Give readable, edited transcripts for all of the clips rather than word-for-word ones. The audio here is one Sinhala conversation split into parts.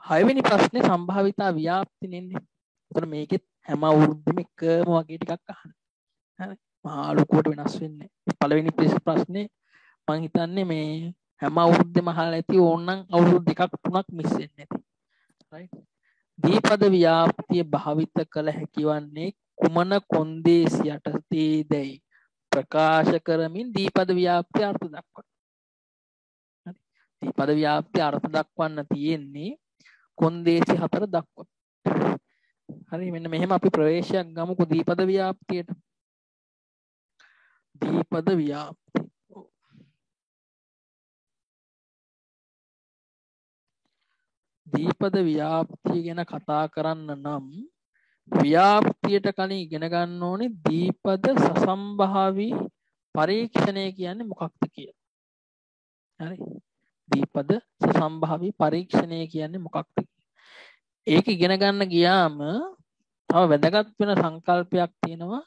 හයවෙනි ප්‍රශ්නේ සම්භාවිතා ව්‍යාප්තිනේ ඉන්නේ. එතන මේකෙත් හැම අවුරුද්දෙම එකම වගේ ටිකක් අහන්න. හරි. මහා ලොකුවට වෙනස් වෙන්නේ නැහැ. පළවෙනි ප්‍රශ්නේ මම හිතන්නේ මේ හැම අවුරුද්දෙම අහලා ඇති ඕනනම් අවුරුදු දෙකක් තුනක් මිස් වෙන්නේ නැති. right. දීපද ව්‍යාප්තිය භාවිත කළ හැකි වන්නේ කුමන කොන්දේසි යටතේදයි ප්‍රකාශ කරමින් දීපද ව්‍යාප්තිය අර්ථ දක්වනවා. හරි. දීපද ව්‍යාප්තිය අර්ථ දක්වන්න තියෙන්නේ කොන්දේසි හතර දක්වන. හරි මෙන්න මෙහෙම අපි ප්‍රවේශයක් ගමුකෝ දීපද ව්‍යාප්තියට. දීපද ව්‍යාප්තිය. දීපද ව්‍යාප්තිය ගැන කතා කරන්න නම් ව්‍යාප්තියට කලින් ඉගෙන ගන්න ඕනේ දීපද සසම්භාවී පරීක්ෂණය කියන්නේ මොකක්ද කියලා. හරි. දීපද සසම්භාවී පරීක්ෂණය කියන්නේ මොකක්ද කියලා. ඒක ඉගෙන ගන්න ගියාම තව වැදගත් වෙන සංකල්පයක් තියෙනවා.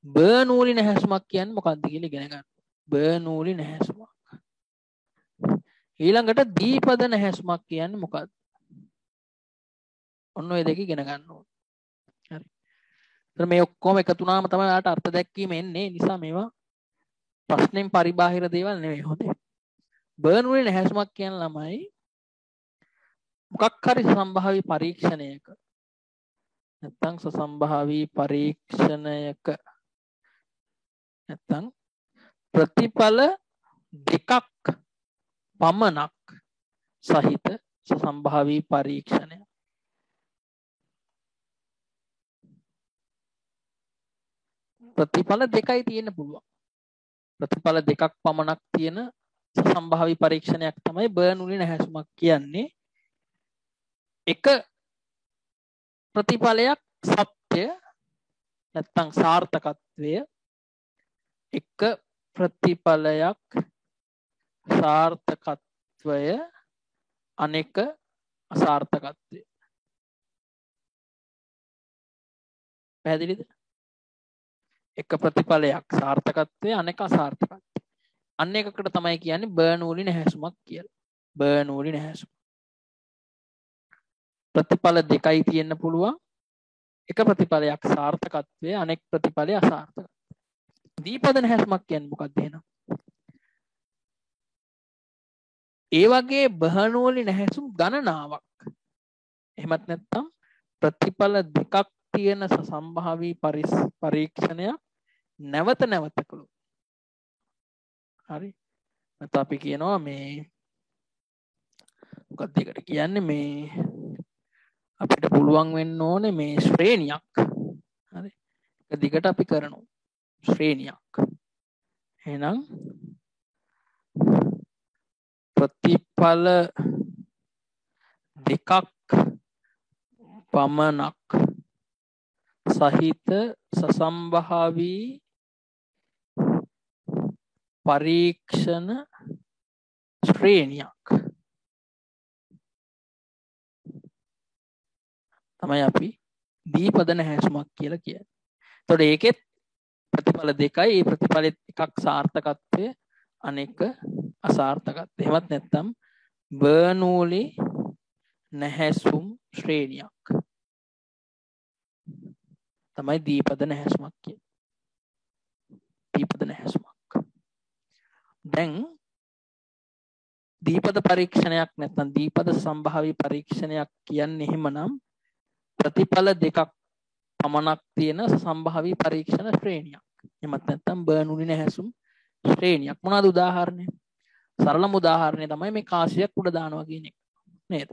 බර්නූලි නැහැසුමක් කියන්නේ මොකක්ද කියලා ඉගෙන ගන්න. බර්නූලි නැහැසුමක්. ඊළඟට දීපද නැහැසුමක් කියන්නේ මොකක්ද? ඔන්න ඔය දෙක ඉගෙන ගන්න ඕනේ. හරි. ඒතර මේ ඔක්කොම එකතු වුණාම තමයි ඔයාලට අර්ථ දැක්වීම එන්නේ. ඒ නිසා මේවා ප්‍රශ්නෙන් පරිබාහිර දේවල් නෙවෙයි හොඳේ. බර්නූලි නැහැසුමක් කියන ළමයි මොකක් හරි සසම්භාවී පරීක්ෂණයක නැත්නම් සසම්භාවී පරීක්ෂණයක නැත්නම් ප්‍රතිඵල දෙකක් පමණක් සහිත සසම්භාවී පරීක්ෂණය. ප්‍රතිඵල දෙකයි තියෙන්න පුළුවන්. ප්‍රතිඵල දෙකක් පමණක් තියෙන සසම්භාවී පරීක්ෂණයක් තමයි බර්නූලි නැහැසුමක් කියන්නේ. එක ප්‍රතිඵලයක් සත්‍ය නැත්නම් සාර්ථකත්වය, එක ප්‍රතිඵලයක් සාර්ථකත්වය, අනෙක අසාර්ථකත්වය. පැහැදිලිද? එක ප්‍රතිඵලයක් සාර්ථකත්වය, අනෙක අසාර්ථකත්වය. අන්න එකකට තමයි කියන්නේ බර්නූලි නැහැසුමක් කියලා. බර්නූලි නැහැසුම. ප්‍රතිඵල දෙකයි තියෙන්න පුළුවන්. එක ප්‍රතිඵලයක් සාර්ථකත්වය, අනෙක් ප්‍රතිඵලය අසාර්ථකත්වය. දීපද නැහැසුමක් කියන්නේ මොකක්ද එහෙනම්? ඒ වගේ බර්නූලි නැහැසුම් ගණනාවක්. එහෙමත් නැත්නම් ප්‍රතිඵල දෙකක් තියෙන සසම්භාවී පරීක්ෂණයක් නැවත නැවත කළොත්. හරි. නැත්නම් අපි කියනවා මේ මොකක්ද ඒකට කියන්නේ මේ අපිට පුළුවන් වෙන්න ඕනේ මේ ශ්‍රේණියක්. හරි. එක දිගට අපි කරනවා. ශ්‍රේණියක්. එහෙනම් ප්‍රතිඵල දෙකක් පමණක් සහිත සසම්භාවී පරීක්ෂණ ශ්‍රේණියක් තමයි අපි දීපද නැහැසුමක් කියලා කියන්නේ. එතකොට ඒකෙත් ප්‍රතිඵල දෙකයි. ඒ ප්‍රතිඵල එකක් සාර්ථකත්වය, අනෙක අසාර්ථකත්වය. එහෙමත් නැත්නම් බර්නූලි නැහැසුම් ශ්‍රේණියක් තමයි දීපද නැහැසුමක් කියන්නේ. දීපද නැහැසුමක්. දැන් දීපද පරීක්ෂණයක් නැත්නම් දීපද සම්භාවී පරීක්ෂණයක් කියන්නේ එහෙමනම් ප්‍රතිඵල දෙකක් පමණක් තියෙන සම්භාවී පරීක්ෂණ ශ්‍රේණියක්. එහෙමත් නැත්නම් බර්නූලි නැහැසුම් ශ්‍රේණියක්. මොනවාද උදාහරණය? සරලම උදාහරණය තමයි මේ කාසියක් උඩ දානවා කියන එක. නේද?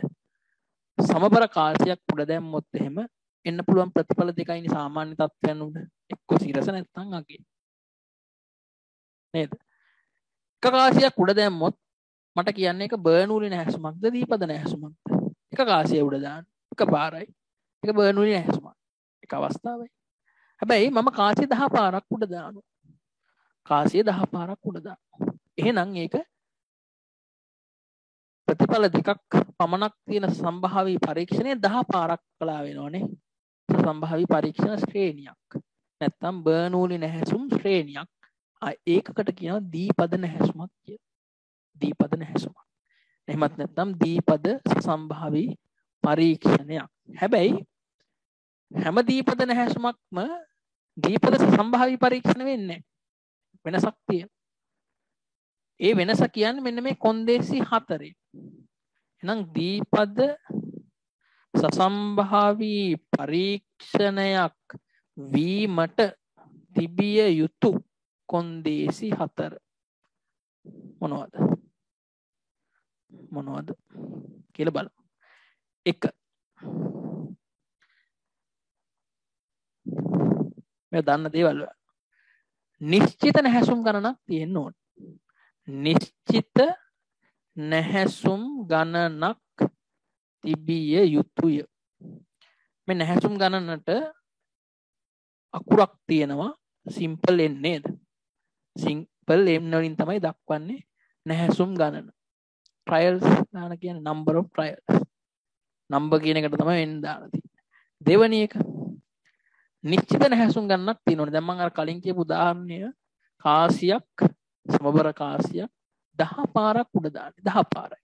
සමබර කාසියක් උඩ දැම්මොත් එහෙම එන්න පුළුවන් ප්‍රතිඵල දෙකයිනේ සාමාන්‍ය තත්ත්වයන් උඩ. එක්ක සිරස නැත්නම් අගේ. නේද? එක කාසියක් උඩ දැම්මොත් මට කියන්නේ ඒක බර්නූලි නැහැසුමක්ද දීපද නැහැසුමක්ද? එක කාසිය උඩ දාන්න. එක පාරයි. ඒක බර්නූලි නැහැසුමක්. එක අවස්ථාවයි. හැබැයි මම කාසිය 10 පාරක් උඩ දානවා. කාසිය 10 පාරක් උඩ දානවා. එහෙනම් ඒක ප්‍රතිඵල දෙකක් පමණක් තියෙන සම්භාවී පරීක්ෂණය 10 පාරක් කළා වෙනවනේ. සම්භාවී පරීක්ෂණ ශ්‍රේණියක්. නැත්නම් බර්නූලි නැහැසුම් ශ්‍රේණියක්. ඒකකට කියනවා දීපද නැහැසුමක් කියලා. දීපද නැහැසුමක්. එහෙමත් නැත්නම් දීපද සම්භාවී පරීක්ෂණයක්. හැබැයි හැම දීපද නැහැසුමක්ම දීපද සසම්භාවී පරීක්ෂණ වෙන්නේ වෙනසක් තියෙනවා. ඒ වෙනස කියන්නේ මෙන්න මේ කොන්දේසි 4. එහෙනම් දීපද සසම්භාවී පරීක්ෂණයක් වීමට තිබිය යුතු කොන්දේසි 4 මොනවද කියලා බලමු. 1 මේ දන්න දේවල් නිශ්චිත නැහැසුම් ගණනක් තියෙන්න ඕන. නිශ්චිත නැහැසුම් ගණනක් තිබිය යුතුය. මේ නැහැසුම් ගණනට අකුරක් තියෙනවා සිම්පල් n නේද? සිම්පල් m වලින් තමයි දක්වන්නේ නැහැසුම් ගණන. ට්‍රයල්ස් දාන කියන්නේ number of trials. number කියන එකට තමයි n දාලා තියෙන්නේ. දෙවෙනි එක නිශ්චිත නැහැසුම් ගණනක් තියෙනවනේ. දැන් මම අර කලින් කියපු උදාහරණය කාසියක් සමබර කාසියක් 10 පාරක් උඩ දාන්නේ 10 පාරයි.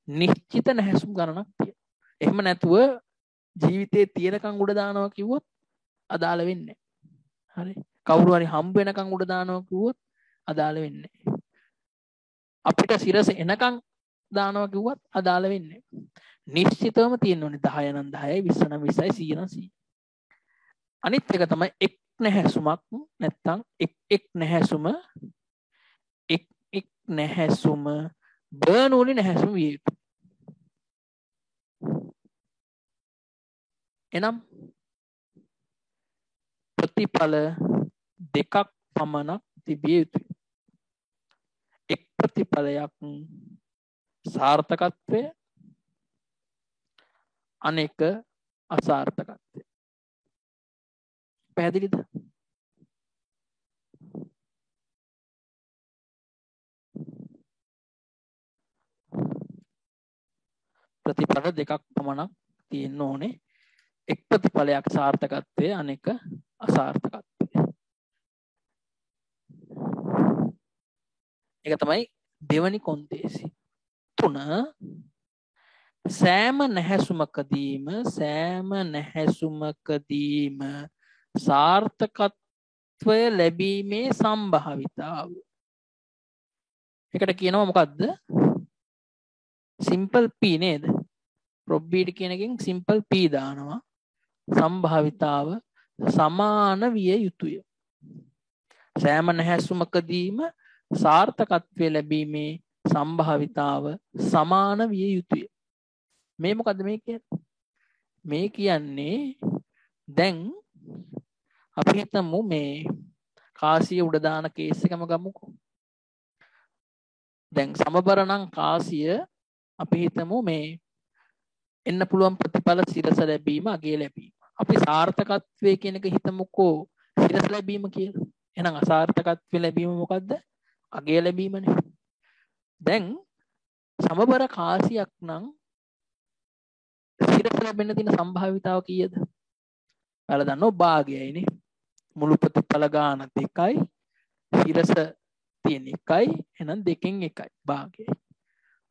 නිශ්චිත නැහැසුම් ගණනක් තියෙනවා. එහෙම නැතුව ජීවිතේ තියෙනකන් උඩ දානවා කිව්වොත් අදාළ වෙන්නේ නැහැ. හරි. කවුරු හරි හම්බ වෙනකන් උඩ දානවා කිව්වොත් අදාළ වෙන්නේ නැහැ. අපිට සිරස එනකන් දානවා කිව්වත් අදාළ වෙන්නේ නැහැ. නිශ්චිතවම තියෙන්න ඕනේ 10 නම් 10යි 20 නම් 20යි 100 නම් 100යි. අනිත් එක තමයි එක් නැහැසුමක් නැත්තම් එක් නැහැසුම එක් නැහැසුම බර්නූලි නැහැසුම විය යුතුයි. එනම් ප්‍රතිඵල දෙකක් පමණක් තිබිය යුතුයි. එක් ප්‍රතිඵලයක් සාර්ථකත්වය අනෙක අසාර්ථකත්වය. පැහැදිලිද? ප්‍රතිඵල දෙකක් පමණක් තියෙන්න ඕනේ. එක් ප්‍රතිඵලයක් සාර්ථකත්වය අනෙක අසාර්ථකත්වය. ඒක තමයි දෙවනි කොන්දේසි. 3 සෑම නැහැසුමකදීම සාර්ථකත්වය ලැබීමේ සම්භාවිතාව. ඒකට කියනවා මොකද්ද? සිම්පල් p නේද? probability කියන එකෙන් සිම්පල් p දානවා. සම්භාවිතාව සමාන විය යුතුය. සෑම නැහැසුමකදීම සාර්ථකත්වය ලැබීමේ සම්භාවිතාව සමාන විය යුතුය. මේ මොකද්ද මේ කියන්නේ? මේ කියන්නේ දැන් අපි හිතමු මේ කාසිය උඩ දාන කේස් එකම ගමුකෝ. දැන් සමබර නම් කාසිය අපි හිතමු මේ එන්න පුළුවන් ප්‍රතිඵල සිරස ලැබීම අගය ලැබීම. අපි සාර්ථකත්වයේ කියන එක හිතමුකෝ සිරස ලැබීම කියලා. එහෙනම් අසාර්ථකත්වය ලැබීම මොකද්ද? අගය ලැබීමනේ. දැන් සමබර කාසියක් නම් සිරස ලැබෙන්න තියෙන සම්භාවිතාව කීයද? ඔයාලා දන්නවා භාගයයිනේ. මුළු ප්‍රතිඵල ගාන 2යි සිරස තියෙන 1යි. එහෙනම් 2කින් 1යි භාගයයි.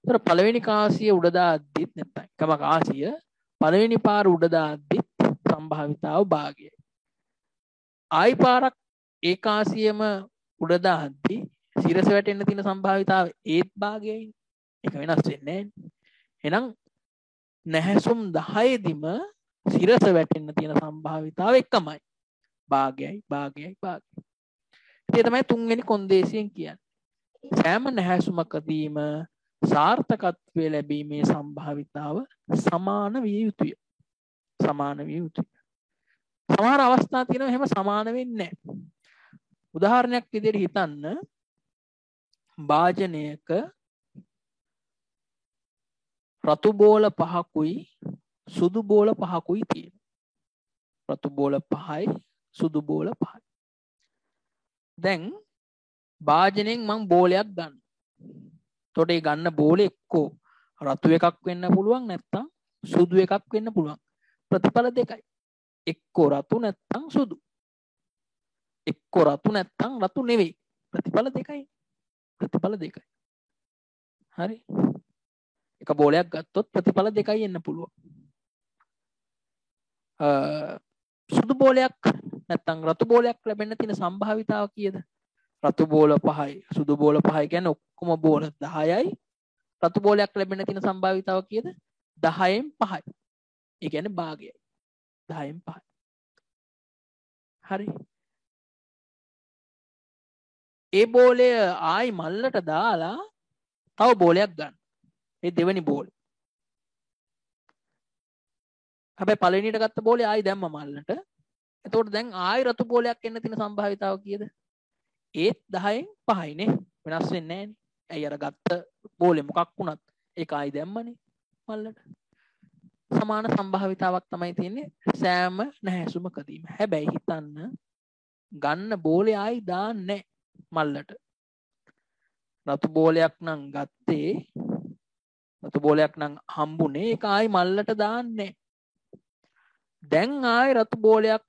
ඒතර පළවෙනි කාසිය උඩ දාද්දිත් නැත්නම් එකම කාසිය පළවෙනි පාර උඩ දාද්දිත් සම්භාවිතාව භාගයයි. ආයි පාරක් ඒ කාසියම උඩ දාද්දි සිරස වැටෙන්න තියෙන සම්භාවිතාව ඒත් භාගයයි. ඒක වෙනස් වෙන්නේ නැහැ. එහෙනම් නැහැසුම් 10 දිම සිරස වැටෙන්න තියෙන සම්භාවිතාව එකමයි. භාගයයි. ඒ තමයි තුන්වෙනි කොන්දේසියෙන් කියන්නේ. සෑම නැහැසුමකදීම සාර්ථකත්වය ලැබීමේ සම්භාවිතාව සමාන විය යුතුය. සමහර අවස්ථා තියෙනවා එහෙම සමාන වෙන්නේ නැහැ. උදාහරණයක් විදිහට හිතන්න භාජනයක රතු බෝල 5කුයි සුදු බෝල 5කුයි තියෙනවා. රතු බෝල 5යි සුදු බෝල 5යි. දැන් භාජනයෙන් මම බෝලයක් ගන්න. එතකොට ඒ ගන්න බෝලේ එක්කෝ රතු එකක් වෙන්න පුළුවන් නැත්නම් සුදු එකක් වෙන්න පුළුවන්. ප්‍රතිඵල දෙකයි. එක්කෝ රතු නැත්නම් සුදු. එක්කෝ රතු නැත්නම් රතු නෙවෙයි. ප්‍රතිඵල දෙකයි. හරි. එක බෝලයක් ගත්තොත් ප්‍රතිඵල දෙකයි එන්න පුළුවන්. සුදු බෝලයක් නැත්නම් රතු බෝලයක් ලැබෙන්න තියෙන සම්භාවිතාව කීයද? රතු බෝල 5යි සුදු බෝල 5යි කියන්නේ ඔක්කොම බෝල 10යි. රතු බෝලයක් ලැබෙන්න තියෙන සම්භාවිතාව කීයද? 10න් 5යි. ඒ කියන්නේ භාගයයි. 10න් 5යි. හරි. ඒ බෝලය ආයි මල්ලට දාලා තව බෝලයක් ගන්න. ඒ දෙවෙනි බෝලේ. හැබැයි පළවෙනියට ගත්ත බෝලේ ආයි දැම්ම මල්ලට. එතකොට දැන් ආයි රතු බෝලයක් එන්න තියෙන සම්භාවිතාව කීයද? ඒත් 10න් 5යි නේ. වෙනස් වෙන්නේ නැහනේ. ඇයි අර ගත්ත බෝලේ මොකක් වුණත් ඒක ආයි දැම්මනේ මල්ලට. සමාන සම්භාවිතාවක් තමයි තියෙන්නේ සෑම නැහැසුමකදීම. හැබැයි හිතන්න ගන්න බෝලේ ආයි දාන්නේ මල්ලට. රතු බෝලයක් නම් ගත්තේ රතු බෝලයක් නම් හම්බුනේ ඒක ආයි මල්ලට දාන්නේ. දැන් ආයි රතු බෝලයක්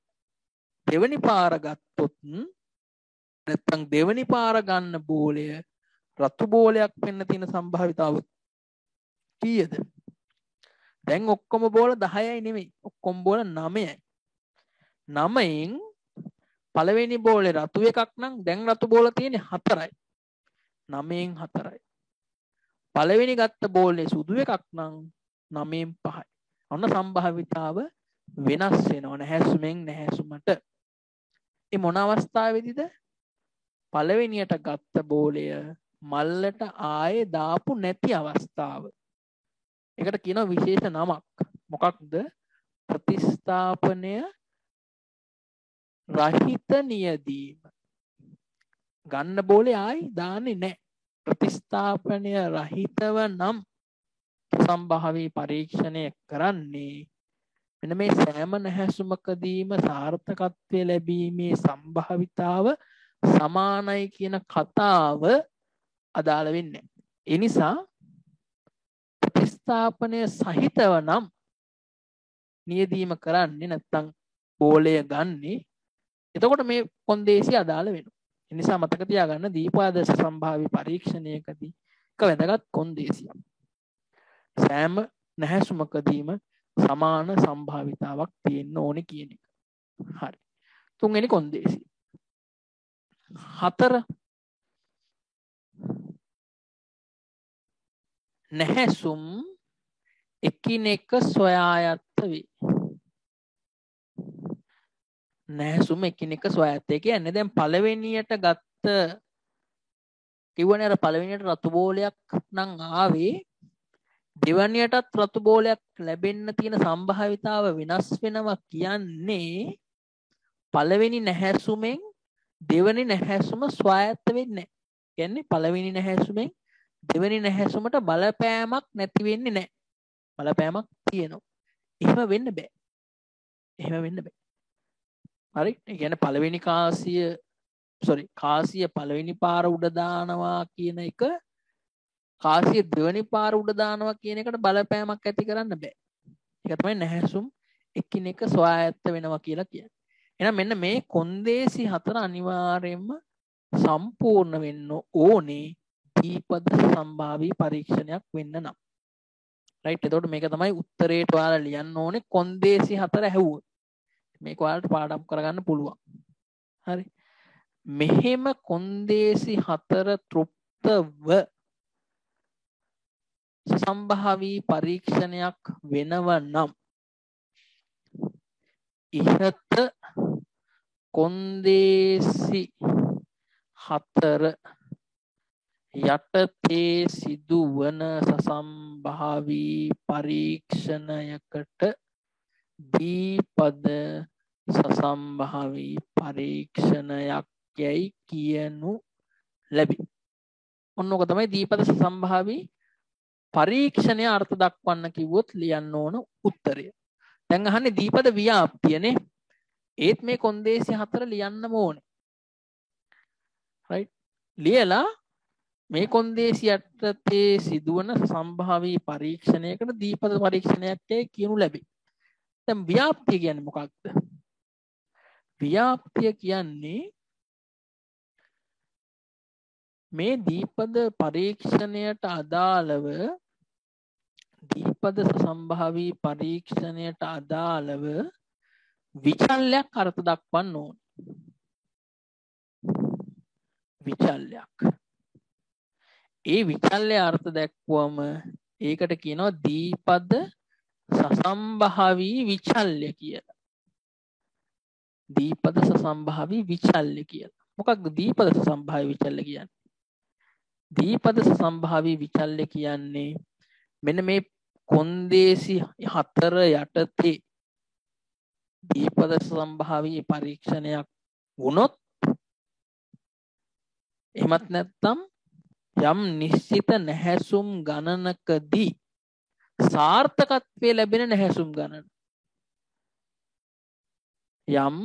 දෙවෙනි පාර ගත්තොත් නැත්නම් දෙවෙනි පාර ගන්න බෝලය රතු බෝලයක් වෙන්න තියෙන සම්භාවිතාව කීයද? දැන් ඔක්කොම බෝල 10යි නෙමෙයි. ඔක්කොම බෝල 9යි. 9න් පළවෙනි බෝලේ රතු එකක් නම් දැන් රතු බෝල තියෙන්නේ 4යි. 9න් 4යි. පළවෙනි ගත්ත බෝලේ සුදු එකක් නම් 9න් 5යි. ඔන්න සම්භාවිතාව වෙනස් වෙනවා නැහැසුමෙන් නැහැසුමට. ඒ මොන අවස්ථාවේදීද? පළවෙනියට ගත්ත බෝලය මල්ලට ආයේ දාපු නැති අවස්ථාව. ඒකට කියනවා විශේෂ නමක්. මොකක්ද? ප්‍රතිස්ථාපනය රහිත නියදීම. ගන්න බෝලේ ආයි දාන්නේ නැහැ. ප්‍රතිස්ථාපනය රහිතව නම් සම්භාවී පරීක්ෂණය කරන්නේ මෙන්න මේ සෑම නැහැසුමකදීම සාර්ථකත්වය ලැබීමේ සම්භාවිතාව සමානයි කියන කතාව අදාළ වෙන්නේ. ඒ නිසා ප්‍රතිස්ථාපනය සහිතව නම් නියදීම කරන්නේ නැත්නම් බෝලය ගන්නේ. එතකොට මේ කොන්දේසි අදාළ වෙනවා. ඒ නිසා මතක තියාගන්න දීපාදර්ශ සම්භාවී පරීක්ෂණයකදී එක වැදගත් කොන්දේසියක්. සෑම නැහැසුමකදීම සමාන සම්භාවිතාවක් තියෙන්න ඕනේ කියන එක. හරි. තුන්වෙනි කොන්දේසිය. 4 නැහැසුම් එකිනෙක සොයායත්ත වේ. නැහැසුම් එකිනෙක සොයායත්ත. ඒ කියන්නේ දැන් පළවෙනියට ගත්ත කිව්වනේ අර පළවෙනියට රතු බෝලයක් නම් ආවේ දෙවැනියටත් රතු බෝලයක් ලැබෙන්න තියෙන සම්භාවිතාව වෙනස් වෙනවා කියන්නේ පළවෙනි නැහැසුමෙන් දෙවෙනි නැහැසුම ස්වායත්ත වෙන්නේ නැහැ. කියන්නේ පළවෙනි නැහැසුමෙන් දෙවෙනි නැහැසුමට බලපෑමක් නැති වෙන්නේ නැහැ. බලපෑමක් තියෙනවා. එහෙම වෙන්න බෑ. එහෙම වෙන්න බෑ. හරි? ඒ කියන්නේ පළවෙනි කාසිය පළවෙනි පාර උඩ දානවා කියන එක කාසිය දෙවෙනි පාර උඩ දානවා කියන එකට බලපෑමක් ඇති කරන්න බෑ. ඒක තමයි නැහැසුම් එකිනෙක ස්වායත්ත වෙනවා කියලා කියන්නේ. එහෙනම් මෙන්න මේ කොන්දේසි 4 අනිවාර්යයෙන්ම සම්පූර්ණ වෙන්න ඕනේ දීපද සම්භාවී පරීක්ෂණයක් වෙන්න නම්. රයිට්. එතකොට මේක තමයි උත්තරේට ඔයාලා ලියන්න ඕනේ කොන්දේසි 4 ඇහුවොත්. මේක ඔයාලට පාඩම් කරගන්න පුළුවන්. හරි. මෙහෙම කොන්දේසි 4 තෘප්තව සම්භාවී පරීක්ෂණයක් වෙනව නම් ඉහත කොන්දේසි 4 යටතේ සිදුවන සසම්භාවී පරීක්ෂණයකට දීපද සසම්භාවී පරීක්ෂණයක් යයි කියනු ලැබේ. ඔන්න ඔක තමයි දීපද සසම්භාවී පරීක්ෂණය අර්ථ දක්වන්න කිව්වොත් ලියන්න ඕන උත්තරය. දැන් අහන්නේ දීපද ව්‍යාප්තියනේ. ඒත් මේ කොන්දේසි 4 ලියන්නම ඕනේ. රයිට්. ලියලා මේ කොන්දේසි යටතේ සිදුවන සම්භාවී පරීක්ෂණයකට දීපද පරීක්ෂණයක් කියනු ලැබේ. දැන් ව්‍යාප්තිය කියන්නේ මොකක්ද? ව්‍යාප්තිය කියන්නේ මේ දීපද පරීක්ෂණයට අදාළව දීපද සම්භාවී පරීක්ෂණයට අදාළව විචල්‍යයක් අර්ථ දක්වන්න ඕන. විචල්‍යයක්. ඒ විචල්‍ය අර්ථ දැක්වුවම ඒකට කියනවා දීපද සසම්භාවී විචල්‍ය කියලා. දීපද සසම්භාවී විචල්‍ය කියලා. මොකක්ද දීපද සසම්භාවී විචල්‍ය කියන්නේ? දීපද සසම්භාවී විචල්‍ය කියන්නේ මෙන්න මේ කොන්දේසි හතර යටතේ දීපද සසම්භාවී පරීක්ෂණයක් වුණොත් එහෙමත් නැත්නම් යම් නිශ්චිත නැහැසුම් ගණනකදී සාර්ථකත්වයේ ලැබෙන නැහැසුම් ගණන යම්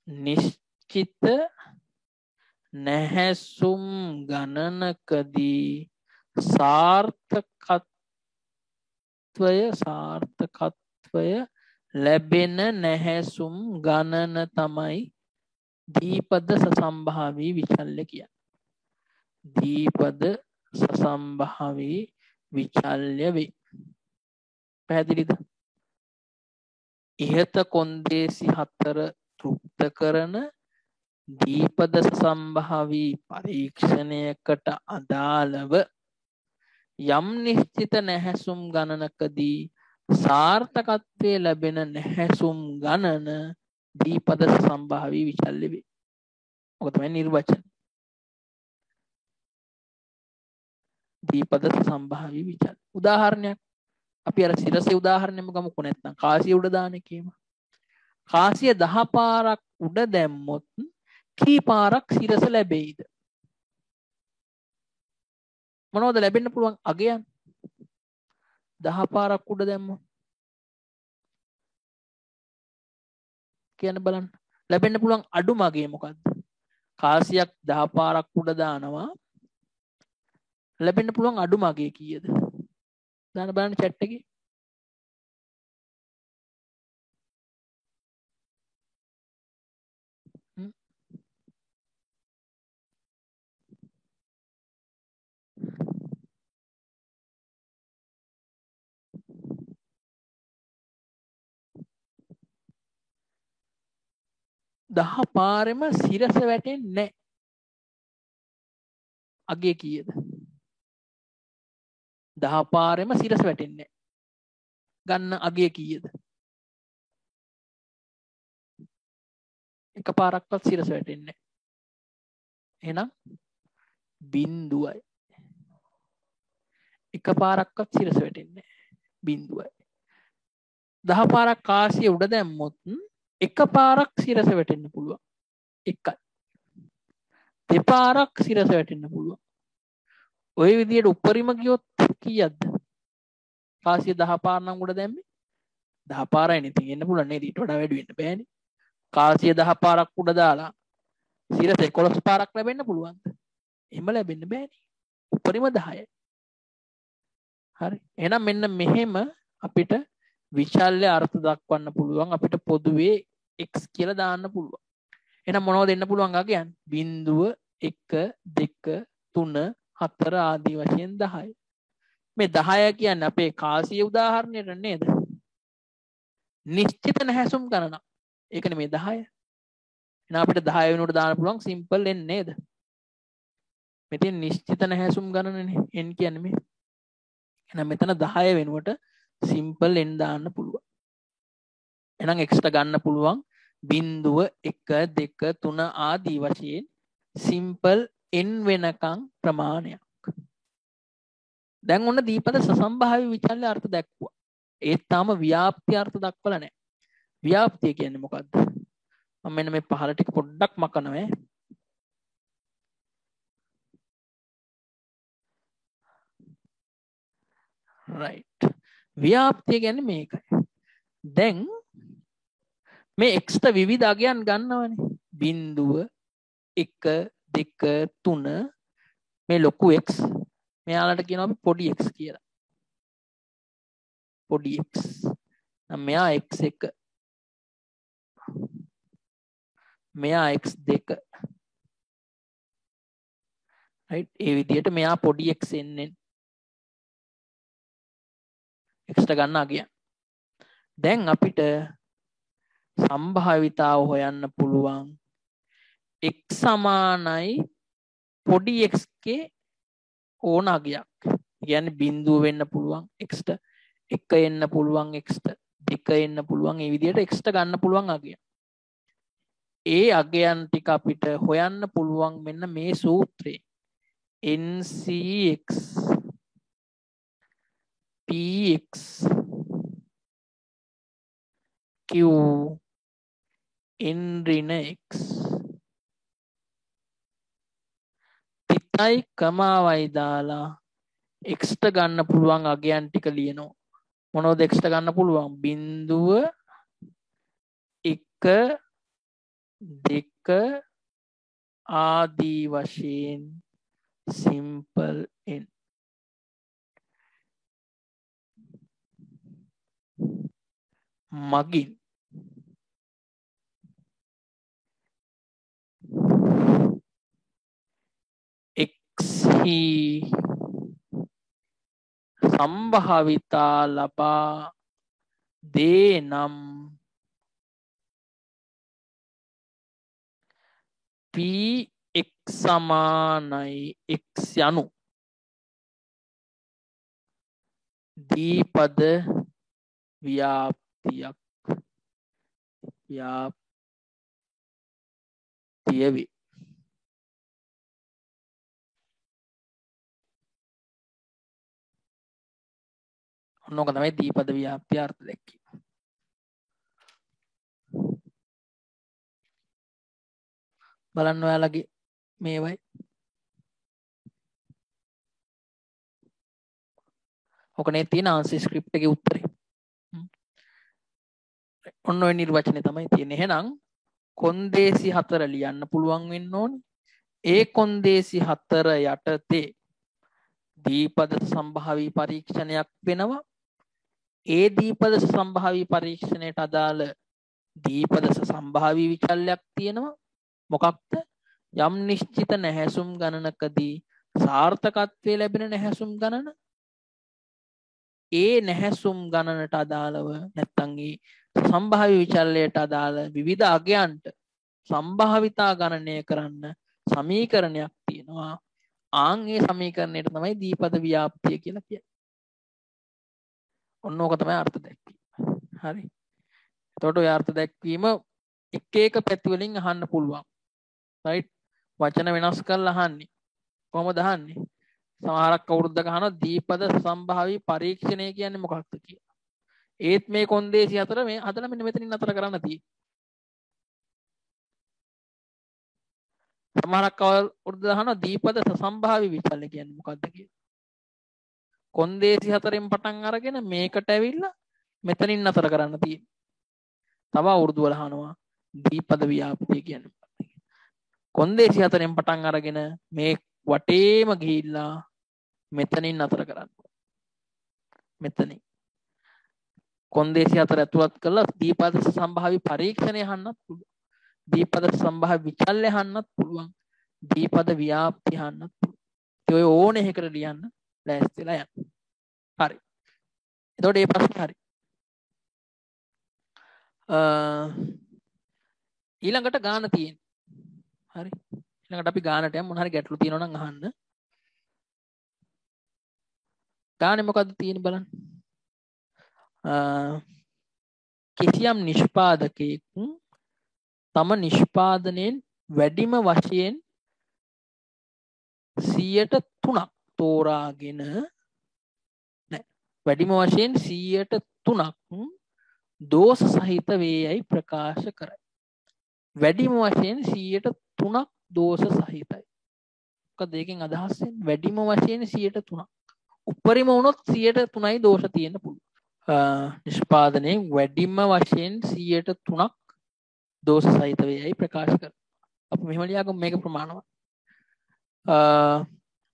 නිශ්චිත නැහැසුම් ගණනකදී සාර්ථකත්වය ලැබෙන නැහැසුම් ගණන තමයි දීපද සසම්භාවී විචල්‍ය කියන්නේ. දීපද සසම්භාවී විචල්‍ය වේ. පැහැදිලිද? ඉහත කොන්දේසි හතර තෘප්ත කරන දීපද සසම්භාවී පරීක්ෂණයකට අදාළව යම් නිශ්චිත නැහැසුම් ගණනකදී සාර්ථකත්වයේ ලැබෙන නැහැසුම් ගණන දීපද සසම්භාවී විචල්‍ය වේ. ඔක තමයි නිර්වචන. දීපද සසම්භාවී විචල්‍ය. උදාහරණයක් අපි අර සිරසේ උදාහරණෙම ගමුකෝ නැත්නම් කාසිය උඩ දාන එකේම. කාසිය 10 පාරක් උඩ දැම්මොත් කී පාරක් සිරස ලැබෙයිද? මොනවද ලැබෙන්න පුළුවන් අගයන්? 10 පාරක් උඩ දැම්මොත් කියන්න බලන්න. ලැබෙන්න පුළුවන් අඩුම අගය මොකද්ද? කාසියක් 10 පාරක් උඩ දානවා. ලැබෙන්න පුළුවන් අඩුම අගය කීයද? දාන්න බලන්න chat එකේ. දහ පාරෙම සිරස වැටෙන්නේ නැහැ. අගේ කීයද? 10 පාරෙම සිරස වැටෙන්නේ නැහැ. ගන්න අගේ කීයද? එක පාරක්වත් සිරස වැටෙන්නේ නැහැ. එහෙනම් බිඳුවයි. එක පාරක්වත් සිරස වැටෙන්නේ නැහැ. බිඳුවයි. 10 පාරක් කාසිය උඩ දැම්මොත් එක පාරක් සිරස වැටෙන්න පුළුවන්. එකයි. දෙපාරක් සිරස වැටෙන්න පුළුවන්. ඔය විදියට උඩරිම ගියොත් කීයක්ද? කාසිය 10 පාර නම් උඩ දැම්මේ 10 පාරයි නේ තියෙන්න පුළුවන් නේද? ඊට වඩා වැඩි වෙන්න බෑනේ. කාසිය 10 පාරක් උඩ දාලා සිරස 11 පාරක් ලැබෙන්න පුළුවන්ද? එහෙම ලැබෙන්න බෑනේ. උඩරිම 10යි. හරි. එහෙනම් මෙන්න මෙහෙම අපිට විචල්්‍ය අර්ථ දක්වන්න පුළුවන්. අපිට පොදුවේ x කියලා දාන්න පුළුවන්. එහෙනම් මොනවද දෙන්න පුළුවන් අගයන්? 0 1 2 3 4 ආදී වශයෙන් 10යි. මේ 10 කියන්නේ අපේ කාසිය උදාහරණයට නේද? නිශ්චිත නැහැසුම් ගණන. ඒකනේ මේ 10. එහෙනම් අපිට 10 වෙනුවට දාන්න පුළුවන් සිම්පල් n නේද? මෙතන නිශ්චිත නැහැසුම් ගණනනේ n කියන්නේ මේ. එහෙනම් මෙතන 10 වෙනුවට සිම්පල් n දාන්න පුළුවන්. එහෙනම් එක්ස්ට්‍රා ගන්න පුළුවන් 0 1 2 3 ආදී වශයෙන් සිම්පල් n වෙනකන් ප්‍රමාණයක්. දැන් ඔන්න දීපද සසම්භාවී විචල්්‍ය අර්ථ දැක්වුවා. ඒත් තාම ව්‍යාප්ති අර්ථ දක්වලා නැහැ. ව්‍යාප්තිය කියන්නේ මොකද්ද? මම මෙන්න මේ පහළ ටික පොඩ්ඩක් මකනවා. right. ව්‍යාප්තිය කියන්නේ මේකයි. දැන් මේ x ට විවිධ අගයන් ගන්නවනේ. 0 1 2 3 මේ ලොකු x මෙයාලට කියනවා අපි පොඩි x කියලා. පොඩි x. නම් මෙයා x1 මෙයා x2 right. ඒ විදිහට මෙයා පොඩි x එන්නේ x ට ගන්න අගයන්. දැන් අපිට සම්භාවිතාව හොයන්න පුළුවන් x සමානයි පොඩි x ගේ ඕන අගයක්. කියන්නේ බිඳුව වෙන්න පුළුවන් x ට, 1 එන්න පුළුවන් x ට, 2 එන්න පුළුවන්. මේ විදිහට x ට ගන්න පුළුවන් අගය. ඒ අගයන් ටික අපිට හොයන්න පුළුවන් මෙන්න මේ සූත්‍රේ. NCX PX Q N ඍණ x පිටයි කමාවයි දාලා x ට ගන්න පුළුවන් අගයන් ටික ලියනවා. මොනවද x ට ගන්න පුළුවන්? බිඳුව 1 2 ආදී වශයෙන් simple n මගින් xහි සම්භාවිතා ලබා දේ නම් px සමානයි x යනු දීපද ව්‍යාප්තිය වේ. ඔන්නෝක තමයි දීපද ව්‍යාප්තිය අර්ථ දැක්කේ. බලන්න ඔයාලගේ මේවයි. ඔකනේ තියෙන ආන්සර් ස්ක්‍රිප්ට් එකේ උත්තරේ. ඔන්න ඔය නිර්වචනේ තමයි තියෙන්නේ. එහෙනම් කොන්දේසි 4 ලියන්න පුළුවන් වෙන්න ඕනේ. ඒ කොන්දේසි 4 යටතේ දීපද සම්භාවී පරීක්ෂණයක් වෙනවා. ඒ දීපද සම්භාවී පරීක්ෂණයට අදාළ දීපද සම්භාවී විචල්යක් තියෙනවා. මොකක්ද? යම් නිශ්චිත නැහැසුම් ගණනකදී සාර්ථකත්වයේ ලැබෙන නැහැසුම් ගණන ඒ නැහැසුම් ගණනට අදාළව නැත්නම් ඒ සම්භාව්‍ය විචල්‍යයට අදාළ විවිධ අගයන්ට සම්භාවිතා ගණනය කරන්න සමීකරණයක් තියෙනවා. ආන් ඒ සමීකරණයට තමයි දීපද ව්‍යාප්තිය කියලා කියන්නේ. ඔන්න ඕක තමයි අර්ථ දැක්වීම. හරි. එතකොට ඔය අර්ථ දැක්වීම එක එක පැති වලින් අහන්න පුළුවන්. රයිට්. වචන වෙනස් කරලා අහන්නේ. කොහොමද අහන්නේ? සමහරක් අවුරුද්දක අහනවා දීපද සම්භාවී පරීක්ෂණය කියන්නේ මොකක්ද කියලා. ඒත් මේ කොන්දේසි 4 මේ හදලා මෙන්න මෙතනින් අතර කරන්න තියෙන්නේ. සමහරක් අවුරුද්ද අහනවා දීපද සම්භාවී විචල්‍ය කියන්නේ මොකක්ද කියලා. කොන්දේසි 4න් පටන් අරගෙන මේකට ඇවිල්ලා මෙතනින් අතර කරන්න තියෙන්නේ. තව අවුරුදු වල අහනවා දීපද ව්‍යාප්තිය කියන්නේ මොකක්ද කියලා. කොන්දේසි 4න් පටන් අරගෙන මේ වටේම ගිහිල්ලා මෙතනින් අතර කරන්න. මෙතනින් කොන්දේසි 4 ඇතුළත් කරලා දීපද සම්භාවී පරීක්ෂණය අහන්නත් පුළුවන්. දීපද සම්භාව්‍ය විචල්‍ය අහන්නත් පුළුවන්. දීපද ව්‍යාප්තිය අහන්නත් පුළුවන්. ඒ ඔය ඕනේ එකකට ලියන්න ලෑස්තිලා යන්න. හරි. එතකොට මේ ප්‍රශ්නේ හරි. ඊළඟට ගාන තියෙන්නේ. හරි. ඊළඟට අපි ගානට යමු. මොන හරි ගැටලු තියෙනවා නම් අහන්න. ගානේ මොකද්ද තියෙන්නේ බලන්න. කිසියම් නිෂ්පාදකයෙකු තම නිෂ්පාදනයෙන් වැඩිම වශයෙන් 3% තෝරාගෙන වැඩිම වශයෙන් 3% දෝෂ සහිත වේයයි ප්‍රකාශ කරයි. වැඩිම වශයෙන් 3% දෝෂ සහිතයි. මොකද ඒකෙන් අදහස් වෙන්නේ? වැඩිම වශයෙන් 3%. උපරිම වුණොත් 3%යි දෝෂ තියෙන්න පුළුවන්. නිෂ්පාදනයේ වැඩිම වශයෙන් 3% දෝෂ සහිත වේයයි ප්‍රකාශ කරයි. අපි මෙහෙම ලියාගමු මේක ප්‍රමාණවත්.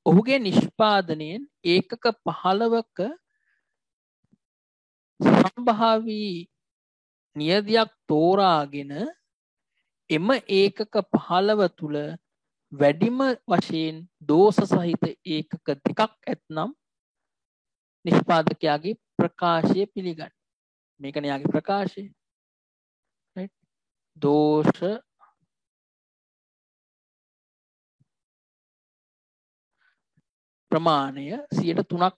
ඔහුගේ නිෂ්පාදනයෙන් ඒකක 15ක සම්භාවී නියදියක් තෝරාගෙන එම ඒකක 15 තුල වැඩිම වශයෙන් දෝෂ සහිත ඒකක දෙකක් ඇතනම් නිෂ්පාදකයාගේ ප්‍රකාශය පිළිගන්න. මේකනේ යාගේ ප්‍රකාශය. right? දෝෂ ප්‍රමාණය 3%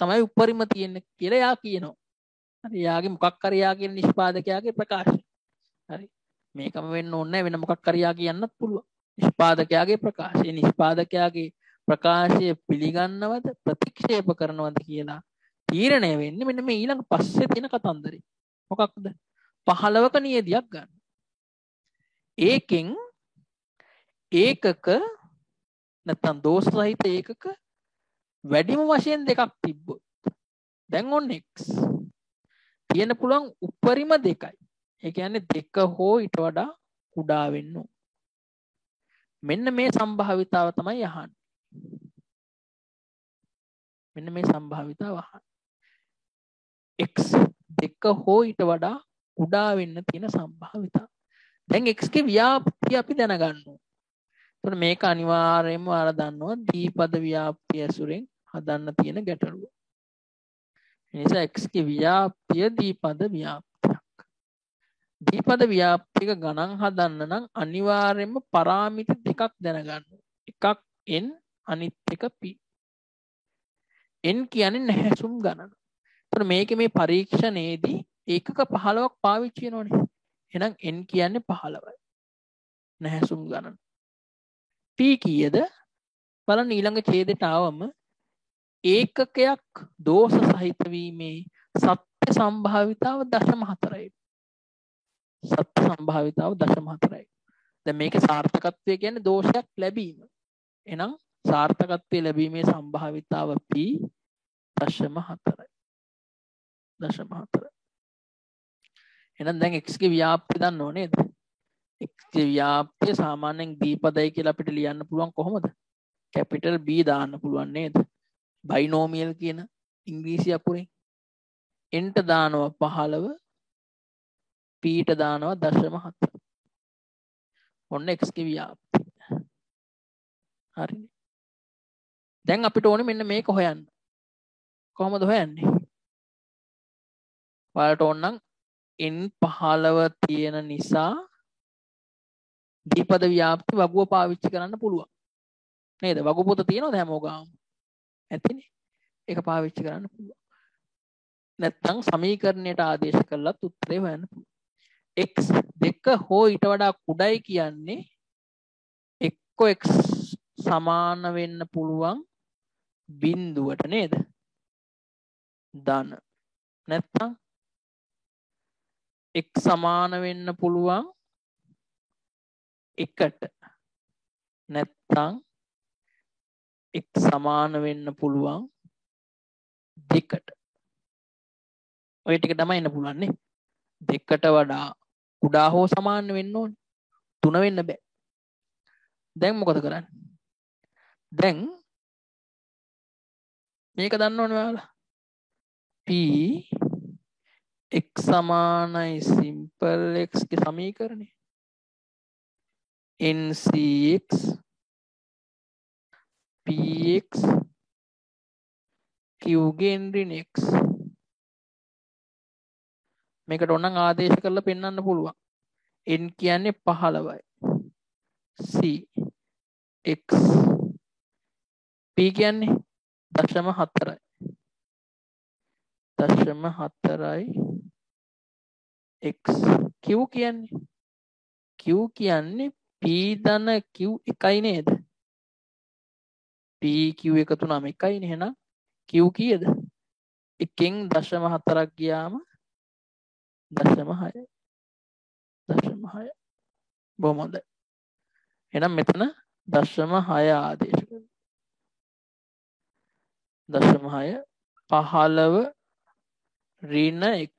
තමයි උපරිම තියෙන්නේ කියලා යා කියනවා. හරි යාගේ මොකක් හරි යා කියන නිෂ්පාදකයාගේ ප්‍රකාශය. හරි මේකම වෙන්න ඕනේ වෙන මොකක් හරි යා කියන්නත් පුළුවන්. නිෂ්පාදකයාගේ ප්‍රකාශය නිෂ්පාදකයාගේ ප්‍රකාශය පිළිගන්නවද ප්‍රතික්ෂේප කරනවද කියලා තීරණය වෙන්නේ මෙන්න මේ ඊළඟ පස්සේ තියෙන කතන්දරේ. මොකක්ද? 15ක නියදියක් ගන්න. ඒකෙන් ඒකක නැත්නම් දෝෂ සහිත ඒකක වැඩිම වශයෙන් දෙකක් තිබ්බොත් දැන් ඔන්න x තියෙන පුළුවන් උපරිම දෙකයි. ඒ කියන්නේ දෙක හෝ ඊට වඩා කුඩා වෙන්න ඕන. මෙන්න මේ සම්භාවිතාව තමයි අහන්නේ. මෙන්න මේ සම්භාවිතාව අහන්නේ. x දෙක හෝ ඊට වඩා කුඩා වෙන්න තියෙන සම්භාවිතාව. දැන් x ගේ ව්‍යාප්තිය අපි දැනගන්න ඕන. එතකොට මේක අනිවාර්යයෙන්ම ඔයාලා දන්නවා දීපද ව්‍යාප්තිය ඇසුරෙන් හදන්න තියෙන ගැටලුව. ඒ නිසා x ගේ ව්‍යාප්තිය දීපද ව්‍යාප්තියක්. දීපද ව්‍යාප්තියක ගණන් හදන්න නම් අනිවාර්යයෙන්ම පරාමිති දෙකක් දැනගන්න ඕන. එකක් n අනිත් එක p. n කියන්නේ නැහැසුම් ගණන. එතකොට මේකේ මේ පරීක්ෂණයේදී ඒකක 15ක් පාවිච්චි වෙනවනේ. එහෙනම් n කියන්නේ 15යි. නැහැසුම් ගණන. p කීයද? බලන්න ඊළඟ ඡේදයට ආවම ඒකකයක් දෝෂ සහිත වීමේ සත්‍ය සම්භාවිතාව 0.4යි. සත්‍ය සම්භාවිතාව 0.4යි. දැන් මේකේ සාර්ථකත්වය කියන්නේ දෝෂයක් ලැබීම. එහෙනම් සාර්ථකත්වය ලැබීමේ සම්භාවිතාව p 0.4යි. 0.4. එහෙනම් දැන් x ගේ ව්‍යාප්තිය දන්නව නේද? x ගේ ව්‍යාප්තිය සාමාන්‍යයෙන් දීපදයි කියලා අපිට ලියන්න පුළුවන් කොහොමද? කැපිටල් B දාන්න පුළුවන් නේද? බයිනෝමියල් කියන ඉංග්‍රීසි අකුරෙන් n ට දානවා 15 p ට දානවා 0.4. ඔන්න x ගේ ව්‍යාප්තිය. හරිනේ. දැන් අපිට ඕනේ මෙන්න මේක හොයන්න. කොහොමද හොයන්නේ? ඔයාලට ඕන නම් n 15 තියෙන නිසා දීපද ව්‍යාප්ති වගුව පාවිච්චි කරන්න පුළුවන්. නේද? වගු පොත තියෙනවද හැමෝගාම? ඇතිනේ. ඒක පාවිච්චි කරන්න පුළුවන්. නැත්නම් සමීකරණයට ආදේශ කළත් උත්තරේ හොයන්න පුළුවන්. x දෙක හෝ ඊට වඩා කුඩයි කියන්නේ එක්ක x සමාන වෙන්න පුළුවන් බිඳුවට නේද? ධන. නැත්නම් x සමාන වෙන්න පුළුවන් එකට. නැත්නම් x සමාන වෙන්න පුළුවන් දෙකට. ඔය ටික තමයි එන්න පුළුවන් නේ. දෙකට වඩා කුඩා හෝ සමාන වෙන්න ඕනේ. 3 වෙන්න බෑ. දැන් මොකද කරන්නේ? දැන් මේක දන්නවනේ ඔයාලා. p x සමානයි simple x ගේ සමීකරණය. ncx px q ගේ ඍණ x. මේකට ඕනනම් ආදේශ කරලා පෙන්වන්න පුළුවන්. n කියන්නේ 15යි. c x p කියන්නේ 0.4යි. 0.4යි x q කියන්නේ p ධන q එකයි නේද? p q එකතු නම් එකයිනේ. එහෙනම් q කීයද? එකෙන් 0.4ක් ගියාම 0.6යි. 0.6. බොහොම හොඳයි. එහෙනම් මෙතන 0.6 ආදේශ කරනවා. 0.6 15 ඍණ x.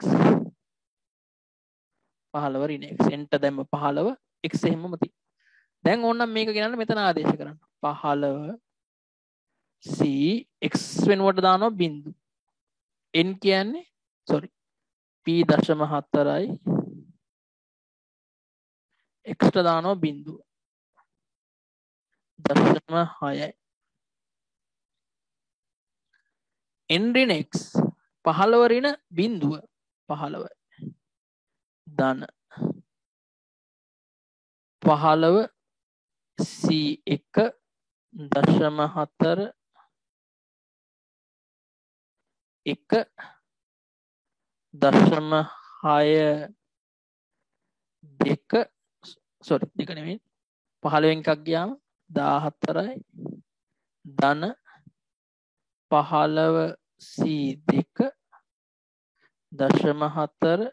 15 ඍණ x. n ට දැම්ම 15 x එහෙමම තියෙනවා. දැන් ඕනනම් මේක ගෙනල්ලා මෙතන ආදේශ කරන්න. 15 c x වෙනුවට දානවා බිංදු. n කියන්නේ p 0.4යි x ට දානවා බිංදුව 0.6යි. n ඍණ x 15 ඍණ බිංදුව 15යි. ධන 15 C1 දශම 4 1 දශම 6 2 sorry දෙක නෙමෙයි 15 එකක් ගියාම 14යි ධන 15 C2 දශම 4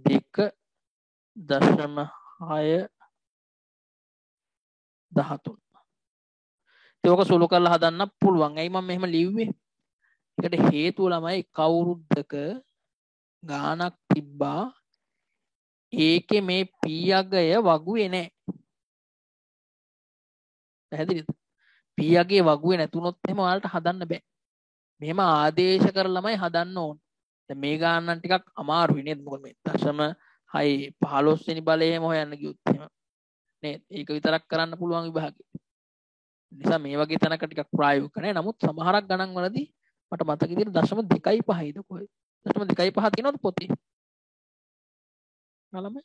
2 දශම 6 13 ඒක සුළු කරලා හදන්න පුළුවන්. ඇයි මම මෙහෙම ලිව්වේ? ඒකට හේතුව ළමයි කවුරුද්දක ගානක් තිබ්බා. ඒකේ මේ p අගය වගුවේ නැහැ. පැහැදිලිද? p අගයේ වගුවේ නැතුනොත් එහෙම ඔයාලට හදන්න බෑ. මෙහෙම ආදේශ කරලා ළමයි හදන්න ඕන. දැන් මේ ගානන් ටිකක් අමාරුයි නේද? මොකද මේ දශම 6 15 වෙනි බලය එහෙම හොයන්න ගියොත් එහෙම නේද? ඒක විතරක් කරන්න පුළුවන් විභාගෙ. නිසා මේ වගේ තැනක ටිකක් ප්‍රායෝගික නැහැ. නමුත් සමහරක් ගණන් වලදී මට මතක විදිහට දශම 2.5යිද කොහෙද? දශම 2.5 තියෙනවද පොතේ? ළමයි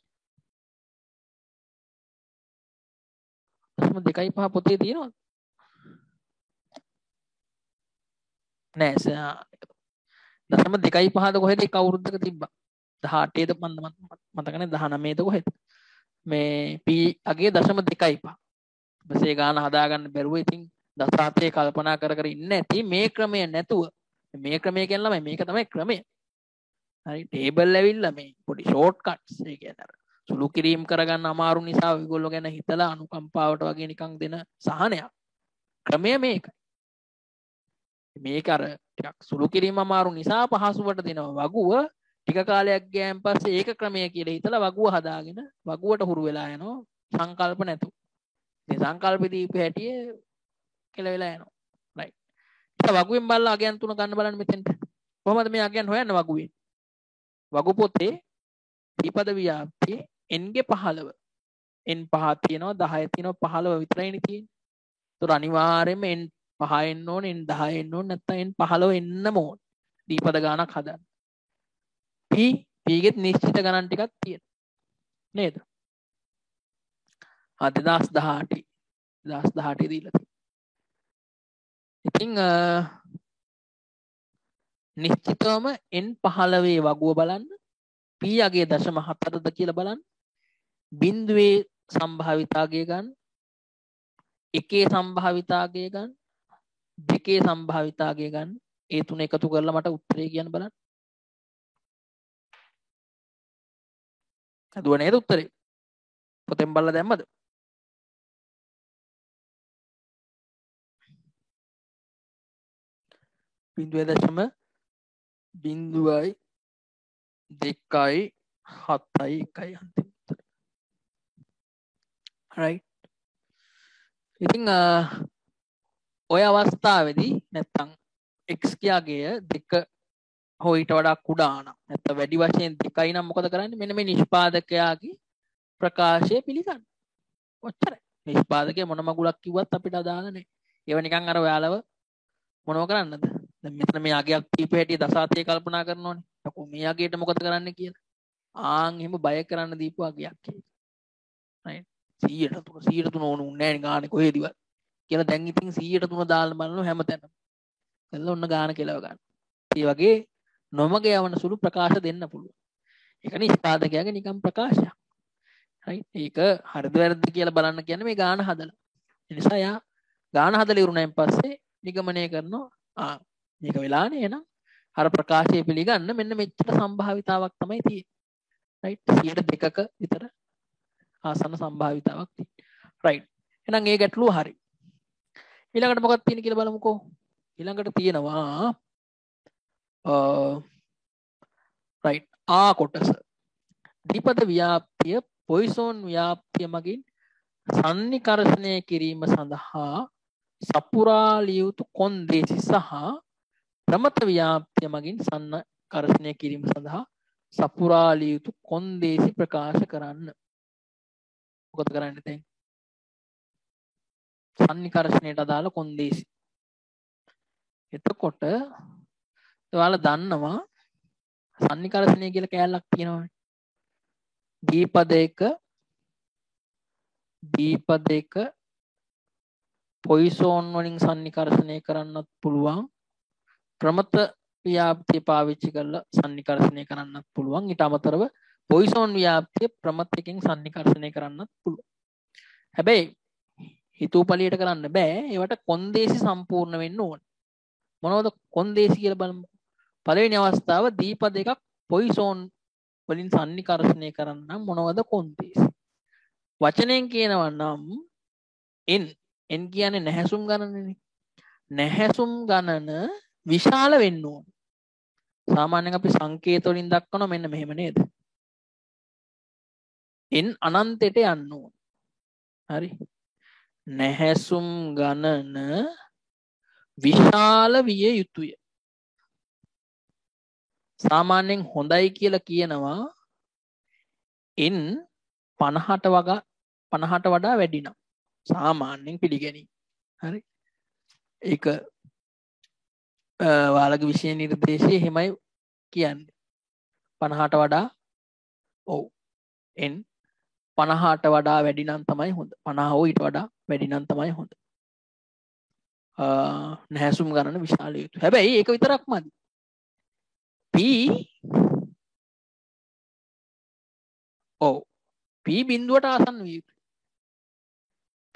දශම 2.5 පොතේ තියෙනවද? නෑ දශම 2.5ද කොහෙද එක අවුරුද්දක තිබ්බා. 18ද මතක නැහැ 19ද කොහෙද? මේ p අගේ දශම 2.5. බසේ ගාන හදාගන්න බැරුව ඉතින් දසාතේ කල්පනා කර කර ඉන්න ඇති මේ ක්‍රමය නැතුව. මේ ක්‍රමය කියන්නේ ළමයි මේක තමයි ක්‍රමය. හරි ටේබල් ඇවිල්ලා මේ පොඩි ෂෝට් කට්ස් ඒ කියන්නේ අර සුළු කිරීම කරගන්න අමාරු නිසා ඔයගොල්ලෝ ගැන හිතලා අනුකම්පාවට වගේ නිකන් දෙන සහනයක්. ක්‍රමය මේකයි. මේක අර ටිකක් සුළු කිරීම අමාරු නිසා පහසුවට දෙනවා වගුව ටික කාලයක් ගියාන් පස්සේ ඒක ක්‍රමය කියලා හිතලා වගුව හදාගෙන වගුවට හුරු වෙලා යනවා සංකල්ප නැතුව. ඉතින් සංකල්ප දීපු හැටියේ කියලා වෙලා යනවා. රයිට්. ඒක වගුවෙන් බලලා අගයන් තුන ගන්න බලන්න මෙතෙන්ට. කොහොමද මේ අගයන් හොයන්නේ වගුවේ? වගු පොතේ ත්‍රිපද ව්‍යාප්තියේ n ගේ 15 n 5 තියෙනවා 10 තියෙනවා 15 විතරයිනේ තියෙන්නේ. ඒතර අනිවාර්යයෙන්ම n 5 එන්න ඕනේ n 10 එන්න ඕනේ නැත්නම් n 15 එන්නම ඕනේ. ත්‍රිපද ගණක් හදන්න. p ගෙත් නිශ්චිත ගණන් ටිකක් තියෙනවා. නේද? 2018 2018 දීලා තියෙනවා. ඉතින් නිශ්චිතවම n 15 වගුව බලන්න p අගේ දශම 4ද කියලා බලන්න බිඳුවේ සම්භාවිතාගය ගන්න එකේ සම්භාවිතාගය ගන්න දෙකේ සම්භාවිතාගය ගන්න ඒ තුන එකතු කරලා මට උත්තරේ කියන්න බලන්න. හදුව නේද උත්තරේ? පොතෙන් බලලා දැම්මද? බිඳුවේ දශම බිඳුවයි 2යි 7යි 1යි අන්තිම උත්තරේ. right. ඉතින් ඔය අවස්ථාවේදී නැත්තම් x කියාගේ 2 හෝ ඊට වඩා කුඩා නම් නැත්නම් වැඩි වශයෙන් 2යි නම් මොකද කරන්නේ? මෙන්න මේ නිෂ්පාදකයාගේ ප්‍රකාශය පිළිගන්න. ඔච්චරයි. නිෂ්පාදකයා මොන මගුලක් කිව්වත් අපිට අදාළ නැහැ. ඒව නිකන් අර ඔයාලව මොනව කරන්නද? දැන් මෙතන මේ අගයක් කීප හැටි දසාතේ කල්පනා කරනෝනේ. අකෝ මේ අගයට මොකද කරන්න කියලා. ආන් එහෙම බය කරන්න දීපු අගයක් ඒක. right 100 ඕන උන්නේ නැහැ ගානේ කොහෙදිවත්. කියලා දැන් ඉතින් 100 දාලා බලනවා හැමතැනම. එල්ල ඔන්න ගාන කෙලව ගන්න. ඒ වගේ නොමග යවන සුළු ප්‍රකාශ දෙන්න පුළුවන්. ඒක නිෂ්පාදකයාගේ නිකම් ප්‍රකාශයක්. right ඒක හරිද වැරදිද කියලා බලන්න කියන්නේ මේ ගාන හදලා. ඒ නිසා යා ගාන හදලා ඉවරුනයින් පස්සේ නිගමනය කරනවා මේක වෙලානේ එහෙනම් අර ප්‍රකාශය පිළිගන්න මෙන්න මෙච්චර සම්භාවිතාවක් තමයි තියෙන්නේ. right 2%ක විතර ආසන්න සම්භාවිතාවක් තියෙනවා. right එහෙනම් ඒ ගැටලුව හරි. ඊළඟට මොකක්ද තියෙන්නේ කියලා බලමුකෝ. ඊළඟට තියෙනවා right ආ කොටස. ද්විපද ව්‍යාප්තිය පොයිසෝන් ව්‍යාප්තිය මගින් සන්නිකර්ෂණය කිරීම සඳහා සපුරාලිය යුතු කොන්දේසි සහ ප්‍රමත ව්‍යාප්තිය මගින් සන්නිකර්ෂණය කිරීම සඳහා සපුරාලිය යුතු කොන්දේසි ප්‍රකාශ කරන්න. මොකද කරන්නේ දැන්? සන්නිකර්ෂණයට අදාළ කොන්දේසි. එතකොට ඔයාලා දන්නවා සන්නිකර්ෂණය කියලා කෑල්ලක් තියෙනවානේ. දීපදයක පොයිසෝන් වලින් සන්නිකර්ෂණය කරන්නත් පුළුවන්. ප්‍රමත ව්‍යාප්තිය පාවිච්චි කරලා සන්නිකර්ෂණය කරන්නත් පුළුවන්. ඊට අමතරව පොයිසෝන් ව්‍යාප්තිය ප්‍රමතයකින් සන්නිකර්ෂණය කරන්නත් පුළුවන්. හැබැයි හිතූපලියට කරන්න බෑ. ඒවට කොන්දේසි සම්පූර්ණ වෙන්න ඕන. මොනවද කොන්දේසි කියලා බලමු. පළවෙනි අවස්ථාව දීපද එකක් පොයිසෝන් වලින් සන්නිකර්ෂණය කරන්න මොනවද කොන්දේසි? වචනයෙන් කියනවා නම් n කියන්නේ නැහැසුම් ගණනනේ. නැහැසුම් ගණන විශාල වෙන්න ඕන. සාමාන්‍යයෙන් අපි සංකේත වලින් දක්වනවා මෙන්න මෙහෙම නේද? n අනන්තයට යන්න ඕන. හරි. නැහැසුම් ගණන විශාල විය යුතුය. සාමාන්‍යයෙන් හොඳයි කියලා කියනවා n 50ට වඩා වැඩි නම් සාමාන්‍යයෙන් පිළිගැනීම. හරි. ඒක ඔයාලගේ විෂය නිර්දේශයේ එහෙමයි කියන්නේ. 50ට වඩා ඔව් n 50ට වඩා වැඩි නම් තමයි හොඳ. 50 හෝ ඊට වඩා වැඩි නම් තමයි හොඳ. නැහැසුම් ගණන විශාල යුතුය. හැබැයි ඒක විතරක් මදි. p ඔව් p බිඳුවට ආසන්න විය යුතුයි.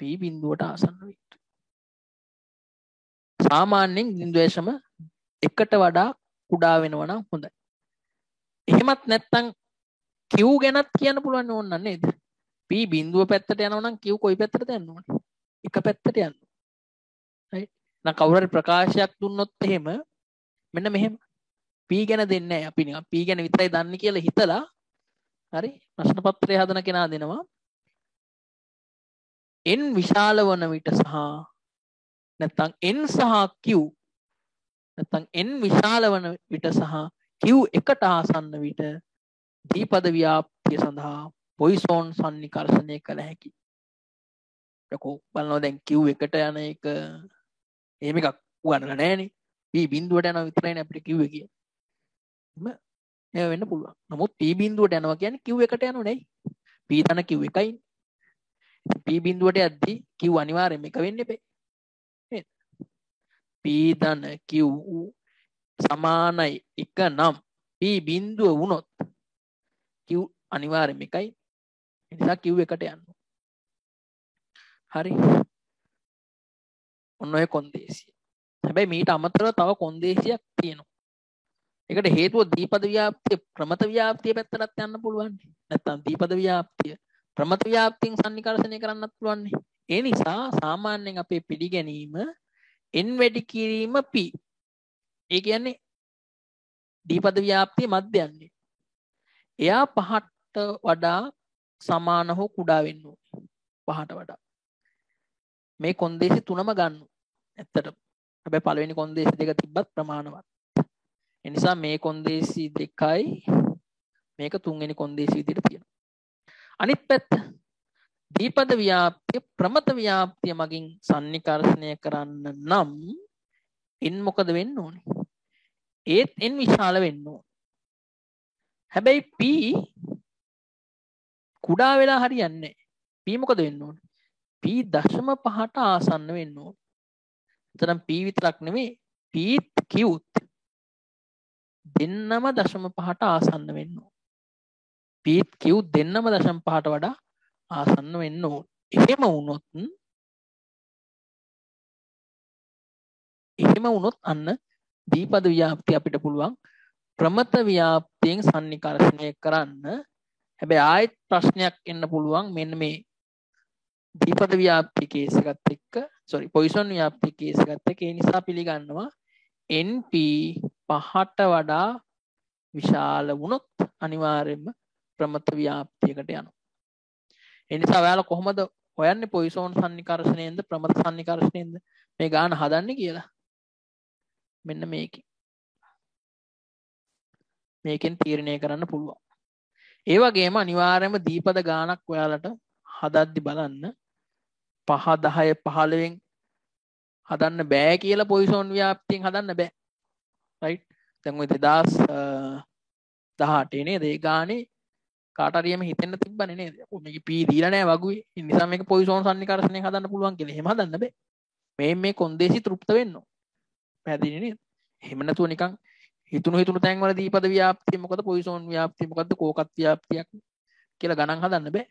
p බිඳුවට ආසන්න විය යුතුයි. සාමාන්‍යයෙන් 0.1ට වඩා කුඩා වෙනවා නම් හොඳයි. එහෙමත් නැත්නම් q ගැනත් කියන්න පුළුවන් ඕන නේද? p බිඳුව පැත්තට යනවා නම් q කොයි පැත්තටද යන්න ඕනේ? එක පැත්තට යන්න. right? නම් කවුරු හරි ප්‍රකාශයක් දුන්නොත් එහෙම මෙන්න මෙහෙම p ගැන දෙන්නේ නැහැ. අපි නිකන් p ගැන විතරයි දන්නේ කියලා හිතලා හරි ප්‍රශ්න පත්‍රය හදන කෙනා දෙනවා n විශාල වන විට සහ නැත්නම් n සහ q නැත්නම් n විශාල වන විට සහ q එකට ආසන්න විට දීපද ව්‍යාප්තිය සඳහා පොයිසෝන් සන්නිකර්ෂණය කළ හැකියි. යකෝ බලනවා දැන් q එකට යන එක එහෙම එකක් උගන්නලා නැහනේ. p බිඳුවට යනවා විතරයිනේ අපිට q කියන්නේ. එහෙම වෙන්න පුළුවන්. නමුත් p බිඳුවට යනවා කියන්නේ q එකට යනෝ නෙයි. p ධන q එකයි. p බිඳුවට යද්දී q අනිවාර්යයෙන්ම එක වෙන්න එපේ. නේද? p ධන q සමානයි එක නම් p බිඳුව වුණොත් q අනිවාර්යයෙන්ම එකයි. ඒ නිසා q එකට යන්න. හරි. ඔන්න ඔය කොන්දේසිය. හැබැයි මීට අමතරව තව කොන්දේසියක් තියෙනවා. ඒකට හේතුව දීපද ව්‍යාප්තිය ප්‍රමත ව්‍යාප්තිය පැත්තටත් යන්න පුළුවන්. නැත්නම් දීපද ව්‍යාප්තිය ප්‍රමත ව්‍යාප්තියෙන් සන්නිකර්ෂණය කරන්නත් පුළුවන්. ඒ නිසා සාමාන්‍යයෙන් අපේ පිළිගැනීම n වැඩි කිරීම p. ඒ කියන්නේ දීපද ව්‍යාප්තිය මධ්‍යන්නේ. එයා 5ට වඩා සමාන හෝ කුඩා වෙන්න ඕනේ. 5ට වඩා. මේ කොන්දේසි තුනම ගන්න. ඇත්තටම. හැබැයි පළවෙනි කොන්දේසි දෙක තිබ්බත් ප්‍රමාණවත්. ඒ නිසා මේ කොන්දේසි දෙකයි මේක තුන්වෙනි කොන්දේසි විදිහට තියෙනවා. අනිත් පැත්ත දීපද ව්‍යාප්තිය ප්‍රමත ව්‍යාප්තිය මගින් සන්නිකර්ෂණය කරන්න නම් n මොකද වෙන්න ඕනේ? ඒත් n විශාල වෙන්න ඕනේ. හැබැයි p කුඩා වෙලා හරියන්නේ නැහැ. p මොකද වෙන්න ඕනේ? p 0.5ට ආසන්න වෙන්න ඕනේ. එතනම් p විතරක් නෙමෙයි p q දෙන්නම 0.5ට ආසන්න වෙන්න ඕනේ. p q දෙන්නම 0.5ට වඩා ආසන්න වෙන්න ඕනේ. එහෙම වුණොත් අන්න දීපද ව්‍යාප්තිය අපිට පුළුවන් ප්‍රමත ව්‍යාප්තියෙන් සන්නිකර්ෂණය කරන්න. හැබැයි ආයෙත් ප්‍රශ්නයක් එන්න පුළුවන් මෙන්න මේ දීපද ව්‍යාප්තිය කේස් එකත් එක්ක පොයිසන් ව්‍යාප්තිය කේස් එකත් එක්ක. ඒ නිසා පිළිගන්නවා np 5ට වඩා විශාල වුණොත් අනිවාර්යයෙන්ම ප්‍රමත ව්‍යාප්තියකට යනවා. ඒ නිසා ඔයාලා කොහොමද හොයන්නේ පොයිසන් සන්නිකර්ෂණයෙන්ද ප්‍රමත සන්නිකර්ෂණයෙන්ද මේ ගාන හදන්නේ කියලා? මෙන්න මේකෙන් තීරණය කරන්න පුළුවන්. ඒ වගේම අනිවාර්යයෙන්ම දීපද ගානක් ඔයාලට හදද්දි බලන්න 5 10 15න් හදන්න බෑ කියලා පොයිසන් ව්‍යාප්තියෙන් හදන්න බෑ. රයිට්? දැන් ඔය 2018 නේද? ඒ ගානේ කාට හරි එමෙ හිතෙන්න තිබ්බනේ නේද? ඔව් මේක P දීලා නැහැ වගුවේ. ඒ නිසා මේක පොයිසෝන් සන්නිකර්ෂණයෙන් හදන්න පුළුවන් කියලා. එහෙම හදන්න බෑ. මේ කොන්දේසි තෘප්ත වෙන්න ඕන. පැහැදිලි නේද? එහෙම නැතුව නිකන් හිතුණු තැන් වල දීපද ව්‍යාප්තිය මොකද පොයිසෝන් ව්‍යාප්තිය මොකද්ද කෝකත් ව්‍යාප්තියක් කියලා ගණන් හදන්න බෑ.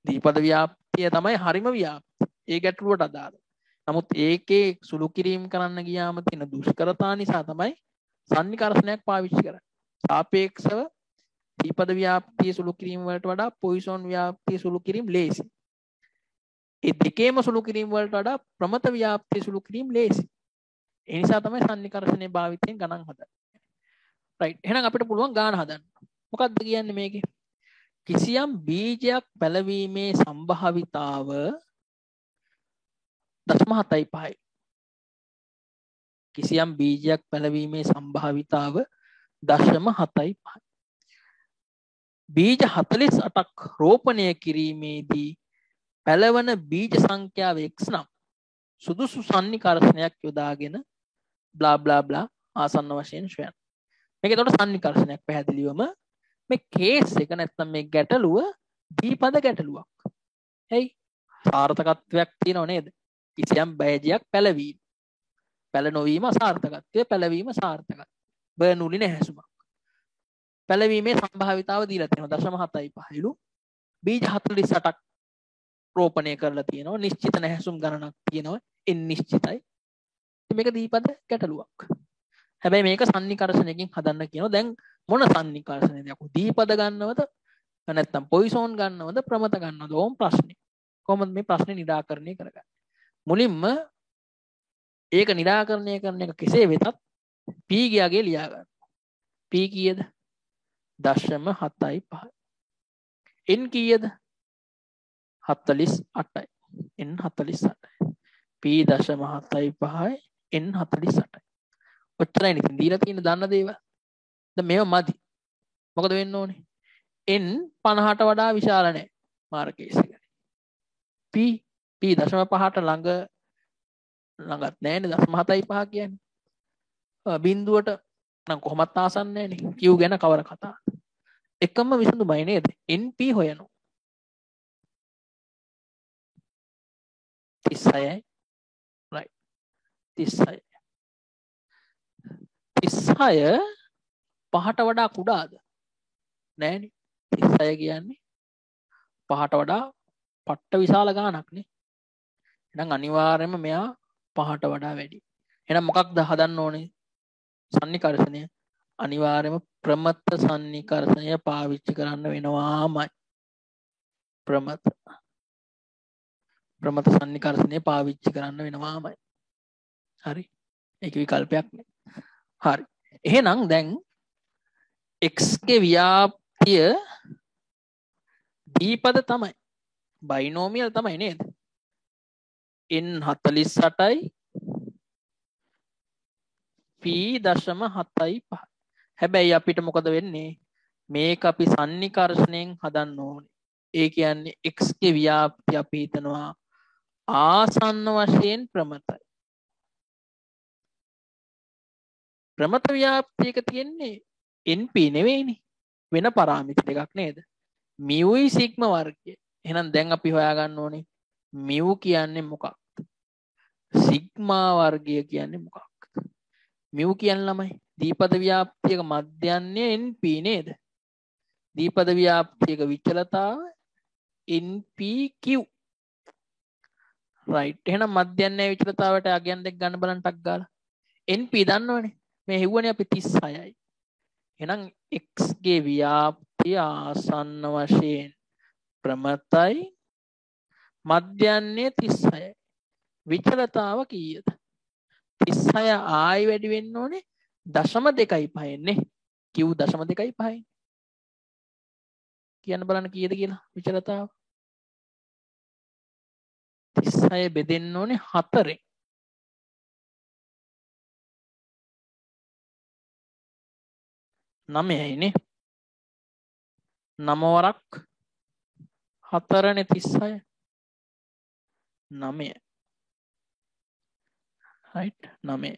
දීපද ව්‍යාප්තිය තමයි හරිම ව්‍යාප්තිය. ඒ ගැටලුවට අදාළ. නමුත් ඒකේ සුළු කිරීම කරන්න ගියාම තියෙන දුෂ්කරතා නිසා තමයි සන්නිකර්ෂණයක් පාවිච්චි කරන්නේ. සාපේක්ෂව දීපද ව්‍යාප්තිය සුළු කිරීම වලට වඩා පොයිසෝන් ව්‍යාප්තිය සුළු කිරීම ලේසි. ඒ දෙකේම සුළු කිරීම වලට වඩා ප්‍රමත ව්‍යාප්තිය සුළු කිරීම ලේසි. ඒ නිසා තමයි සන්නිකර්ෂණයේ භාවිතයෙන් ගණන් හදන්නේ. රයිට්. එහෙනම් අපිට පුළුවන් ගාන හදන්න. මොකක්ද කියන්නේ මේකේ? කිසියම් බීජයක් පැලවීමේ සම්භාවිතාව 0.75යි. කිසියම් බීජයක් පැලවීමේ සම්භාවිතාව 0.75යි. බීජ 48ක් රෝපණය කිරීමේදී පැලවන බීජ සංඛ්‍යාව x නම් සුදුසු සන්නිකර්ෂණයක් යොදාගෙන බ්ලා බ්ලා බ්ලා ආසන්න වශයෙන් සොයන්න. මේක එතකොට සන්නිකර්ෂණයක් පැහැදිලිවම මේ කේස් එක නැත්නම් මේ ගැටලුව දීපද ගැටලුවක්. ඇයි? සාර්ථකත්වයක් තියෙනව නේද? කිසියම් බීජයක් පැලවීම. පැල නොවීම අසාර්ථකත්වය, පැලවීම සාර්ථකත්වය. බර්නුලි නැහැසුමක්. පැලවීමේ සම්භාවිතාව දීලා තියෙනවා 0.75ලු. බීජ 48ක් රෝපණය කරලා තියෙනවා. නිශ්චිත නැහැසුම් ගණනක් තියෙනවා. n නිශ්චිතයි. මේක දීපද ගැටලුවක්. හැබැයි මේක සන්නිකර්ෂණයකින් හදන්න කියනවා. දැන් මොන සන්නිකර්ෂණයද? යකෝ දීපද ගන්නවද? නැත්නම් පොයිසෝන් ගන්නවද? ප්‍රමත ගන්නවද? ඕම් ප්‍රශ්නේ. කොහොමද මේ ප්‍රශ්නේ निराකරණය කරගන්නේ? මුලින්ම ඒක निराකරණය කරන එක කෙසේ වෙතත් p ගියාගේ ලියා ගන්න. p කීයද? 0.75. n කීයද? 48යි. n 48යි. p 0.75යි n 48යි. ඔච්චරයි ඉතින් දීලා තියෙන දන්න දේවල්. දැන් මේව මදි. මොකද වෙන්න ඕනේ? n 50ට වඩා විශාල නැහැ මාර්කේස් එකේ. p 0.5ට ළඟත් නැහැනේ 0.75 කියන්නේ. බිඳුවට නම් කොහොමත් ආසන්න නැහැනේ. q ගැන කවර කතාවද? එකම විසඳුමයි නේද? np හොයනවා. 36යි. right. 36. 36 5ට වඩා කුඩාද? නෑනේ. 36 කියන්නේ 5ට වඩා පට්ට විශාල ගාණක් නේ. එහෙනම් අනිවාර්යයෙන්ම මෙයා 5ට වඩා වැඩි. එහෙනම් මොකක්ද හදන්න ඕනේ? සන්නිකර්ෂණය. අනිවාර්යයෙන්ම ප්‍රමත්ත සන්නිකර්ෂණය පාවිච්චි කරන්න වෙනවාමයි. ප්‍රමත සන්නිකර්ෂණය පාවිච්චි කරන්න වෙනවාමයි. හරි. ඒක විකල්පයක් නේ. හරි. එහෙනම් දැන් x ගේ ව්‍යාප්තිය දීපද තමයි. බයිනෝමියල් තමයි නේද? n 48යි p 0.75. හැබැයි අපිට මොකද වෙන්නේ? මේක අපි සන්නිකර්ෂණයෙන් හදන්න ඕනේ. ඒ කියන්නේ x ගේ ව්‍යාප්තිය අපි හිතනවා ආසන්න වශයෙන් ප්‍රමතයි. ප්‍රමත ව්‍යාප්තියක තියෙන්නේ np නෙවෙයිනේ. වෙන පාරාමිතර එකක් නේද? μයි සිග්මා වර්ගය. එහෙනම් දැන් අපි හොයාගන්න ඕනේ μ කියන්නේ මොකක්ද? සිග්මා වර්ගය කියන්නේ මොකක්ද? μ කියන්නේ ළමයි දීපද ව්‍යාප්තියක මධ්‍යන්නේ np නේද? දීපද ව්‍යාප්තියක විචලතාව npq. right. එහෙනම් මධ්‍යන්නේ විචලතාවට අගයන් දෙක ගන්න බලන්න ටක් ගාලා. np දන්නවනේ. මේ හෙව්වනේ අපි 36යි. එහෙනම් x ගේ ව්‍යාප්තිය ආසන්න වශයෙන් ප්‍රමතයි. මධ්‍යන්නේ 36යි. විචලතාව කීයද? 36 ආයි වැඩි වෙන්න ඕනේ 0.25 නේ. q 0.25. කියන්න බලන්න කීයද කියලා විචලතාව. 36 බෙදෙන්න ඕනේ 4ෙන්. 9යි නේ. 9 වරක් 4නේ 36. 9. right 9.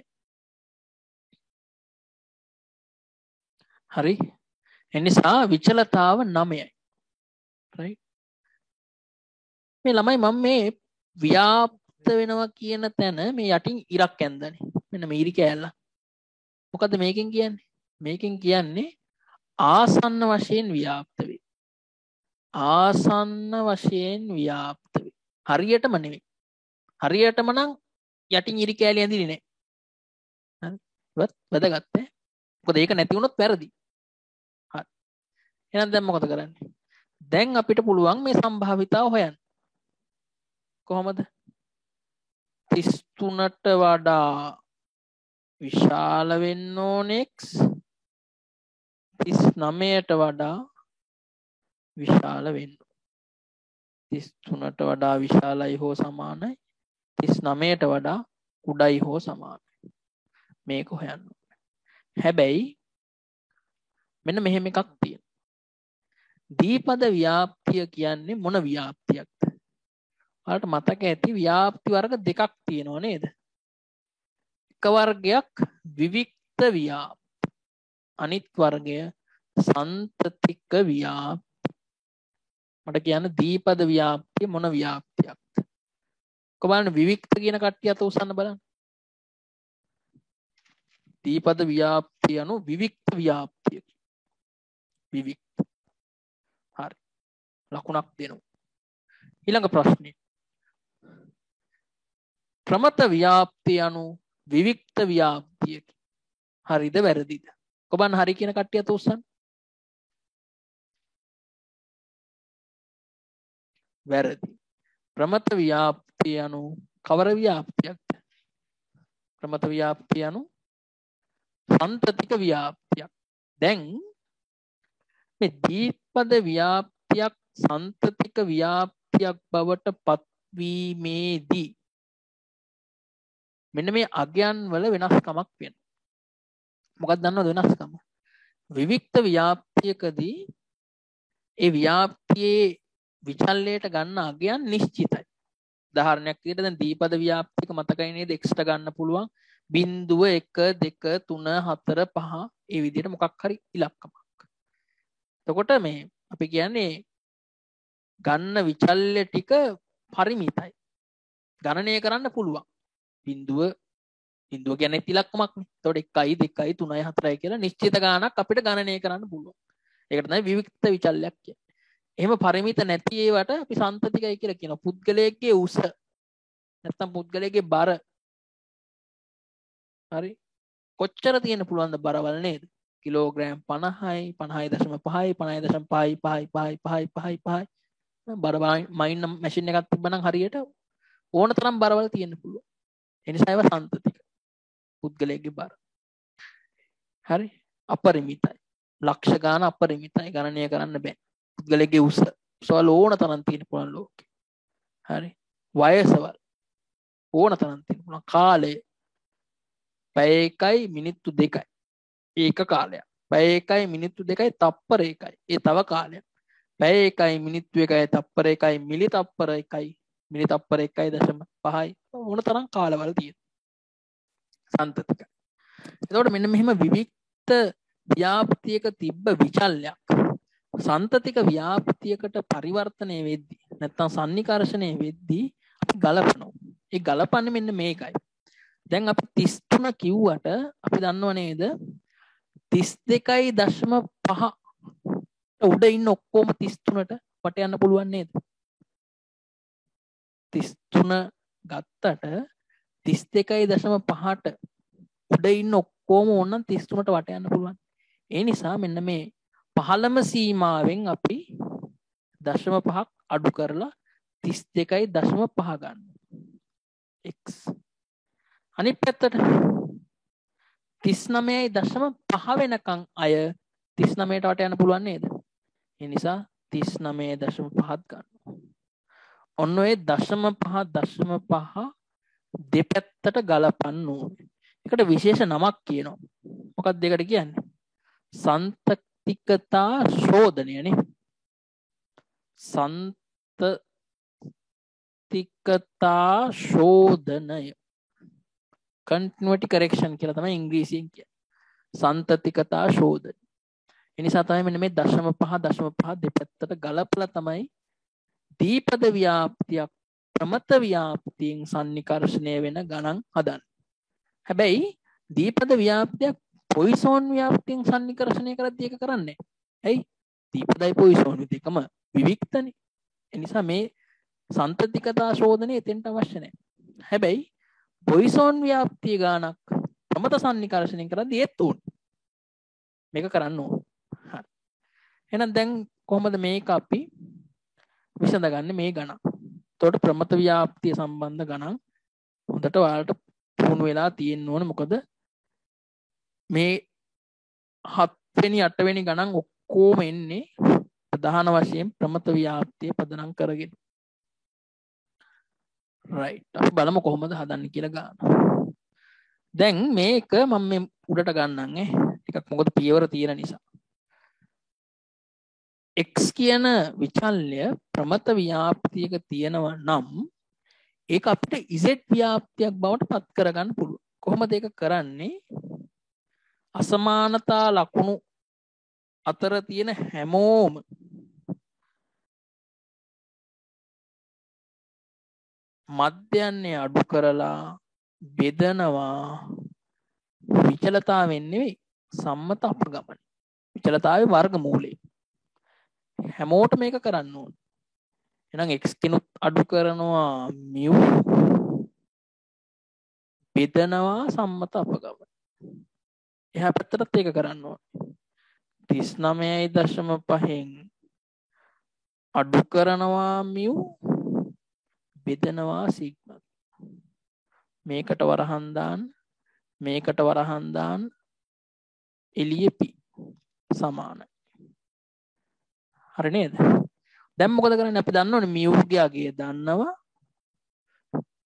හරි. එනිසා විචලතාව 9යි. right? මේ ළමයි මම මේ ව්‍යාප්ත වෙනවා කියන තැන මේ යටින් ඉරක් ඇන්දනේ. මෙන්න මේ ඉරි කෑල්ල. මොකද්ද මේකෙන් කියන්නේ? මේකෙන් කියන්නේ ආසන්න වශයෙන් ව්‍යාප්ත වේ. ආසන්න වශයෙන් ව්‍යාප්ත වේ. හරියටම නෙවෙයි. හරියටම නම් යටින් ඉරි කෑලි ඇඳිලි නෑ. හරි. ඉවත් වැදගත් ඈ. මොකද ඒක නැති වුණොත් වැරදි. හරි. එහෙනම් දැන් මොකද කරන්නේ? දැන් අපිට පුළුවන් මේ සම්භාවිතාව හොයන්න. කොහොමද? 33ට වඩා විශාල වෙන්න ඕනේ x 39ට වඩා විශාල වෙන්න. 33ට වඩා විශාලයි හෝ සමානයි 39ට වඩා කුඩයි හෝ සමානයි. මේක හොයන්න. හැබැයි මෙන්න මෙහෙම එකක් තියෙනවා. දීපද ව්‍යාප්තිය කියන්නේ මොන ව්‍යාප්තියක්ද? ඔයාලට මතක ඇති ව්‍යාප්ති වර්ග දෙකක් තියෙනවා නේද? එක වර්ගයක් විවික්ත ව්‍යාප්ති. අනිත් වර්ගය සන්තතික ව්‍යාප්ති. මට කියන්න දීපද ව්‍යාප්තිය මොන ව්‍යාප්තියක්ද? කොහොමද විවික්ත කියන කට්ටිය අත උස්සන්න බලන්න. දීපද ව්‍යාප්තිය anu විවික්ත ව්‍යාප්තිය. විවික්ත. හරි. ලකුණක් දෙනවා. ඊළඟ ප්‍රශ්නේ. ප්‍රමත ව්‍යාප්තිය anu විවික්ත ව්‍යාප්තිය. හරිද වැරදිද? කොහොමද හරි කියන කට්ටිය අත උස්සන්න. වැරදි. ප්‍රමත ව්‍යාප්තිය anu කවර ව්‍යාප්තියක්ද? ප්‍රමත ව්‍යාප්තිය anu සන්තතික ව්‍යාප්තියක්. දැන් මේ දීපද ව්‍යාප්තියක් සන්තතික ව්‍යාප්තියක් බවට පත්වීමේදී මෙන්න මේ අගයන් වල වෙනස්කමක් වෙනවා. මොකක්ද දන්නවද වෙනස්කම? විවික්ත ව්‍යාප්තියකදී ඒ ව්‍යාප්තියේ විචල්‍යයට ගන්න අගයන් නිශ්චිතයි. උදාහරණයක් විදිහට දැන් දීපද ව්‍යාප්තියක මතකයි නේද x ට ගන්න පුළුවන් 0 1 2 3 4 5 ඒ විදිහට මොකක් හරි ඉලක්කමක්. එතකොට මේ අපි කියන්නේ ගන්න විචල්්‍ය ටික පරිමිතයි. ගණනය කරන්න පුළුවන්. බිඳුව කියන්නේ ඉලක්කමක්නේ. එතකොට 1යි 2යි 3යි 4යි කියලා නිශ්චිත ගාණක් අපිට ගණනය කරන්න පුළුවන්. ඒකට තමයි විවික්ත විචල්්‍යයක් කියන්නේ. එහෙම පරිමිත නැති ඒවට අපි සන්තතිකයි කියලා කියනවා. පුද්ගලයෙක්ගේ උස නැත්නම් පුද්ගලයෙක්ගේ බර හරි කොච්චර තියෙන්න පුළුවන්ද බරවල් නේද? කිලෝග්‍රෑම් 50යි 50.5යි 50.5යි බර මයින් මැෂින් එකක් තිබ්බනම් හරියට ඕන තරම් බරවල් තියෙන්න පුළුවන්. ඒ නිසා ඒවා සන්තතික. පුද්ගලයෙක්ගේ බර. හරි අපරිමිතයි. ලක්ෂ ගාන අපරිමිතයි. ගණනය කරන්න බෑ. පුද්ගලයෙක්ගේ උසවල් ඕන තරම් තියෙන්න පුළුවන් ලෝකේ. හරි වයසවල් ඕන තරම් තියෙන්න පුළුවන්. කාලය පැය 1යි මිනිත්තු 2යි. ඒක කාලයක්. පැය 1යි මිනිත්තු 2යි තප්පර 1යි. ඒ තව කාලයක්. පැය 1යි මිනිත්තු 1යි තප්පර 1යි මිලි තප්පර 1යි මිලි තප්පර 1.5යි ඕන තරම් කාලවල තියෙනවා. සන්තතිකයි. එතකොට මෙන්න මෙහෙම විවික්ත ව්‍යාප්තියක තිබ්බ විචල්යක් සන්තතික ව්‍යාප්තියකට පරිවර්තනය වෙද්දී නැත්නම් සන්නිකර්ෂණය වෙද්දී අපි ගලපනවා. ඒ ගලපන්නේ මෙන්න මේකයි. දැන් අපි 33 කිව්වට අපි දන්නව නේද 32.5 උඩ ඉන්න ඔක්කොම 33ට වට යන්න පුළුවන් නේද? 33 ගත්තට 32.5ට උඩ ඉන්න ඔක්කොම ඕනනම් 33ට වට යන්න පුළුවන්. ඒ නිසා මෙන්න මේ පහළම සීමාවෙන් අපි 0.5ක් අඩු කරලා 32.5 ගන්න. x අනිත් පැත්තට 39.5 වෙනකන් අය 39ට වට යන්න පුළුවන් නේද? ඒ නිසා 39.5ක් ගන්න. ඔන්න ඔය 0.5 දෙපැත්තට ගලපන්න ඕනේ. ඒකට විශේෂ නමක් කියනවා. මොකක්ද ඒකට කියන්නේ? සන්තතිකතා ශෝධනය නේ. සන්තතිකතා ශෝධනය. continuity correction කියලා තමයි ඉංග්‍රීසියෙන් කියන්නේ. සන්තතිකතා ශෝධනය. ඒ නිසා තමයි මෙන්න මේ 0.5 දෙපැත්තට ගලපලා තමයි දීපද ව්‍යාප්තියක් ප්‍රමත ව්‍යාප්තියෙන් සන්නිකර්ෂණය වෙන ගණන් හදන්නේ. හැබැයි දීපද ව්‍යාප්තියක් පොයිසෝන් ව්‍යාප්තියෙන් සන්නිකර්ෂණය කරද්දී ඒක කරන්නේ. ඇයි? දීපදයි පොයිසෝන් දෙකම විවික්තනේ. ඒ නිසා මේ සන්තතිකතා ශෝධනය එතෙන්ට අවශ්‍ය නැහැ. හැබැයි පොයිසෝන් ව්‍යාප්තිය ගානක් ප්‍රමත සන්නිකර්ෂණය කරද්දී ඒත් ඕන. මේක කරන්න ඕන. හරි. එහෙනම් දැන් කොහොමද මේක අපි විසඳගන්නේ මේ ගණන්? එතකොට ප්‍රමත ව්‍යාප්තිය සම්බන්ධ ගණන් හොඳට ඔයාලට පුහුණු වෙලා තියෙන්න ඕනේ. මොකද මේ 7 වෙනි 8 වෙනි ගණන් ඔක්කොම එන්නේ ප්‍රධාන වශයෙන් ප්‍රමත ව්‍යාප්තිය පදනම් කරගෙන. රයිට්. අපි බලමු කොහොමද හදන්නේ කියලා ගන්න. දැන් මේක මම මේ උඩට ගන්නම් ටිකක් මොකද පියවර තියෙන නිසා. x කියන විචල්‍ය ප්‍රමත ව්‍යාප්තියක තියෙනවා නම් ඒක අපිට z ව්‍යාප්තියක් බවට පත් කරගන්න පුළුවන්. කොහොමද ඒක කරන්නේ? අසමානතා ලකුණු අතර තියෙන හැමෝම මධ්‍යයන්නේ අඩු කරලා බෙදනවා විචලතාවෙන් නෙවෙයි සම්මත අපගමන. විචලතාවේ වර්ගමූලය. හැමෝට මේක කරන්න ඕන. එහෙනම් x කිනුත් අඩු කරනවා mu බෙදනවා සම්මත අපගමන. එහා පැත්තටත් ඒක කරන්න ඕන. 39.5න් අඩු කරනවා mu බෙදනවා සිග්මා. මේකට වරහන් දාන්න මේකට වරහන් දාන්න එළිය p සමානයි. හරි නේද? දැන් මොකද කරන්නේ? අපි දන්නවනේ mu ගේ අගය දන්නවා.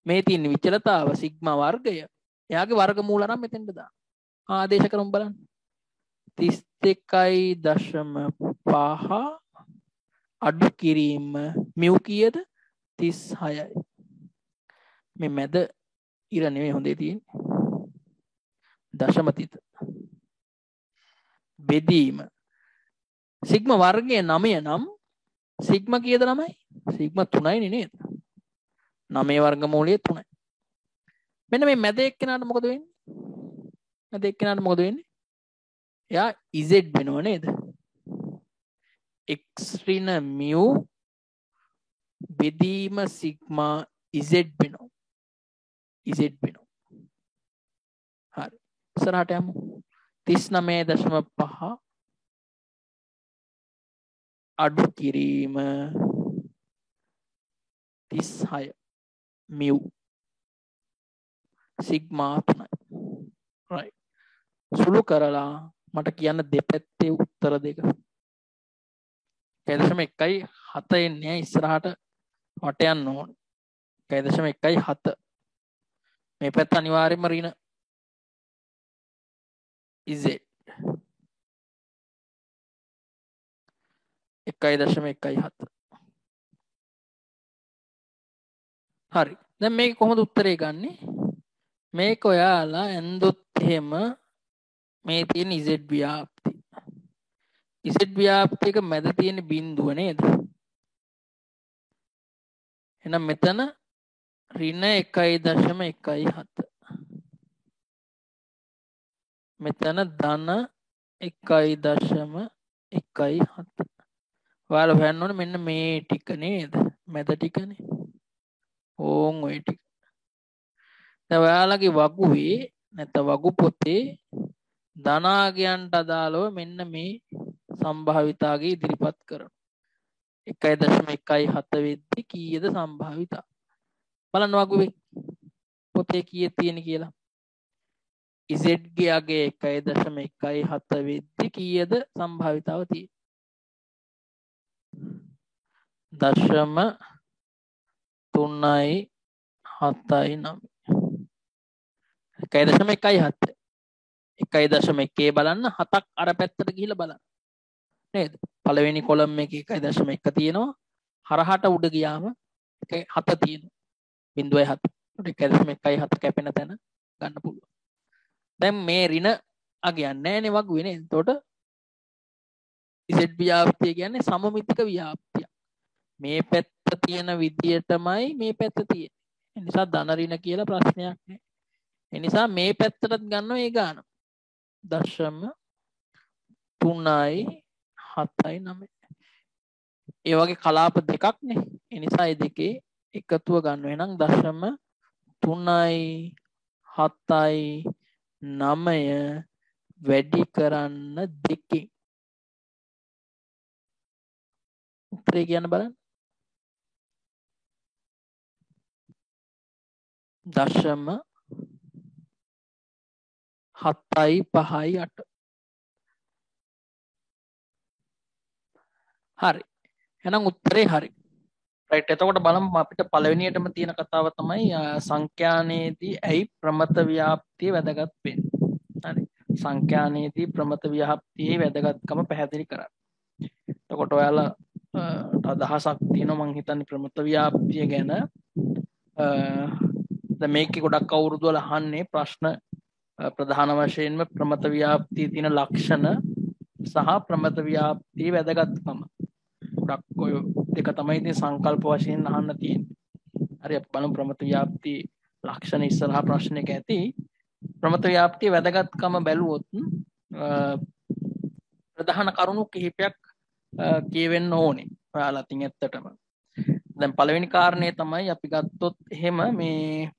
මේ තියෙන විචලතාව සිග්මා වර්ගය. එයාගේ වර්ගමූල අරන් මෙතෙන්ට දාන්න. ආදේශ කරමු බලන්න. 32.5 අඩු කිරීම mu කීයද? 36යි. මේ මැද ඉර නෙමෙයි හොඳේ තියෙන්නේ. දශම තිත. බෙදීම සිග්මා වර්ගයේ 9 නම් සිග්මා කීයද 9යි? සිග්මා 3යි නේද? 9 වර්ගමූලය 3යි. මෙන්න මේ මැද එක්කෙනාට මොකද වෙන්නේ? මැද එක්කෙනාට මොකද වෙන්නේ? එයා z වෙනව නේද? x ඍණ mu බෙදීම සිග්මා z වෙනවා. z වෙනවා. හරි. ඉස්සරහට යමු. 39.5 අඩු කිරීම 36 mu සිග්මා 3යි. right. සුළු කරලා මට කියන්න දෙපැත්තේ උත්තර දෙක. 1.17 එන්නේ ඉස්සරහට වට යන්න ඕන. 1.17 මේ පැත්ත අනිවාර්යයෙන්ම ඍණ z 1.17. හරි. දැන් මේක කොහොමද උත්තරේ ගන්නෙ? මේක ඔයාලා ඇන්දොත් එහෙම මේ තියෙන z ව්‍යාප්තිය. z ව්‍යාප්තියක මැද තියෙන බිඳුව නේද? එහෙනම් මෙතන ඍණ 1.17. මෙතන ධන 1.17. ඔයාලා හොයන්න ඕනේ මෙන්න මේ ටික නේද? මැද ටිකනේ. ඕන් ඔය ටික. දැන් ඔයාලගේ වගුවේ නැත්නම් වගු පොතේ ධනාගයන්ට අදාළව මෙන්න මේ සම්භාවිතාගේ ඉදිරිපත් කරනවා. 1.17 වෙද්දි කීයද සම්භාවිතා? බලන්න වගුවේ පොතේ කීයක් තියෙන කියලා. z ගේ අගය 1.17 වෙද්දි කීයද සම්භාවිතාව තියෙන්නේ? 0.379. 1.17 1.1 බලන්න 7ක් අර පැත්තට ගිහිල්ලා බලන්න නේද? පළවෙනි කොලම් එකේ 1.1 තියෙනවා. හරහට උඩ ගියාම 7 තියෙනවා. 0.7. 1.17 කැපෙන තැන ගන්න පුළුවන්. දැන් මේ ඍණ අගයක් නැහැ නේ වගුවේ නේද? එතකොට Z ව්‍යාප්තිය කියන්නේ සමමිතික ව්‍යාප්තිය. මේ පැත්ත තියෙන විදියටමයි මේ පැත්ත තියෙන්නේ. ඒ නිසා ධන ඍණ කියලා ප්‍රශ්නයක් නැහැ. ඒ නිසා මේ පැත්තටත් ගන්නවා ඒ ගාන. 0.379. ඒ වගේ කලාප දෙකක්නේ. ඒ නිසා මේ දෙකේ එකතුව ගන්න වෙනම් 0.379 වැඩි කරන්න දෙකෙන් උත්තරේ කියන්න බලන්න. 0.758. හරි. එහෙනම් උත්තරේ හරි. රයිට්. එතකොට බලමු අපිට පළවෙනියටම තියෙන කතාව තමයි සංඛ්‍යානයේදී ඇයි ප්‍රමත ව්‍යාප්තිය වැදගත් වෙන්නේ. හරි. සංඛ්‍යානයේදී ප්‍රමත ව්‍යාප්තියේ වැදගත්කම පැහැදිලි කරන්න. එතකොට ඔයාලා අදහසක් තියෙනවා මං හිතන්නේ ප්‍රමත ව්‍යාප්තිය ගැන. දැන් මේකේ ගොඩක් අවුරුදු වල අහන්නේ ප්‍රශ්න ප්‍රධාන වශයෙන්ම ප්‍රමත ව්‍යාප්තියේ තියෙන ලක්ෂණ සහ ප්‍රමත ව්‍යාප්තියේ වැදගත්කම. ගොඩක් ඔය දෙක තමයි ඉතින් සංකල්ප වශයෙන් අහන්න තියෙන්නේ. හරි අපි බලමු ප්‍රමත ව්‍යාප්තියේ ලක්ෂණ ඉස්සරහා ප්‍රශ්නයක ඇති. ප්‍රමත ව්‍යාප්තියේ වැදගත්කම බැලුවොත් ප්‍රධාන කරුණු කිහිපයක් කියවෙන්න ඕනේ. ඔයාලා තින් ඇත්තටම. දැන් පළවෙනි කාරණේ තමයි අපි ගත්තොත් එහෙම මේ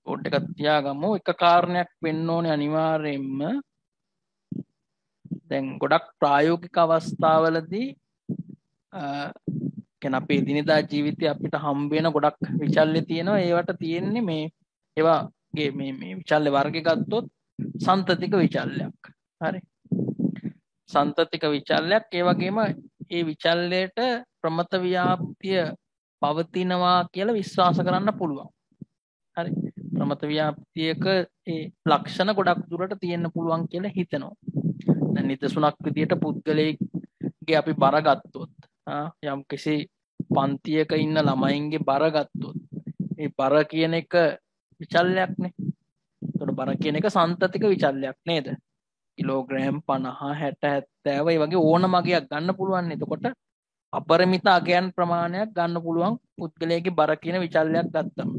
කෝඩ් එකක් තියාගමු. එක කාරණයක් වෙන්න ඕනේ අනිවාර්යයෙන්ම. දැන් ගොඩක් ප්‍රායෝගික අවස්ථාවලදී කියන අපේ දිනදා ජීවිතේ අපිට හම්බ වෙන ගොඩක් විචල්්‍ය තියෙනවා. ඒවට තියෙන්නේ මේ ඒවාගේ මේ විචල්්‍ය වර්ගය ගත්තොත් සන්තතික විචල්්‍යයක්. හරි. සන්තතික විචල්්‍යයක් ඒ වගේම ඒ විචල්්‍යයට ප්‍රමත ව්‍යාප්තිය පවතිනවා කියලා විශ්වාස කරන්න පුළුවන්. හරි. ප්‍රමත ව්‍යාප්තියක ඒ ලක්ෂණ ගොඩක් දුරට තියෙන්න පුළුවන් කියලා හිතනවා. දැන් නිදසුනක් විදියට පුද්ගලයෙක්ගේ අපි බර ගත්තොත් යම් කිසි පන්තියක ඉන්න ළමයින්ගේ බර ගත්තොත් ඒ බර කියන එක විචල්්‍යයක්නේ. එතකොට බර කියන එක සන්තතික විචල්්‍යයක් නේද? කිලෝග්‍රෑම් 50 60 70 ඒ වගේ ඕනම අගයක් ගන්න පුළුවන්. එතකොට අපරිමිත අගයන් ප්‍රමාණයක් ගන්න පුළුවන් පුද්ගලයාගේ බර කියන විචල්්‍යයක් ගත්තම.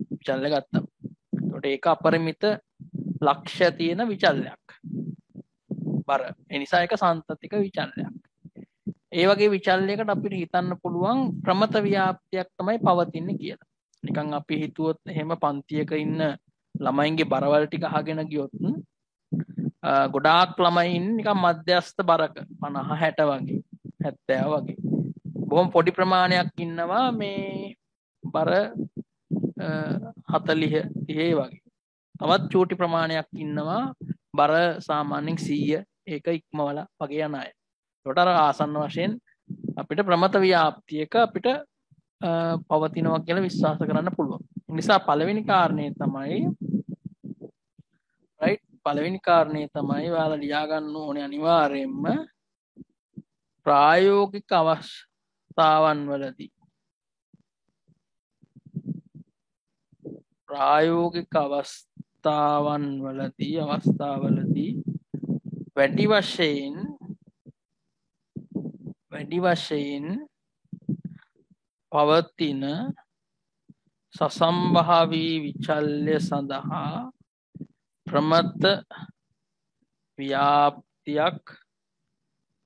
එතකොට ඒක අපරිමිත ලක්ෂ්‍ය තියෙන විචල්්‍යයක්. බර. ඒ නිසා ඒක සන්තතික විචල්්‍යයක්. ඒ වගේ විචල්්‍යයකට අපිට හිතන්න පුළුවන් ප්‍රමත ව්‍යාප්තියක් තමයි පවතින්නේ කියලා. නිකන් අපි හිතුවොත් එහෙම පන්තියක ඉන්න ළමයින්ගේ බරවල් ටික අහගෙන ගියොත් ගොඩාක් ළමයි ඉන්නේ නිකන් මධ්‍යස්ථ බරක 50 60 වගේ 70 වගේ. බොහොම පොඩි ප්‍රමාණයක් ඉන්නවා මේ බර 40 30 වගේ. තවත් චූටි ප්‍රමාණයක් ඉන්නවා බර සාමාන්‍යයෙන් 100 ඒක ඉක්මවලා වගේ යන අය. ඒකට අර ආසන්න වශයෙන් අපිට ප්‍රමත ව්‍යාප්තියක අපිට පවතිනවා කියලා විශ්වාස කරන්න පුළුවන්. ඒ නිසා පළවෙනි කාරණේ තමයි ඔයාලා ලියා ගන්න ඕනේ අනිවාර්යයෙන්ම ප්‍රායෝගික අවස්ථාවන්වලදී වැඩි වශයෙන් පවතින සසම්භාවී විචල්්‍ය සඳහා ප්‍රමත ව්‍යාප්තියක්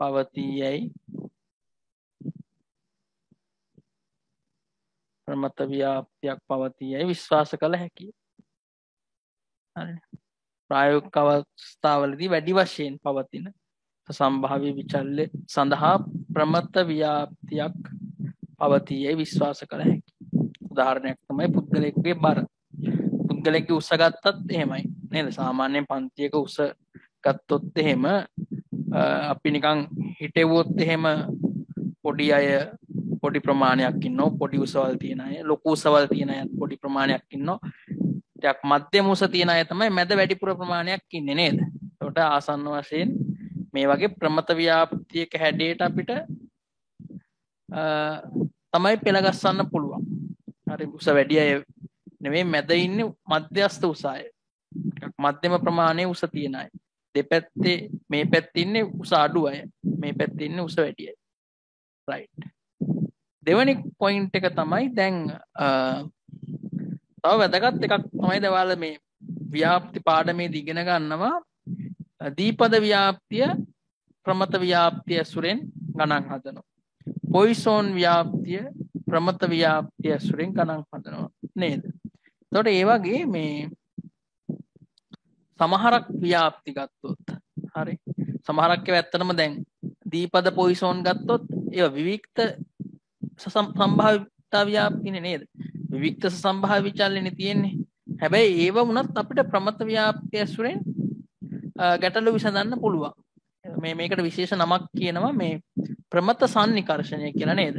පවතියයි විශ්වාස කළ හැකියි. හරි. ප්‍රායෝගික අවස්ථාවලදී වැඩි වශයෙන් පවතින සසම්භාවී විචල්්‍ය සඳහා ප්‍රමත ව්‍යාප්තියක් පවතියයි විශ්වාස කළ හැකියි. උදාහරණයක් තමයි පුද්ගලයෙකුගේ බර. පුද්ගලයෙක්ගේ උස ගත්තත් එහෙමයි නේද? සාමාන්‍යයෙන් පන්තියක උස ගත්තොත් එහෙම අපි නිකන් හිටෙව්වොත් එහෙම පොඩි අය පොඩි ප්‍රමාණයක් ඉන්නවා. පොඩි උසවල් තියෙන අය, ලොකු උසවල් තියෙන අය පොඩි ප්‍රමාණයක් ඉන්නවා. ටිකක් මධ්‍යම උස තියෙන අය තමයි මැද වැඩිපුර ප්‍රමාණයක් ඉන්නේ නේද? ඒකට ආසන්න වශයෙන් මේ වගේ ප්‍රමත ව්‍යාප්තියක හැඩයට අපිට තමයි පෙළ ගස්සන්න පුළුවන්. හරි. උස වැඩි අය නෙවෙයි මැද ඉන්නේ මධ්‍යස්ථ උස අය. මධ්‍යම ප්‍රමාණයේ උස තියෙන අය. දෙපැත්තේ මේ පැත්තේ ඉන්නේ උස අඩු අය. මේ පැත්තේ ඉන්නේ උස වැඩි අය. right. දෙවෙනි පොයින්ට් එක තමයි දැන් තව වැදගත් එකක් තමයි දවාල මේ ව්‍යාප්ති පාඩමේදී ඉගෙන ගන්නවා දීපද ව්‍යාප්තිය ප්‍රමත ව්‍යාප්තිය ඇසුරෙන් ගණන් හදනවා. පොයිසෝන් ව්‍යාප්තිය ප්‍රමත ව්‍යාප්තිය ඇසුරෙන් ගණන් හදනවා නේද? එතකොට ඒ වගේ මේ සමහරක් ව්‍යාප්ති ගත්තොත් හරි සමහරක් ඒවා ඇත්තටම දැන් දීපද පොයිසෝන් ගත්තොත් ඒවා විවික්ත සම්භාවිතා ව්‍යාප්තිනේ නේද? විවික්ත සම්භාව්‍ය විචලනේ තියෙන්නේ. හැබැයි ඒව වුණත් අපිට ප්‍රමත ව්‍යාප්තිය ඇසුරෙන් ගැටලු විසඳන්න පුළුවන්. මේකට විශේෂ නමක් කියනවා මේ ප්‍රමත සන්නිකර්ෂණය කියලා නේද?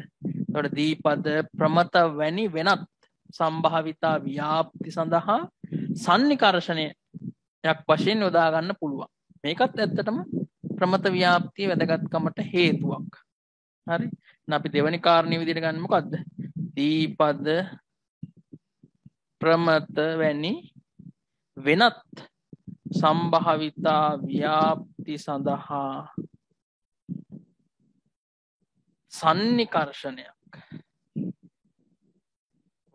එතකොට දීපද ප්‍රමත වැනි වෙනත් සම්භාවිතා ව්‍යාප්ති සඳහා සන්නිකර්ෂණයක් වශයෙන් යොදා ගන්න පුළුවන්. මේකත් ඇත්තටම ප්‍රමත ව්‍යාප්තිය වැදගත්කමට හේතුවක්. හරි. එහෙනම් අපි දෙවෙනි කාරණේ විදිහට ගන්න මොකද්ද? දීපද ප්‍රමත වැනි වෙනත් සම්භාවිතා ව්‍යාප්ති සඳහා සන්නිකර්ෂණයක්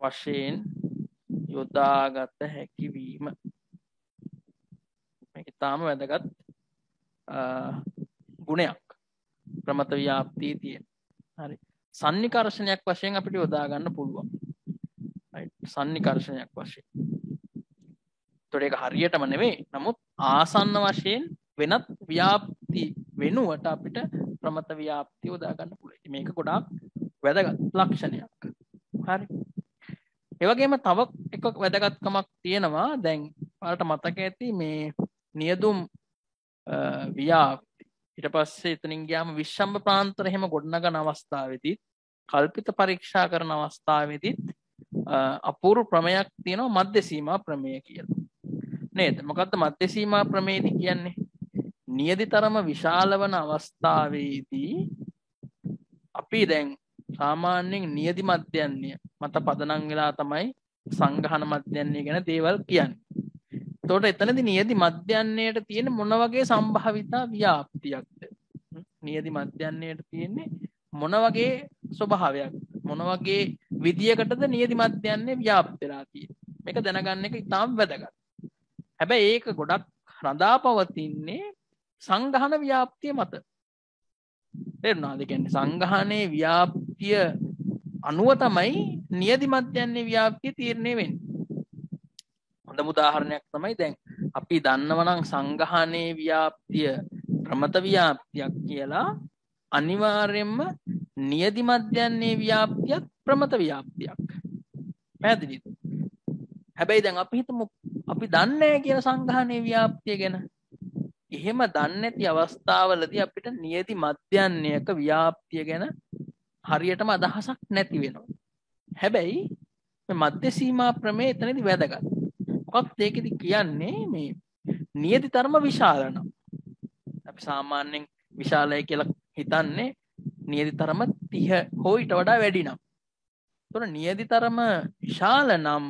වශයෙන් යොදාගත හැකි වීම. මේක තාම වැදගත් ගුණයක් ප්‍රමත ව්‍යාප්තියේ තියෙන. හරි. සන්නිකර්ෂණයක් වශයෙන් අපිට යොදා ගන්න පුළුවන්. right. සන්නිකර්ෂණයක් වශයෙන්. ඒතකොට ඒක හරියටම නෙවෙයි. නමුත් ආසන්න වශයෙන් වෙනත් ව්‍යාප්ති වෙනුවට අපිට ප්‍රමත ව්‍යාප්තිය යොදා ගන්න පුළුවන්. මේක ගොඩාක් වැදගත් ලක්ෂණයක්. හරි. ඒ වගේම තව එකක් වැදගත්කමක් තියෙනවා. දැන් ඔයාලට මතක ඇති මේ නියදුම් ව්‍යාප්ති. ඊට පස්සේ එතනින් ගියාම විශ්ෂම්භ ප්‍රාන්තර එහෙම ගොඩනගන අවස්ථාවේදී කල්පිත පරීක්ෂා කරන අවස්ථාවේදී අපූර්ව ප්‍රමේයක් තියෙනවා මධ්‍ය සීමා ප්‍රමේය කියලා. නේද? මොකද්ද මධ්‍ය සීමා ප්‍රමේයදී කියන්නේ? නියදිතරම විශාල වන අවස්ථාවේදී අපි දැන් සාමාන්‍යයෙන් නියදි මධ්‍යන්‍ය මත පදනම් වෙලා තමයි සංගහන මධ්‍යන්‍ය ගැන දේවල් කියන්නේ. එතකොට එතනදී නියදි මධ්‍යන්‍යයට තියෙන මොන වගේ සම්භාවිතා ව්‍යාප්තියක්ද? නියදි මධ්‍යන්‍යයට තියෙන්නේ මොන වගේ ස්වභාවයක්ද? මොන වගේ විදියකටද නියදි මධ්‍යන්‍ය ව්‍යාප්ත වෙලා තියෙන්නේ? මේක දැනගන්න එක ඉතාම වැදගත්. හැබැයි ඒක ගොඩක් රඳා පවතින්නේ සංගහන ව්‍යාප්තිය මත. තේරුණාද? කියන්නේ සංගහනයේ ව්‍යාප්තිය අනුව තමයි නියදි මධ්‍යන්‍ය ව්‍යාප්තිය තීරණය වෙන්නේ. හොඳම උදාහරණයක් තමයි දැන් අපි දන්නවා නම් සංගහනයේ ව්‍යාප්තිය ප්‍රමත ව්‍යාප්තියක් කියලා අනිවාර්යයෙන්ම නියදි මධ්‍යන්‍ය ව්‍යාප්තියක් ප්‍රමත ව්‍යාප්තියක්. පැහැදිලිද? හැබැයි දැන් අපි හිතමු අපි දන්නේ නැහැ කියන සංගහනයේ ව්‍යාප්තිය ගැන. එහෙම දන්නේ නැති අවස්ථාවලදී අපිට නියදි මධ්‍යන්‍යක ව්‍යාප්තිය ගැන හරියටම අදහසක් නැති වෙනවා. හැබැයි මේ මධ්‍ය සීමා ප්‍රමේය එතනදී වැදගත්. මොකක්ද ඒකෙදි කියන්නේ මේ නියදි තරම විශාල නම් අපි සාමාන්‍යයෙන් විශාලයි කියලා හිතන්නේ නියදි තරම 30 හෝ ඊට වඩා වැඩි නම්. ඒතකොට නියදි තරම විශාල නම්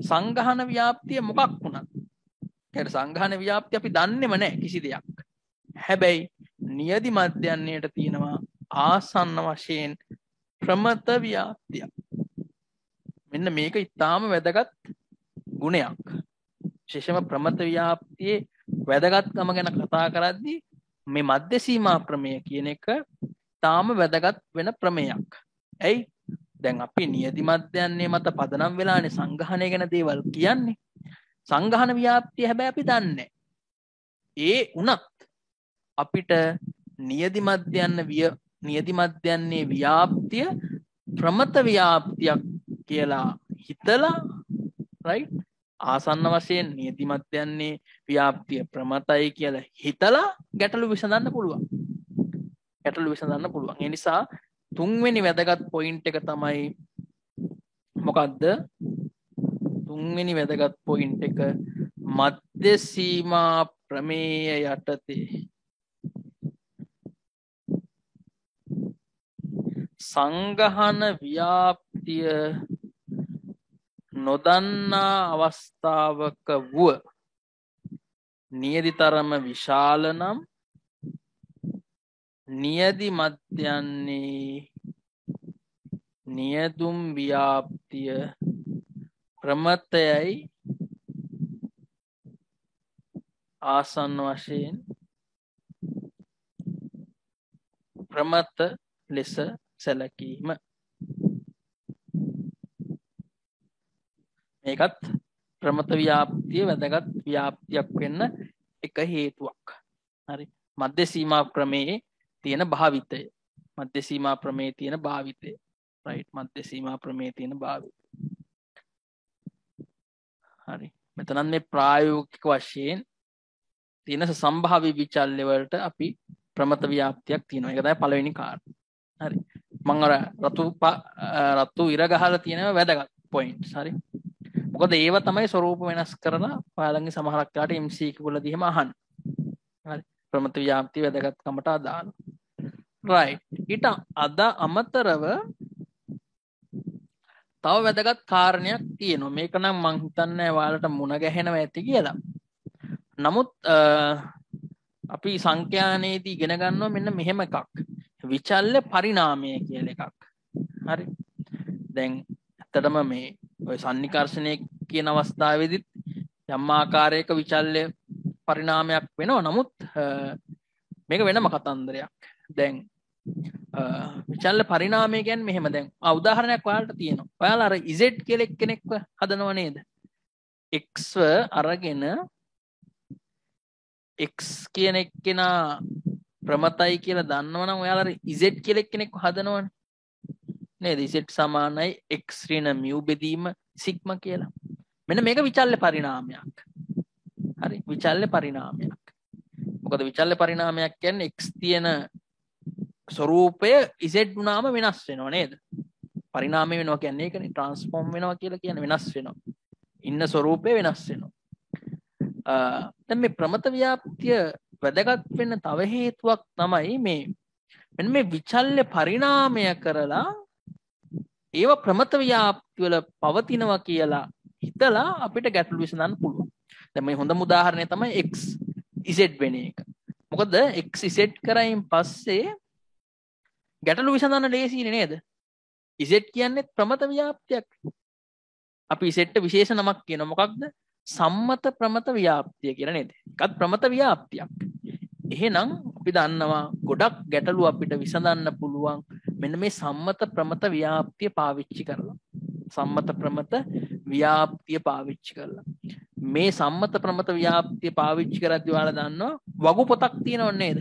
සංගහන ව්‍යාප්තිය මොකක් වුණත් කියන්නේ සංගහන ව්‍යාප්තිය අපි දන්නේම නැහැ කිසි දෙයක්. හැබැයි නියදි මධ්‍යන්‍යයට තියෙනවා ආසන්න වශයෙන් ප්‍රමත ව්‍යාප්තිය. මෙන්න මේක ඉතාම වැදගත් ගුණයක්. විශේෂම ප්‍රමත ව්‍යාප්තියේ වැදගත්කම ගැන කතා කරද්දී මේ මධ්‍ය සීමා ප්‍රමේය කියන එක තාම වැදගත් වෙන ප්‍රමේයක්. ඇයි? දැන් අපි නියදි මධ්‍යන්‍ය මත පදනම් වෙලානේ සංගහනය ගැන දේවල් කියන්නේ. සංගහන ව්‍යාප්තිය හැබැයි අපි දන්නේ. ඒ උනත් අපිට නියදි මධ්‍යන්නේ ව්‍යාප්තිය ප්‍රමත ව්‍යාප්තියක් කියලා හිතලා right ආසන්න වශයෙන් නියදි මධ්‍යන්නේ ව්‍යාප්තිය ප්‍රමතයි කියලා හිතලා ගැටලු විසඳන්න පුළුවන්. ඒ නිසා තුන්වෙනි වැදගත් පොයින්ට් එක තමයි මොකද්ද? තුන්වෙනි වැදගත් පොයින්ට් එක මධ්‍ය සීමා ප්‍රමේය යටතේ සංගහන ව්‍යාප්තිය නොදන්නා අවස්ථාවක වුව නියදිතරම විශාල නම් නියදි මධ්‍යන්නේ නියදුම් ව්‍යාප්තිය ප්‍රමතයයි ආසන්න වශයෙන් ප්‍රමත ලෙස සැලකීම. මේකත් ප්‍රමත ව්‍යාප්තිය වැදගත් ව්‍යාප්තියක් වෙන්න එක හේතුවක්. හරි. මධ්‍ය සීමා ක්‍රමයේ තියෙන භාවිතය. මධ්‍ය සීමා ප්‍රමේය තියෙන භාවිතය. රයිට්. මධ්‍ය සීමා ප්‍රමේය තියෙන භාවිතය. හරි. මෙතනත් මේ ප්‍රායෝගික වශයෙන් තියෙන සම්භාව්‍ය විචල්්‍ය වලට අපි ප්‍රමත ව්‍යාප්තියක් තියෙනවා. ඒක තමයි පළවෙනි කාරණා. හරි. මම අර රතු ඉර ගහලා තියෙනවා වැදගත් පොයින්ට්ස්. හරි. මොකද ඒව තමයි ස්වරූප වෙනස් කරලා ඔයාලගේ සමහරක් කාට MCQ වලදී එහෙම අහන්න. හරි. ප්‍රමත ව්‍යාප්තිය වැදගත්කමට අදාළ. right. ඊට අමතරව තව වැදගත් කාරණයක් තියෙනවා. මේක නම් මං හිතන්නේ ඔයාලට මුණ ගැහෙනවා ඇති කියලා. නමුත් අපි සංඛ්‍යානයේදී ඉගෙන ගන්නවා මෙන්න මෙහෙම එකක්. විචල්්‍ය පරිණාමය කියලා එකක්. හරි. දැන් ඇත්තටම මේ ඔය සන්නිකර්ෂණය කියන අවස්ථාවේදීත් යම් ආකාරයක විචල්්‍ය පරිණාමයක් වෙනවා. නමුත් මේක වෙනම කතන්දරයක්. දැන් විචල්්‍ය පරිණාමය කියන්නේ මෙහෙම. දැන් උදාහරණයක් ඔයාලට තියෙනවා. ඔයාලා අර z කියලා එක්කෙනෙක්ව හදනව නේද? x අරගෙන x කියන එක්කෙනා ප්‍රමතයි කියලා දන්නවනම් ඔයාලා z කියලා එක්කෙනෙක්ව හදනවනේ. නේද? z සමානයි x ඍණ mu බෙදීම සිග්මා කියලා. මෙන්න මේක විචල්්‍ය පරිණාමයක්. හරි. විචල්්‍ය පරිණාමයක්. මොකද විචල්්‍ය පරිණාමයක් කියන්නේ x තියෙන ස්වරූපය z වුණාම වෙනස් වෙනව නේද? පරිණාමය වෙනවා කියන්නේ ඒකනේ. ට්‍රාන්ස්ෆෝම් වෙනවා කියලා කියන්නේ වෙනස් වෙනවා. ඉන්න ස්වරූපය වෙනස් වෙනවා. දැන් මේ ප්‍රමත ව්‍යාප්තිය වැදගත් වෙන්න තව හේතුවක් තමයි මෙන්න මේ විචල්්‍ය පරිණාමය කරලා ඒව ප්‍රමත ව්‍යාප්ති වල පවතිනවා කියලා හිතලා අපිට ගැටලු විසඳන්න පුළුවන්. දැන් මේ හොඳම උදාහරණය තමයි x z වෙන එක. මොකද x z කරයින් පස්සේ ගැටලු විසඳන්න ලේසියි නේද? z කියන්නේ ප්‍රමත ව්‍යාප්තියක්. අපි z ට විශේෂ නමක් කියනවා. මොකක්ද? සම්මත ප්‍රමත ව්‍යාප්තිය කියලා නේද? ඒකත් ප්‍රමත ව්‍යාප්තියක්. එහෙනම් අපි දන්නවා ගොඩක් ගැටලු අපිට විසඳන්න පුළුවන් මෙන්න මේ සම්මත ප්‍රමත ව්‍යාප්තිය පාවිච්චි කරලා. සම්මත ප්‍රමත ව්‍යාප්තිය පාවිච්චි කරලා. මේ සම්මත ප්‍රමත ව්‍යාප්තිය පාවිච්චි කරද්දී ඔයාලා දන්නවා වගු පොතක් තියෙනව නේද?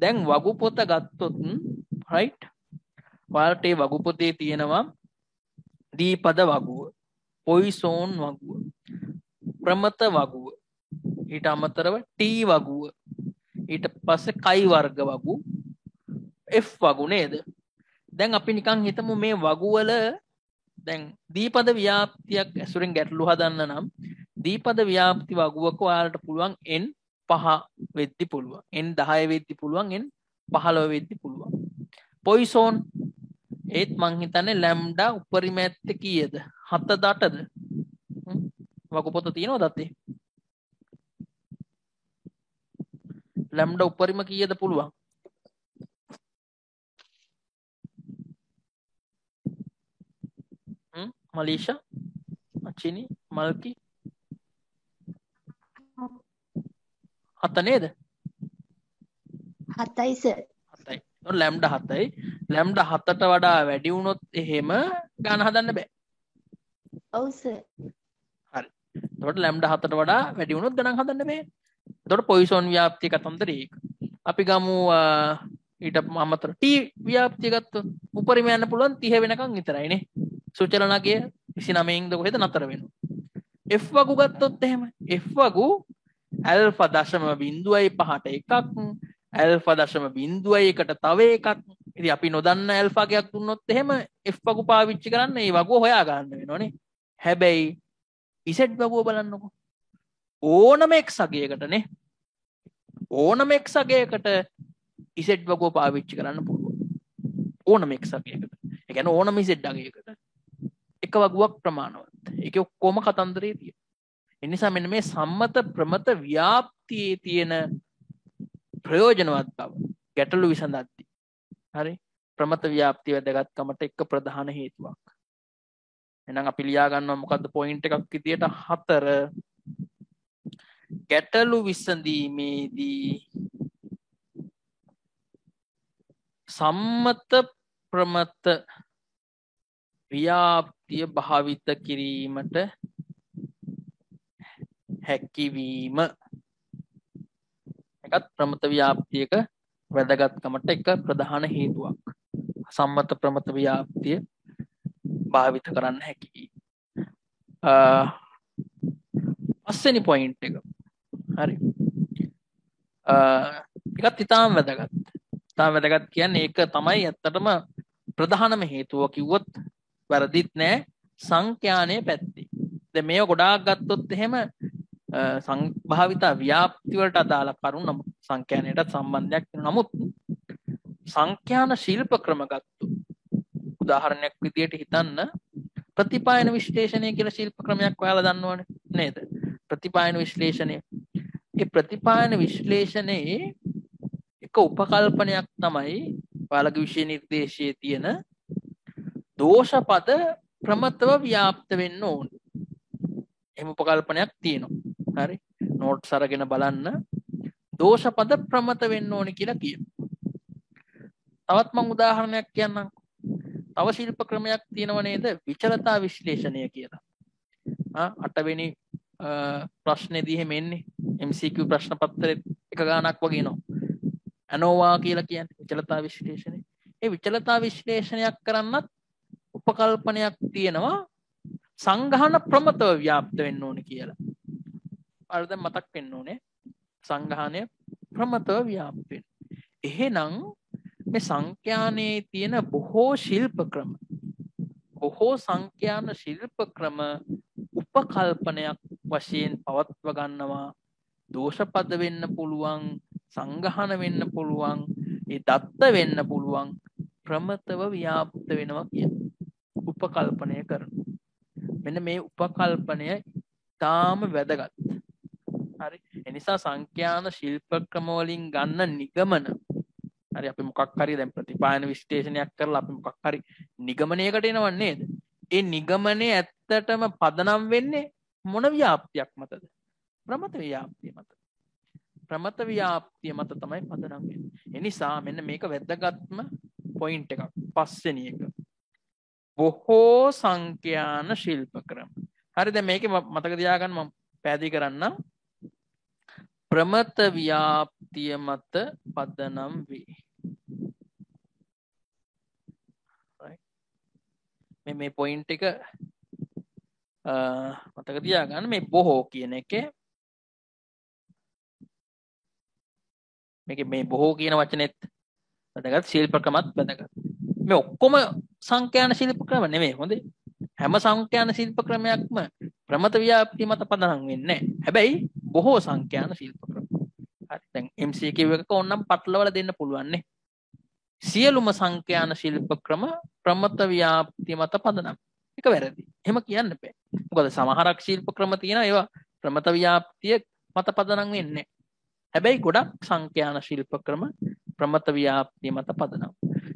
දැන් වගු පොත ගත්තොත් right ඔයාලට මේ වගු පොතේ තියෙනවා දීපද වගුව, පොයිසෝන් වගුව, ප්‍රමත වගුව, ඊට අමතරව ටී වගුව, ඊට පස්සේ කයි වර්ග වගු, F වගු නේද? දැන් අපි නිකන් හිතමු මේ වගු වල දැන් දීපද ව්‍යාප්තියක් ඇසුරෙන් ගැටලු හදන්න නම් දීපද ව්‍යාප්ති වගුවක ඔයාලට පුළුවන් n 5 වෙද්දි පුළුවන්, n 10 වෙද්දි පුළුවන්, n 15 වෙද්දි පුළුවන්. පොයිසෝන් ඒත් මං හිතන්නේ ලැම්ඩා උපරිම ඇත්තේ කීයද? 7ද 8ද? වගු පොත තියෙනවද අතේ? ලැම්ඩා උපරිම කීයද පුළුවන්? මලීෂා, අචිනි, මල්කි 7 නේද? 7යි සර්. 7යි. ලැම්ඩා 7යි. ලැම්ඩා 7ට වඩා වැඩි වුණොත් එහෙම ගණන් හදන්න බෑ. ඔව් සර්. හරි. එතකොට ලැම්ඩා 7ට වඩා වැඩි වුණොත් ගණන් හදන්න බෑ. එතකොට පොයිසෝන් ව්‍යාප්තිය කතන්දරේ ඒක. අපි ගමු ඊට අමතර T ව්‍යාප්තිය ගත්තොත් උපරිම යන්න පුළුවන් 30 වෙනකන් විතරයි නේ. සුචලනගය 29 ඉඳ කොහෙද නතර වෙනවා. F වගු ගත්තොත් එහෙම F වගු ඇල්ෆා 0.5ට එකක්, ඇල්ෆා 0.1ට තව එකක්. ඉතින් අපි නොදන්න ඇල්ෆා ගයක් දුන්නොත් එහෙම F වගු පාවිච්චි කරන්න මේ වගුව හොයා ගන්න වෙනවනේ. හැබැයි Z වගුව බලන්නකෝ. ඕනම x අගයකට නේ. ඕනම x අගයකට Z වගුව පාවිච්චි කරන්න පුළුවන්. ඕනම x අගයකට. ඒ කියන්නේ ඕනම Z අගයකට. එක වගුවක් ප්‍රමාණවත්. ඒකේ ඔක්කොම කතන්දරේ තියෙනවා. ඒ නිසා මෙන්න මේ සම්මත ප්‍රමත ව්‍යාප්තියේ තියෙන ප්‍රයෝජනවත් බව ගැටලු විසඳද්දී හරි ප්‍රමත ව්‍යාප්තිය වැදගත්කමට එක ප්‍රධාන හේතුවක්. එහෙනම් අපි ලියා ගන්නවා මොකද්ද පොයින්ට් එකක් විදියට 4 ගැටලු විසඳීමේදී සම්මත ප්‍රමත ව්‍යාප්තිය භාවිත කිරීමට හැකියවීම එකත් ප්‍රමත ව්‍යාප්තියක වැදගත්කමට එක ප්‍රධාන හේතුවක්. සම්මත ප්‍රමත ව්‍යාප්තිය භාවිත කරන්න හැකි. පස්වෙනි පොයින්ට් එක. හරි. ඒකත් ඉතාම වැදගත්. ඉතාම වැදගත් කියන්නේ ඒක තමයි ඇත්තටම ප්‍රධානම හේතුව කිව්වොත් වැරදිත් නෑ සංඛ්‍යානයේ පැත්තේ. දැන් මේව ගොඩාක් ගත්තොත් එහෙම සංභාවිත ව්‍යාප්ති වලට අදාළ කරුණු නමුත් සංඛ්‍යානයටත් සම්බන්ධයක් තියෙනවා. නමුත් සංඛ්‍යාන ශිල්ප ක්‍රම ගත්තොත් උදාහරණයක් විදියට හිතන්න ප්‍රතිපායන විශ්ලේෂණය කියලා ශිල්ප ක්‍රමයක් ඔයාලා දන්නවනේ නේද? ප්‍රතිපායන විශ්ලේෂණය. ඒ ප්‍රතිපායන විශ්ලේෂණයේ එක උපකල්පනයක් තමයි ඔයාලගේ විෂය නිර්දේශයේ තියෙන දෝෂ පද ප්‍රමතව ව්‍යාප්ත වෙන්න ඕන. එහෙම උපකල්පනයක් තියෙනවා. හරි. නෝට්ස් අරගෙන බලන්න දෝෂ පද ප්‍රමත වෙන්න ඕන කියලා කියනවා. තවත් මම උදාහරණයක් කියන්නම්. තව ශිල්ප ක්‍රමයක් තියෙනව නේද? විචලතා විශ්ලේෂණය කියලා. 8 වෙනි ප්‍රශ්නේදී එහෙම එන්නේ MCQ ප්‍රශ්න පත්‍රයේ එක ගානක් වගේ එනවා. ANOVA කියලා කියන්නේ විචලතා විශ්ලේෂණය. ඒ විචලතා විශ්ලේෂණයක් කරන්නත් උපකල්පනයක් තියෙනවා සංඝාන ප්‍රමතව ව්‍යාප්ත වෙන්න ඕනේ කියලා. අර දැන් මතක් වෙන්න ඕනේ සංඝානය ප්‍රමතව ව්‍යාප්ත වෙන්න. එහෙනම් මේ සංඛ්‍යානයේ තියෙන බොහෝ ශිල්ප ක්‍රම බොහෝ සංඛ්‍යාන ශිල්ප ක්‍රම උපකල්පනයක් වශයෙන් පවත්ව ගන්නවා. දෝෂ පද වෙන්න පුළුවන්, සංඝාන වෙන්න පුළුවන්, ඒ දත්ත වෙන්න පුළුවන් ප්‍රමතව ව්‍යාප්ත වෙනවා කියන උපකල්පනය කරනවා. මෙන්න මේ උපකල්පනය තාම වැදගත්. හරි. ඒ නිසා සංඛ්‍යාන ශිල්ප ක්‍රම වලින් ගන්න නිගමන හරි අපි මොකක් හරි දැන් ප්‍රතිපායන විශ්ලේෂණයක් කරලා අපි මොකක් හරි නිගමනයකට එනව නේද? ඒ නිගමනයේ ඇත්තටම පදනම් වෙන්නේ මොන ව්‍යාප්තියක් මතද? ප්‍රමත ව්‍යාප්තිය මත. ප්‍රමත ව්‍යාප්තිය මත තමයි පදනම් වෙන්නේ. ඒ නිසා මෙන්න මේක වැදගත්ම පොයින්ට් එකක්. පස්වෙනි එක. බොහෝ සංඛ්‍යාන ශිල්ප ක්‍රම. හරි දැන් මේකේ මතක තියාගන්න මම පැහැදිලි කරන්නම්. ප්‍රමත ව්‍යාප්තිය මත පදනම් වේ. මේ පොයින්ට් එක මතක තියාගන්න මේ බොහෝ කියන එකේ මේ බොහෝ කියන වචනේත් වැදගත් ශිල්ප ක්‍රමත් වැදගත්. මේ ඔක්කොම සංඛ්‍යාන ශිල්ප ක්‍රම නෙමෙයි හොඳේ. හැම සංඛ්‍යාන ශිල්ප ක්‍රමයක්ම ප්‍රමත ව්‍යාප්තිය මත පදනම් වෙන්නේ නැහැ. හැබැයි බොහෝ සංඛ්‍යාන ශිල්ප ක්‍රම. හරි දැන් MCQ එකක ඕනනම් පටලවලා දෙන්න පුළුවන් නේ. සියලුම සංඛ්‍යාන ශිල්ප ක්‍රම ප්‍රමත ව්‍යාප්තිය මත පදනම්. ඒක වැරදි. එහෙම කියන්න බෑ. මොකද සමහරක් ශිල්ප ක්‍රම තියෙනවා ඒවා ප්‍රමත ව්‍යාප්තිය මත පදනම් වෙන්නේ නැහැ. හැබැයි ගොඩක් සංඛ්‍යාන ශිල්ප ක්‍රම ප්‍රමත ව්‍යාප්තිය මත පදනම්.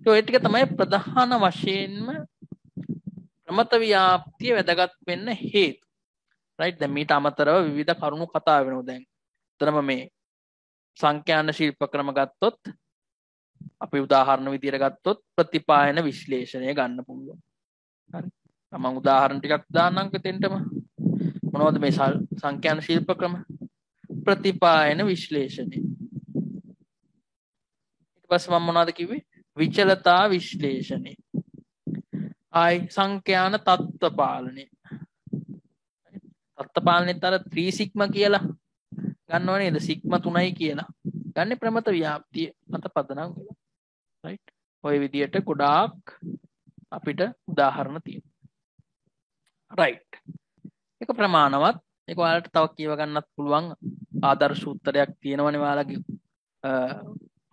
ඒ ටික තමයි ප්‍රධාන වශයෙන්ම ප්‍රමත ව්‍යාප්තිය වැදගත් වෙන්න හේතු. රයිට් දැන් මීට අමතරව විවිධ කරුණු කතා වෙනවා දැන්. උතරම මේ සංඛ්‍යාන ශිල්ප ක්‍රම ගත්තොත් අපි උදාහරණ විදියට ගත්තොත් ප්‍රතිපායන විශ්ලේෂණය ගන්න පුළුවන්. හරි. මම උදාහරණ ටිකක් දාන්නම් එතෙන්ටම. මොනවද මේ සංඛ්‍යාන ශිල්ප ක්‍රම? ප්‍රතිපායන විශ්ලේෂණය. ඊට පස්සේ මම මොනවද කිව්වේ? විචලතා විශ්ලේෂණය. ආයි සංඛ්‍යාන තත්ත්ව පාලනය. තත්ත්ව පාලනයේත් අර 3 සිග්මා කියලා ගන්නව නේද? සිග්මා 3යි කියලා. ගන්නේ ප්‍රමත ව්‍යාප්තිය මත පදනම් වෙලා. රයිට්. ඔය විදියට ගොඩාක් අපිට උදාහරණ තියෙනවා. රයිට්. ඒක ප්‍රමාණවත්. ඒක ඔයාලට තව කියව ගන්නත් පුළුවන් ආදර්ශ උත්තරයක් තියෙනවනේ ඔයාලගේ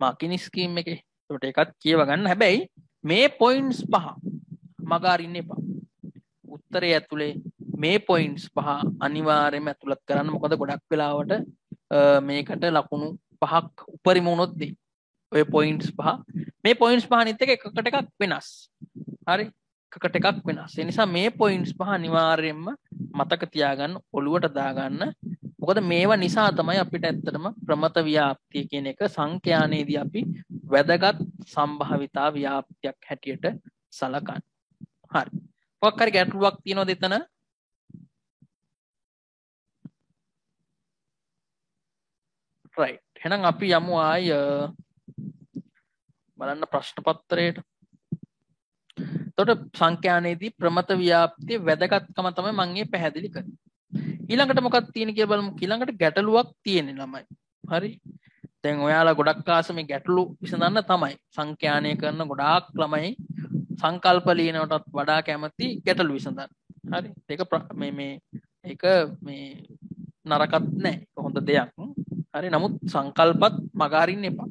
මාකින් ස්කීම් එකේ. ඒකට ඒකත් කියව ගන්න. හැබැයි මේ පොයින්ට්ස් පහ මග අරින්න එපා. උත්තරය ඇතුලේ මේ පොයින්ට්ස් පහ අනිවාර්යයෙන්ම ඇතුළත් කරන්න. මොකද ගොඩක් වෙලාවට මේකට ලකුණු පහක් උපරිම වුණොත් දෙයි. ඔය පොයින්ට්ස් පහ මේ පොයින්ට්ස් පහ අනිත් එක එකකට එකක් වෙනස්. හරි? එකකට එකක් වෙනස්. ඒ නිසා මේ පොයින්ට්ස් පහ අනිවාර්යයෙන්ම මතක තියාගන්න, ඔළුවට දාගන්න. මොකද මේවා නිසා තමයි අපිට ඇත්තටම ප්‍රමත ව්‍යාප්තිය කියන එක සංඛ්‍යානයේදී අපි වැදගත් සම්භාවිතා ව්‍යාප්තියක් හැටියට සලකන්නේ. හරි. මොකක් හරි ගැටලුවක් තියෙනවද එතන? right. එහෙනම් අපි යමු ආය බලන්න ප්‍රශ්න පත්‍රයට. එතකොට සංඛ්‍යානයේදී ප්‍රමත ව්‍යාප්තිය වැදගත්කම තමයි මම මේ පැහැදිලි කරන්නේ. ඊළඟට මොකක්ද තියෙන්නේ කියලා බලමු. ඊළඟට ගැටලුවක් තියෙන්නේ ළමයි. හරි. දැන් ඔයාලා ගොඩක් ආස මේ ගැටලු විසඳන්න තමයි. සංඛ්‍යානය කරන ගොඩාක් ළමයි සංකල්ප ලියනටත් වඩා කැමති ගැටලු විසඳන්න. හරි. ඒක මේ නරකත් නෑ. හොඳ දෙයක්. හරි. නමුත් සංකල්පත් මග අරින්න එපා.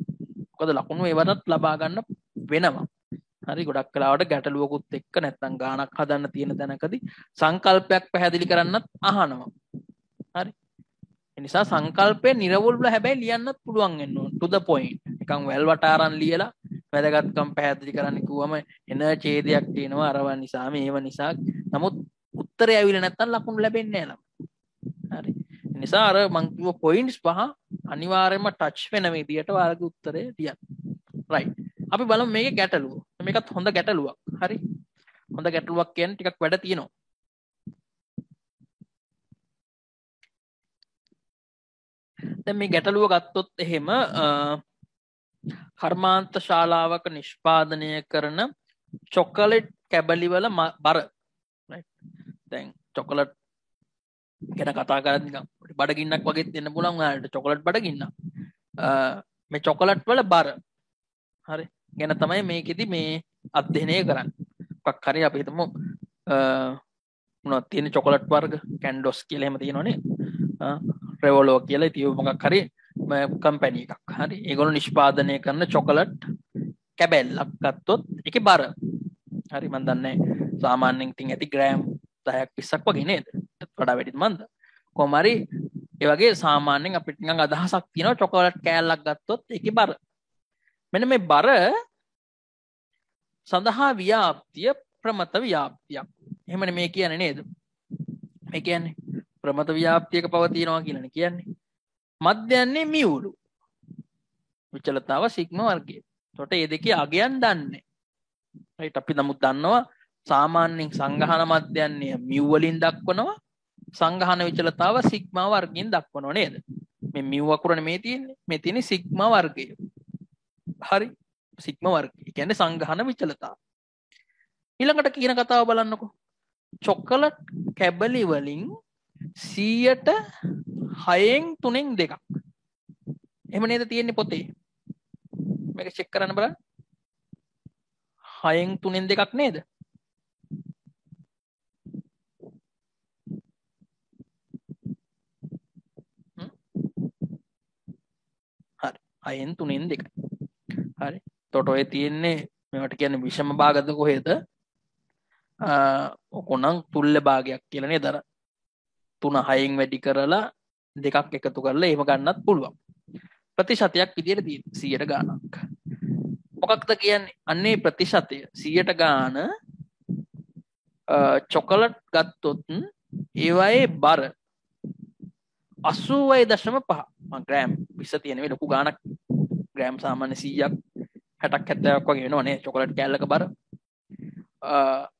මොකද ලකුණු ඒවටත් ලබා ගන්න වෙනවා. හරි. ගොඩක් වෙලාවට ගැටලුවකුත් එක්ක නැත්නම් ගාණක් හදන්න තියෙන තැනකදී සංකල්පයක් පැහැදිලි කරන්නත් අහනවා. හරි. ඒ නිසා සංකල්පය නිර්වුල්ව හැබැයි ලියන්නත් පුළුවන් වෙන්න ඕන. to the point. නිකන් වැල් වටාරන් ලියලා වැදගත්කම් පැහැදිලි කරන්න කිව්වම එන ඡේදයක් තියෙනවා අරව නිසා මේව නිසා. නමුත් උත්තරය ඇවිල්ලා නැත්නම් ලකුණු ලැබෙන්නේ නැහැ ළම. හරි. ඒ නිසා අර මං කිව්ව පොයින්ට්ස් පහ අනිවාර්යයෙන්ම ටච් වෙන විදියට ඔයාලගේ උත්තරය ලියන්න. right. අපි බලමු මේකේ ගැටලුව. මේකත් හොඳ ගැටලුවක්. හරි. හොඳ ගැටලුවක් කියන්නේ ටිකක් වැඩ තියෙනවා. දැන් මේ ගැටලුව ගත්තොත් එහෙම කර්මාන්ත ශාලාවක නිෂ්පාදනය කරන චොකලට් කැබලි වල බර. right. දැන් චොකලට් ගැන කතා කරද්දී නිකන් බඩගින්නක් වගේ දෙන්න පුළුවන් ඔයාලට චොකලට් බඩගින්න. මේ චොකලට් වල බර. හරි. ගැන තමයි මේකෙදි මේ අධ්‍යයනය කරන්නේ. මොකක් හරි අපි හිතමු මොනවද තියෙන චොකලට් වර්ග කැන්ඩොස් කියලා එහෙම තියෙනවනේ. රෙවොලෝ කියලා ඉතින් මොකක් හරි කම්පැනි එකක්. හරි. ඒගොල්ලෝ නිෂ්පාදනය කරන චොකලට් කැබැල්ලක් ගත්තොත් ඒකේ බර. හරි. මම දන්නේ සාමාන්‍යයෙන් තින් ඇති ග්‍රෑම් 10ක් 20ක් වගේ නේද? වඩා වැඩිද මන්ද? කොහොම හරි ඒ වගේ සාමාන්‍යයෙන් අපිට නිකන් අදහසක් තියෙනවා චොකලට් කෑල්ලක් ගත්තොත් ඒකේ බර. මෙන්න මේ බර සඳහා ව්‍යාප්තිය ප්‍රමත ව්‍යාප්තියක්. එහෙමනේ මේ කියන්නේ නේද? මේ කියන්නේ ප්‍රමත ව්‍යාප්තියක පවතිනවා කියලානේ කියන්නේ. මධ්‍යන්නේ මියුලු. විචලතාව සිග්මා වර්ගය. එතකොට මේ දෙකේ අගයන් දන්නේ. right. අපි නමුත් දන්නවා සාමාන්‍යයෙන් සංඝහන මධ්‍යන්නේ මියු වලින් දක්වනවා. සංඝහන විචලතාව සිග්මා වර්ගයෙන් දක්වනවා නේද? මේ මියු අකුරනේ මේ තියෙන්නේ. මේ තියෙන්නේ සිග්මා වර්ගය. හරි. සිග්මා වර්ගය. ඒ කියන්නේ සංඝහන විචලතාව. ඊළඟට කියන කතාව බලන්නකෝ. චොකලට් කැබලි වලින් 100ට 6න් 3න් 2ක්. එහෙම නේද තියෙන්නේ පොතේ? මේක චෙක් කරන්න බලන්න. 6න් 3න් 2ක් නේද? හරි. 6න් 3න් 2යි. හරි. එතකොට ඔය තියෙන්නේ මේවට කියන්නේ විෂම භාගද කොහෙද? ඔකනම් තුල්ල භාගයක් කියලා නේද? අර 3 6න් වැඩි කරලා 2ක් එකතු කරලා එහෙම ගන්නත් පුළුවන්. ප්‍රතිශතයක් විදියට තියෙන 100ට ගානක්. මොකක්ද කියන්නේ? අන්නේ ප්‍රතිශතය 100ට ගාන චොකලට් ගත්තොත් ඒවායේ බර 80.5 ග්‍රෑම් 20 තියෙන මේ ලොකු ගානක්. ග්‍රෑම් සාමාන්‍ය 100ක් 60ක් 70ක් වගේ වෙනවනේ චොකලට් කෑල්ලක බර.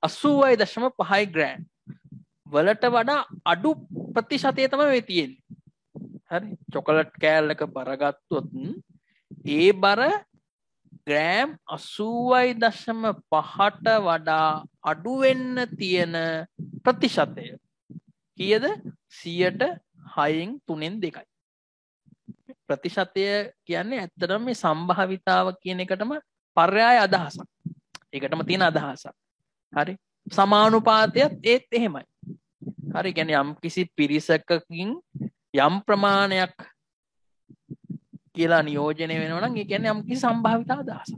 80.5 ග්‍රෑම් වලට වඩා අඩු ප්‍රතිශතය තමයි මේ තියෙන්නේ. හරි. චොකලට් කෑල්ලක බර ගත්තොත් ඒ බර ග්‍රෑම් 80.5ට වඩා අඩු වෙන්න තියෙන ප්‍රතිශතය කීයද? 100ට 6න් 3න් 2යි. ප්‍රතිශතය කියන්නේ ඇත්තටම මේ සම්භාවිතාව කියන එකටම පර්යාය අදහසක්. ඒකටම තියෙන අදහසක්. හරි. සමානුපාතයත් ඒත් එහෙමයි. හරි. කියන්නේ යම් කිසි පිරිසකකින් යම් ප්‍රමාණයක් කියලා නියෝජනය වෙනවා නම් ඒ කියන්නේ යම් කිසි සම්භාවිතා අදහසක්.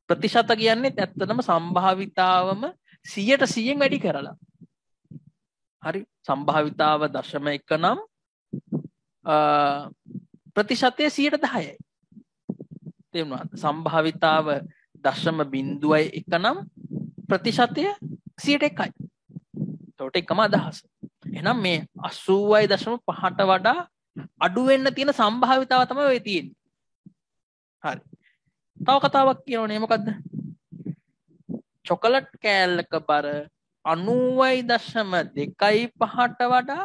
ප්‍රතිශත කියන්නේ ඇත්තටම සම්භාවිතාවම 100ට 100න් වැඩි කරලා. හරි සම්භාවිතාව 0.1 නම් ප්‍රතිශතය 10%යි. තේරුණාද? සම්භාවිතාව 0.01 නම් ප්‍රතිශතය 100%යි. ඒකට එකම අදහස. එහෙනම් මේ 80.5ට වඩා අඩු වෙන්න තියෙන සම්භාවිතාව තමයි ඔය තියෙන්නේ. හරි. තව කතාවක් කියනෝනේ මොකද්ද? චොකලට් කෑල්ලක බර 90.25ට වඩා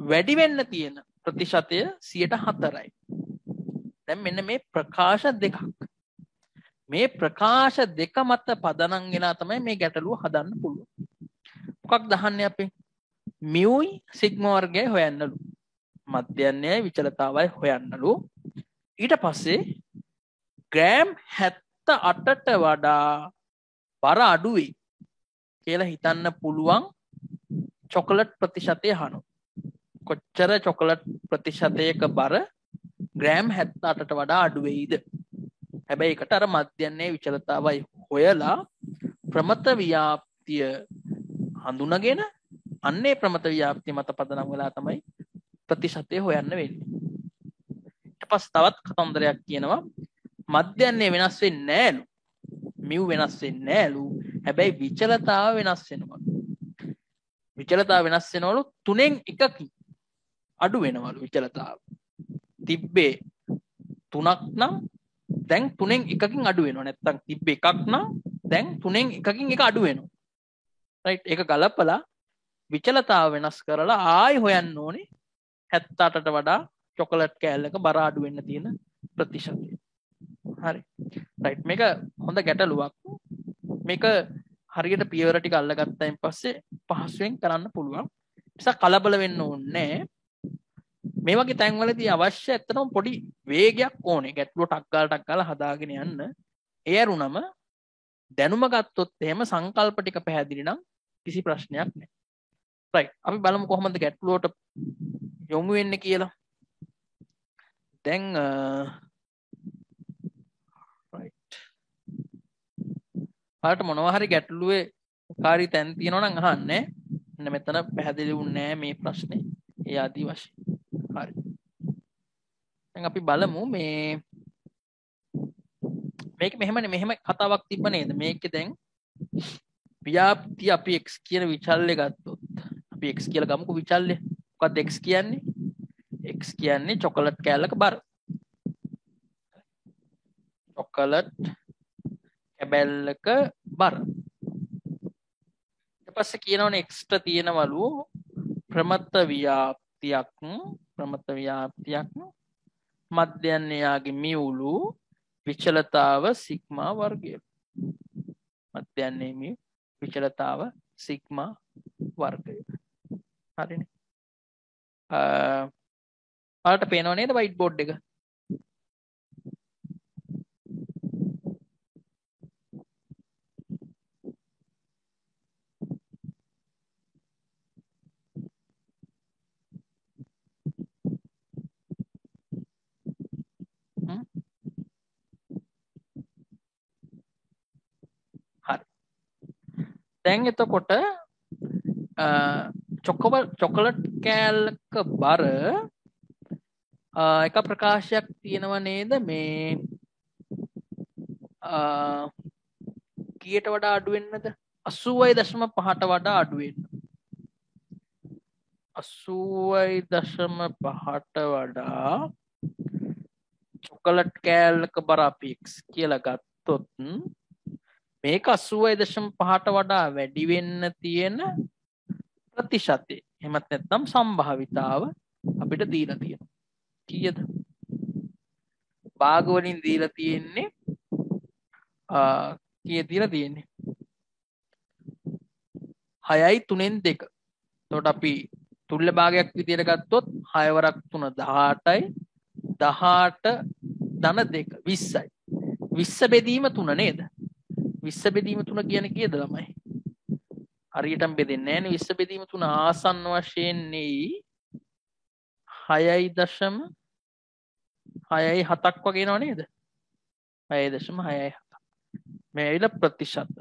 වැඩි වෙන්න තියෙන ප්‍රතිශතය 104යි. දැන් මෙන්න මේ ප්‍රකාශ දෙකක්. මේ ප්‍රකාශ දෙක මත පදනම් වෙලා තමයි මේ ගැටලුව හදන්න පුළුවන්. මොකක්ද අහන්නේ අපි? මියුයි සිග්මා වර්ගය හොයන්නලු. මධ්‍යන්නයයි විචලතාවයි හොයන්නලු. ඊට පස්සේ ග්‍රෑම් 78ට වඩා බර අඩුයි කියලා හිතන්න පුළුවන් චොකලට් ප්‍රතිශතය අහනවා. කොච්චර චොකලට් ප්‍රතිශතයක බර ග්‍රෑම් 78ට වඩා අඩු වෙයිද? හැබැයි ඒකට අර මධ්‍යන්නේ විචලතාවයි හොයලා ප්‍රමත ව්‍යාප්තිය හඳුනගෙන අන්නේ ප්‍රමත ව්‍යාප්තිය මත පදනම් වෙලා තමයි ප්‍රතිශතය හොයන්න වෙන්නේ. ඊට පස්සේ තවත් කතන්දරයක් කියනවා මධ්‍යන්නේ වෙනස් වෙන්නේ නෑලු. මියු වෙනස් වෙන්නේ නෑලු. හැබැයි විචලතාව වෙනස් වෙනවලු. විචලතාව වෙනස් වෙනවලු 3න් 1කින් අඩු වෙනවලු විචලතාව. තිබ්බේ 3ක් නම් දැන් 3න් 1කින් අඩු වෙනවා. නැත්තම් තිබ්බේ 1ක් නම් දැන් 3න් 1කින් 1 අඩු වෙනවා. රයිට්. ඒක ගලපලා විචලතාව වෙනස් කරලා ආයි හොයන්න ඕනේ 78ට වඩා චොකලට් කෑල්ලක බර අඩු වෙන්න තියෙන ප්‍රතිශතය. හරි. රයිට්. මේක හොඳ ගැටලුවක්. මේක හරියට පියවර ටික අල්ලගත්තායින් පස්සේ පහසුවෙන් කරන්න පුළුවන්. නිසා කලබල වෙන්න ඕනේ නැහැ. මේ වගේ තැන්වලදී අවශ්‍ය ඇත්තටම පොඩි වේගයක් ඕනේ. ගැටලුව ටක් ගාලා හදාගෙන යන්න. ඒ අරුණම දැනුම ගත්තොත් එහෙම සංකල්ප ටික පැහැදිලි නම් කිසි ප්‍රශ්නයක් නැහැ. රයිට්. අපි බලමු කොහොමද ගැටලුවට යොමු වෙන්නේ කියලා. දැන් රයිට්. පාට මොනවා හරි ගැටලුවේ කාරී තැන් තියෙනවා නම් අහන්නේ. මෙන්න මෙතන පැහැදිලි වුණේ නැහැ මේ ප්‍රශ්නේ. ඒ ආදි වශයෙන්. හරි. දැන් අපි බලමු මේක මෙහෙම කතාවක් තිබ්බ නේද? මේකේ දැන් ව්‍යාප්තිය අපි x කියන විචල්‍ය ගත්තොත් අපි x කියලා ගමුකෝ විචල්‍ය. මොකක්ද x කියන්නේ? x කියන්නේ චොකලට් කෑල්ලක බර. චොකලට් කැබැල්ලක බර. ඊට පස්සේ කියනවනේ x ට තියෙනවලු ප්‍රමත්ත ව්‍යාප්තියක් මධ්‍යන්නයාගේ මියුලු විචලතාව සිග්මා වර්ගය. මධ්‍යන්නේ මියු විචලතාව සිග්මා වර්ගය. හරිනේ. ඔයාලට පේනව නේද වයිට් බෝඩ් එක? දැන් එතකොට චොකලට් කෑල්ලක බර එක ප්‍රකාශයක් තියෙනව නේද මේ කීයට වඩා අඩු වෙන්නද? 80.5ට වඩා අඩු වෙන්න. 80.5ට වඩා චොකලට් කෑල්ලක බර අපි x කියලා ගත්තොත් මේක 80.5ට වඩා වැඩි වෙන්න තියෙන ප්‍රතිශතය. එහෙමත් නැත්නම් සම්භාවිතාව අපිට දීලා තියෙනවා. කීයද? භාග වලින් දීලා තියෙන්නේ කීය දීලා තියෙන්නේ? 6යි 3න් 2. එතකොට අපි තුල්ල භාගයක් විදියට ගත්තොත් 6 වරක් 3 18යි 18 ධන 2 20යි. 20 බෙදීම 3 නේද? 20 බෙදීම 3 කියන්නේ කීයද ළමයි? හරියටම බෙදෙන්නේ නැහැ නේ. 20 බෙදීම 3 ආසන්න වශයෙන් නෙයි 6.7ක් වගේ නෝ නේද? 6.67. මේ ඇවිල්ලා ප්‍රතිශත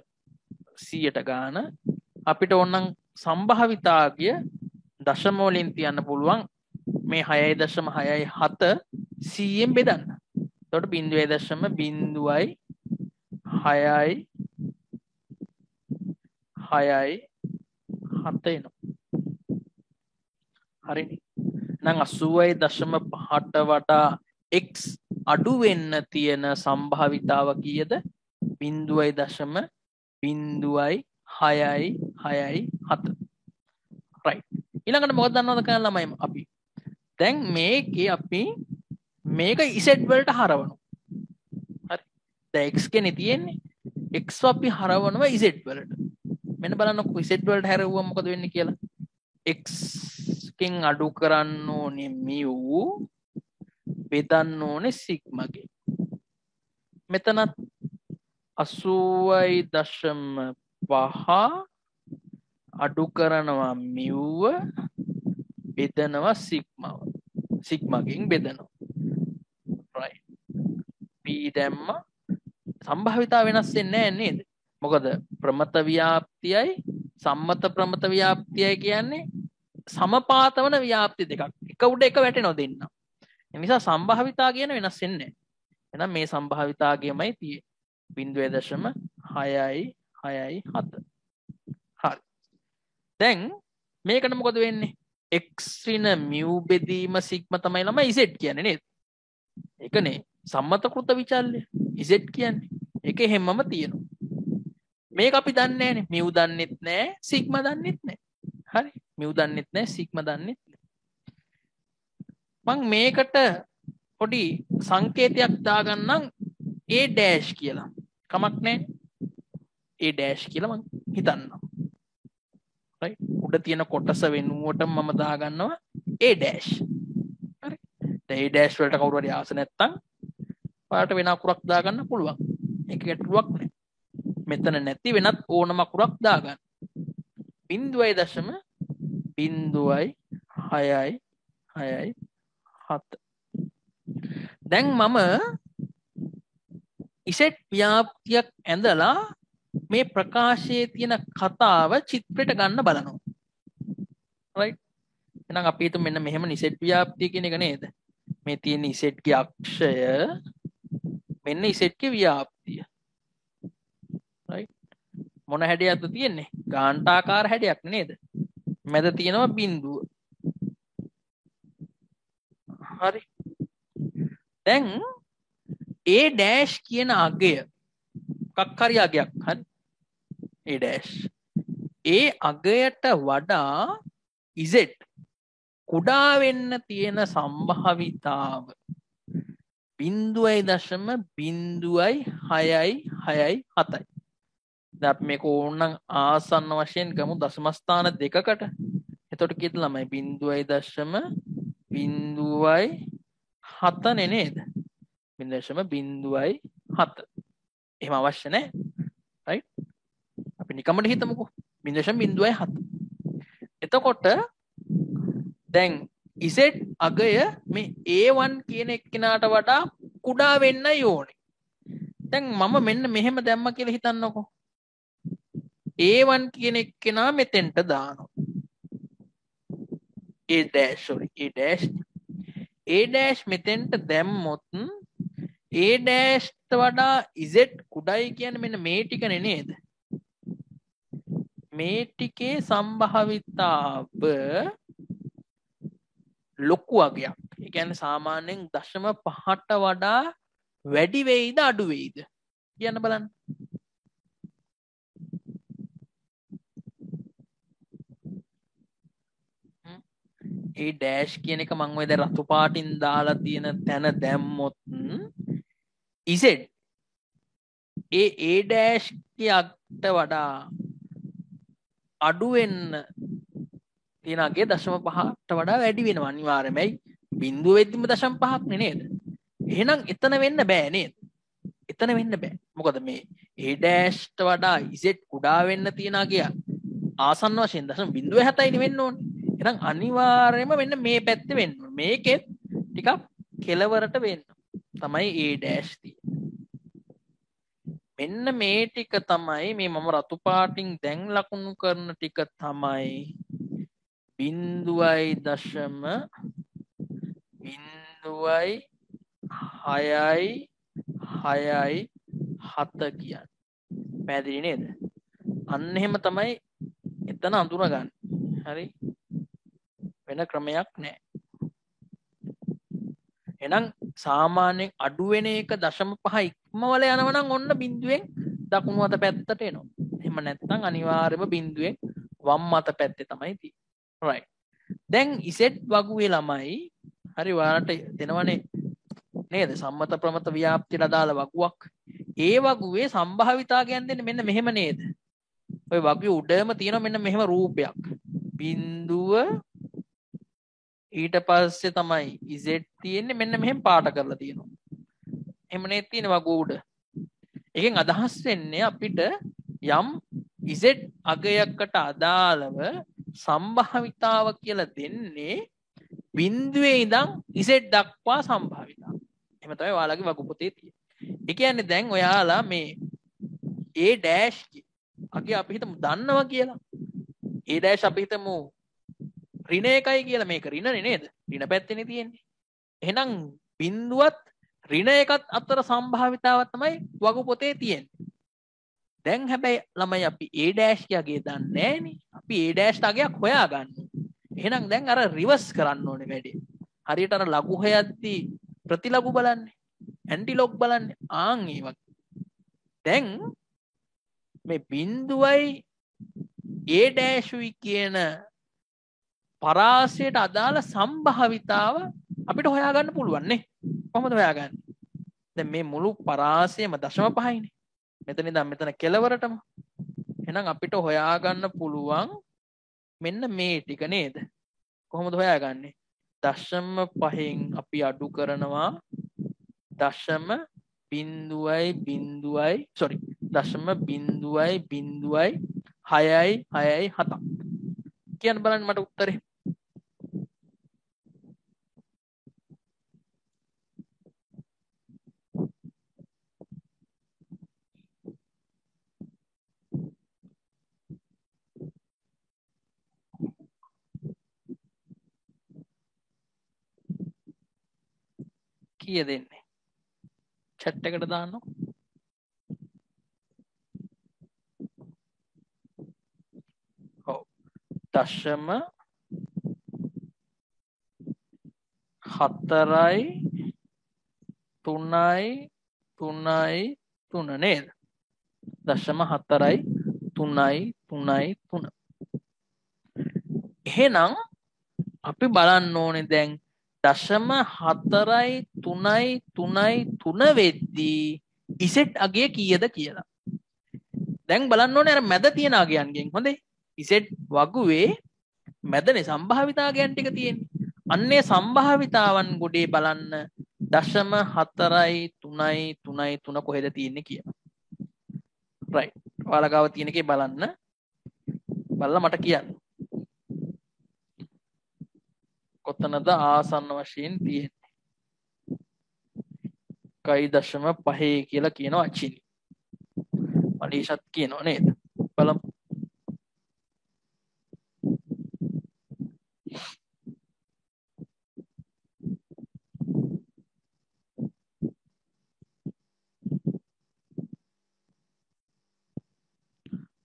100ට ගාන අපිට ඕනනම් සම්භාවිතාගය දශම වලින් තියන්න පුළුවන් මේ 6.67 100ෙන් බෙදන්න. එතකොට 0.06 එනවා. හරිනේ. නම් 80.5ට වඩා x අඩු වෙන්න තියෙන සම්භාවිතාව කීයද? 0.0667. right. ඊළඟට මොකද දන්නවද කියලා ළමයි අපි දැන් මේකේ අපි මේක z වලට හරවනවා. හරි. දැන් x කෙනේ තියෙන්නේ. x අපි හරවනවා z වලට. මෙන්න බලන්නකො z වලට හැරෙවුවම මොකද වෙන්නේ කියලා. x කින් අඩු කරන්න ඕනේ mu බෙදන්න ඕනේ sigma ගෙන්. මෙතනත් 80.5 අඩු කරනවා mu බෙදනවා sigma ගෙන් බෙදනවා. right. p දැම්ම සම්භාවිතාව වෙනස් වෙන්නේ නැහැ නේද? මොකද ප්‍රමත ව්‍යාප්තියයි සම්මත ප්‍රමත ව්‍යාප්තියයි කියන්නේ සමපාතවන ව්‍යාප්ති දෙකක්. එක උඩ එක වැටෙනවා දෙන්න. ඒ නිසා සම්භාවිතා කියන වෙනස් වෙන්නේ නැහැ. එහෙනම් මේ සම්භාවිතාගයමයි තියෙන්නේ 0.667. හරි. දැන් මේකට මොකද වෙන්නේ? x ඍණ mu බෙදීම sigma තමයි ළමයි z කියන්නේ නේද? ඒකනේ සම්මත කෘත විචල්‍ය z කියන්නේ. ඒක හැමම තියෙනවා. මේක අපි දන්නේ නැහැනේ. mu දන්නෙත් නැහැ, sigma දන්නෙත් නැහැ. හරි. mu දන්නෙත් නැහැ, sigma දන්නෙත් නැහැ. මම මේකට පොඩි සංකේතයක් දාගන්නම් a dash කියලා. කමක් නැහැ. a dash කියලා මම හිතන්නම්. right. උඩ තියෙන කොටස වෙනුවට මම දාගන්නවා a dash. හරි. දැන් a dash වලට කවුරු හරි ආස නැත්තම් ඔයාලට වෙන අකුරක් දාගන්න පුළුවන්. ඒක ගැටලුවක් නැහැ. මෙතන නැති වෙනත් ඕනම අකුරක් දාගන්න. 0.0667. දැන් මම ඉසෙට් ව්‍යාප්තියක් ඇඳලා මේ ප්‍රකාශයේ තියෙන කතාව චිත්‍රයට ගන්න බලනවා. right. එහෙනම් අපි හිතමු මෙන්න මෙහෙම ඉසෙට් ව්‍යාප්තිය කියන එක නේද? මේ තියෙන ඉසෙට්ගේ අක්ෂය මෙන්න ඉසෙට්ගේ ව්‍යාප්තිය. right. මොන හැඩයක්ද තියෙන්නේ? ගාන්ටාකාර හැඩයක් නේද? මැද තියෙනවා බිඳුව. හරි. දැන් a dash කියන අගය මොකක් හරි අගයක් හරි. a dash ඒ අගයට වඩා z කුඩා වෙන්න තියෙන සම්භාවිතාව 0.0667. දැන් අපි මේක ඕනනම් ආසන්න වශයෙන් ගමු දශම ස්ථාන දෙකකට. එතකොට කීයද ළමයි 0.07 නේද? 0.07. එහෙම අවශ්‍ය නැහැ. right. අපි නිකම්මද හිතමුකෝ 0.07. එතකොට දැන් z අගය මේ a1 කියන එක්කෙනාට වඩා කුඩා වෙන්නයි ඕනේ. දැන් මම මෙන්න මෙහෙම දැම්ම කියලා හිතන්නකෝ. a1 කියන එක්කෙනා මෙතෙන්ට දානවා. a dash මෙතෙන්ට දැම්මොත් a dash වඩා z කුඩයි කියන්නේ මෙන්න මේ ටිකනේ නේද? මේ ටිකේ සම්භාවිතාව ලොකු අගයක්. ඒ කියන්නේ සාමාන්‍යයෙන් 0.5ට වඩා වැඩි වෙයිද අඩු වෙයිද කියන්න බලන්න. ඒ ඩෑෂ් කියන එක මම ඔය දැන් රතු පාටින් දාලා තියෙන තැන දැම්මොත් z ඒ ඩෑෂ් කියට වඩා අඩු වෙන්න තියෙන අගේ 0.5ට වඩා වැඩි වෙනවා අනිවාර්යයෙන්මයි. බිඳුව වෙද්දිම 0.5ක් නේද? එහෙනම් එතන වෙන්න බෑ නේද? එතන වෙන්න බෑ. මොකද මේ a ඩෑෂ්ට වඩා z කුඩා වෙන්න තියෙන අගය ආසන්න වශයෙන් 0.7යි වෙන්න ඕනේ. එහෙනම් අනිවාර්යයෙන්ම මෙන්න මේ පැත්තේ වෙන්න ඕනේ. මේකෙත් ටිකක් කෙලවරට වෙන්න තමයි a dash තියෙන්නේ. මෙන්න මේ ටික තමයි මේ මම රතු පාටින් දැන් ලකුණු කරන ටික තමයි බිංදුවයි දශම බිංදුවයි හයයි හයයි හත කියන්න පැදිරි නේද අන්න එහෙම තමයි එතන අඳුනගන්න හරි වෙන ක්‍රමයක් නෑ එහෙනම් සාමාන්‍යයෙන් අඩු වෙන එක 0.5 ඉක්මවල යනවා නම් ඔන්න බිඳුවෙන් දකුණු අත පැත්තට එනවා. එහෙම නැත්නම් අනිවාර්යයෙන්ම බිඳුවෙන් වම් අත පැත්තේ තමයි තියෙන්නේ. right. දැන් ඉසෙට් වගුවේ ළමයි හරි ඔයාලට දෙනවනේ නේද? සම්මත ප්‍රමත ව්‍යාප්තියට අදාළ වගුවක්. ඒ වගුවේ සම්භාවිතා කියන්නේ මෙන්න මෙහෙම නේද? ඔය වගුවේ උඩම තියෙන මෙන්න මෙහෙම රූපයක්. බිඳුව ඊට පස්සේ තමයි z තියෙන්නේ මෙන්න මෙහෙම පාට කරලා තියෙනවා. එහෙම නේ තියෙන වගුව උඩ. එකෙන් අදහස් වෙන්නේ අපිට යම් z අගයකට අදාළව සම්භාවිතාව කියලා දෙන්නේ බිඳුවේ ඉඳන් z දක්වා සම්භාවිතාව. එහෙම තමයි ඔයාලගේ වගු පොතේ තියෙන්නේ. ඒ කියන්නේ දැන් ඔයාලා මේ a' අගේ අපි හිතමු දන්නවා කියලා. a' අපි හිතමු ඍණ එකයි කියලා මේක ඍණනේ නේද? ඍණ පැත්තේනේ තියෙන්නේ. එහෙනම් බිඳුවත් ඍණ එකත් අතර සම්භාවිතාව තමයි වගු පොතේ තියෙන්නේ. දැන් හැබැයි ළමයි අපි a' කියගේ දන්නේ නැහනේ. අපි a' අගයක් හොයාගන්න. එහෙනම් දැන් අර රිවර්ස් කරන්න ඕනේ වැඩේ. හරියට අර ලඝු හයද්දී ප්‍රතිලඝු බලන්නේ. ඇන්ටිලොග් බලන්නේ. ආන් ඒ වගේ. දැන් මේ බිඳුවයි a' කියන පරාසයට අදාළ සම්භාවිතාව අපිට හොයාගන්න පුළුවන් නේ. කොහොමද හොයාගන්නේ? දැන් මේ මුළු පරාසයම 0.5යිනේ. මෙතන ඉඳන් මෙතන කෙලවරටම. එහෙනම් අපිට හොයාගන්න පුළුවන් මෙන්න මේ ටික නේද? කොහොමද හොයාගන්නේ? 0.5න් අපි අඩු කරනවා 0.6යි 7. කියන්න බලන්න මට උත්තරේ. කීය දෙන්නේ? chat එකට දාන්නකො. ඔව්. 0.4යි 3යි 3යි 3 නේද? 0.4යි 3යි 3යි 3. එහෙනම් අපි බලන්න ඕනේ දැන් 0.4යි 3යි 3යි 3 වෙද්දී ඉසෙට් අගය කීයද කියලා. දැන් බලන්න ඕනේ අර මැද තියෙන අගයන්ගෙන්. හොඳේ. ඉසෙට් වගුවේ මැදනේ සම්භාවිතාවයන් ටික තියෙන්නේ. අන්නේ සම්භාවිතාවන් ගොඩේ බලන්න 0.4යි 3යි 3යි 3 කොහෙද තියෙන්නේ කියලා. right. ඔයාලා ගාව තියෙන එකේ බලන්න. බලලා මට කියන්න. කොතනද ආසන්න වශයෙන් තියෙන්නේ? 1.5 කියලා කියනවා අචිනි. මලීෂත් කියනවා නේද? බලමු.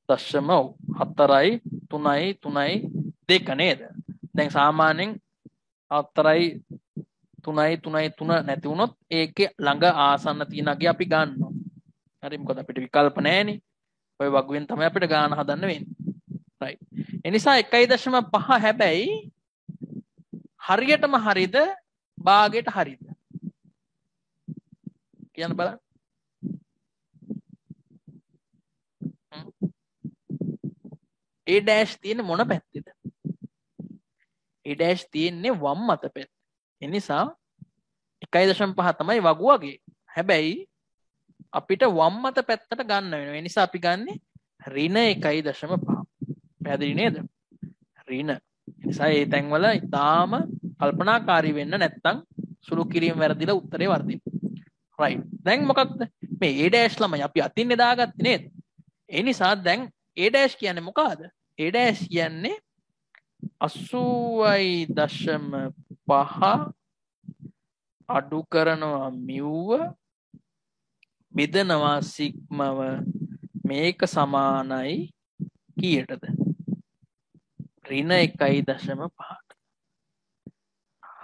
දශම 4යි 3යි 3යි 2 නේද? දැන් සාමාන්‍යයෙන් 4යි 3යි 3යි 3 නැති වුණොත් ඒකේ ළඟ ආසන්න තියෙන අගය අපි ගන්නවා. හරි මොකද අපිට විකල්ප නැහැනේ. ඔය වගුවෙන් තමයි අපිට ගාන හදන්න වෙන්නේ. right. ඒ නිසා 1.5 හැබැයි හරියටම හරිද භාගයට හරිද? කියන්න බලන්න. a' තියෙන්නේ මොන පැත්තේද? a' තියෙන්නේ වම් අත පැත්ත. ඒ නිසා 1.5 තමයි වගුවගේ. හැබැයි අපිට වම් අත පැත්තට ගන්න වෙනවා. ඒ නිසා අපි ගන්නේ ඍණ 1.5. පැහැදිලි නේද? ඍණ. ඒ නිසා මේ තැන්වල ඉතාලම කල්පනාකාරී වෙන්න නැත්නම් සුළු කිරීම වැරදිලා උත්තරේ වර්ධින්න. right. දැන් මොකක්ද? මේ a' ළමයි අපි අතින්නේ දාගත්තේ නේද? ඒ නිසා දැන් a' කියන්නේ මොකද්ද? a' කියන්නේ 80.5 අඩු කරනවා මිව්ව බෙදනවා සිග්මව මේක සමානයි කීයටද? ඍණ 1.5ට.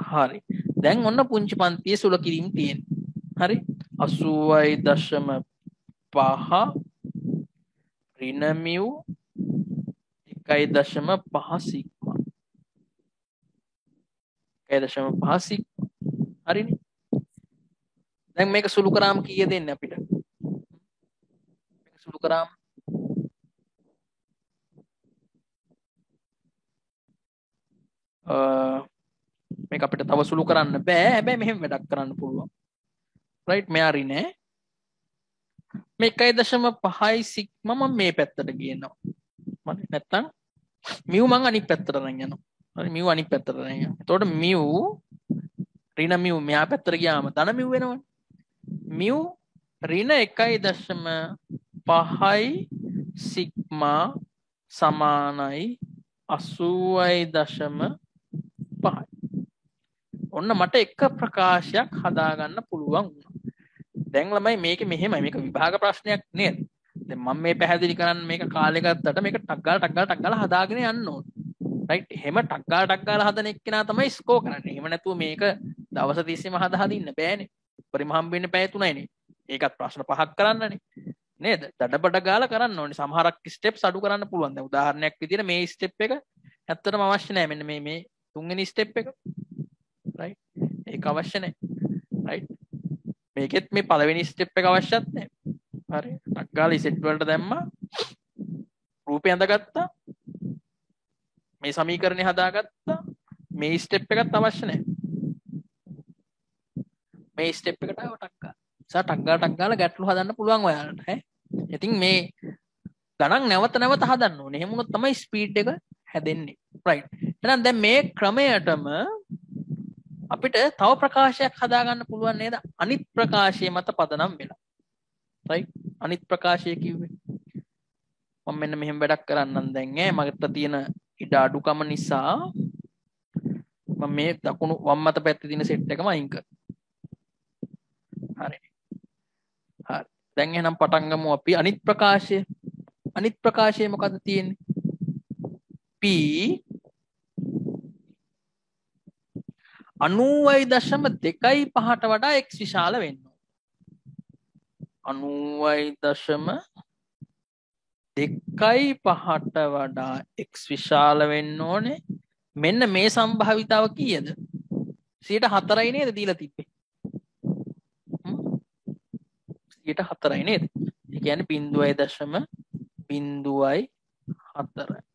හරි. දැන් ඔන්න පුංචි පන්තියේ සුලකිරීම තියෙනවා. හරි. 80.5 ඍණ මිව් 1.5 සිග්මා. 1.5 සිග්මා. හරිනේ. දැන් මේක සුළු කරාම කීය දෙන්නේ අපිට? මේක සුළු කරාම මේක අපිට තව සුළු කරන්න බෑ. හැබැයි මෙහෙම වැඩක් කරන්න පුළුවන්. රයිට් මෙයා රිනේ. මේ 1.5 සිග්මා මම මේ පැත්තට ගේනවා. හරි නැත්තම් මියු මං අනිත් පැත්තට අරන් යනවා. හරි මියු අනිත් පැත්තට අරන් යනවා. එතකොට මියු ඍණ මියු මෙහා පැත්තට ගියාම ධන මියු වෙනවනේ. මියු ඍණ 1.5 සිග්මා සමානයි 80.5. ඔන්න මට එක ප්‍රකාශයක් හදාගන්න පුළුවන් වුණා. දැන් ළමයි මේක මෙහෙමයි. මේක විභාග ප්‍රශ්නයක් නේද? දැන් මම මේ පැහැදිලි කරන්න මේක කාලේ ගත්තට මේක ටක් ගාලා හදාගෙන යන්න ඕන. රයිට් එහෙම ටක් ගාලා හදන එක්කෙනා තමයි ස්කෝර් කරන්නේ. එහෙම නැතුව මේක දවස් 30ෙම හදා ඉන්න බෑනේ. උපරිම හම්බෙන්නේ පැය 3යිනේ. ඒකත් ප්‍රශ්න 5ක් කරන්නනේ. නේද? දඩබඩ ගාලා කරන්න ඕනේ. සමහරක් ස්ටෙප්ස් අඩු කරන්න පුළුවන්. දැන් උදාහරණයක් විදිහට මේ ස්ටෙප් එක ඇත්තටම අවශ්‍ය නැහැ. මෙන්න මේ තුන්වෙනි ස්ටෙප් එක. රයිට්. ඒක අවශ්‍ය නැහැ. රයිට්. මේකෙත් මේ පළවෙනි ස්ටෙප් එක අවශ්‍යත් නැහැ. හරි. ටක් ගාලා සෙට් වලට දැම්මා. රූපය අඳගත්තා. මේ සමීකරණය හදාගත්තා. මේ ස්ටෙප් එකත් අවශ්‍ය නැහැ. මේ ස්ටෙප් එකට ආව ටක් ගාලා. ටක් ගාලා ගැටලු හදන්න පුළුවන් ඔයාලට. ඈ. ඉතින් මේ ගණන් නැවත හදන්න ඕනේ. එහෙම වුණොත් තමයි ස්පීඩ් එක හැදෙන්නේ. රයිට්. එහෙනම් දැන් මේ ක්‍රමයටම අපිට තව ප්‍රකාශයක් හදාගන්න පුළුවන් නේද? අනිත් ප්‍රකාශය මත පදනම් වෙලා. රයිට්. අනිත් ප්‍රකාශය කිව්වේ මම මෙන්න මෙහෙම වැඩක් කරන්නම් දැන් මට තියෙන ඉඩ අඩුකම නිසා මම මේ දකුණු වම් අත පැත්තේ තියෙන සෙට් එකම අයින් කරනවා. හරි. හරි. දැන් එහෙනම් පටන් ගමු අපි අනිත් ප්‍රකාශය. අනිත් ප්‍රකාශය මොකද්ද තියෙන්නේ? P 90.25ට වඩා x විශාල වෙන්න ඕනේ. 90.25ට වඩා x විශාල වෙන්න ඕනේ. මෙන්න මේ සම්භාවිතාව කීයද? 4යි නේද දීලා තිබ්බේ? 4යි නේද? ඒ කියන්නේ 0.04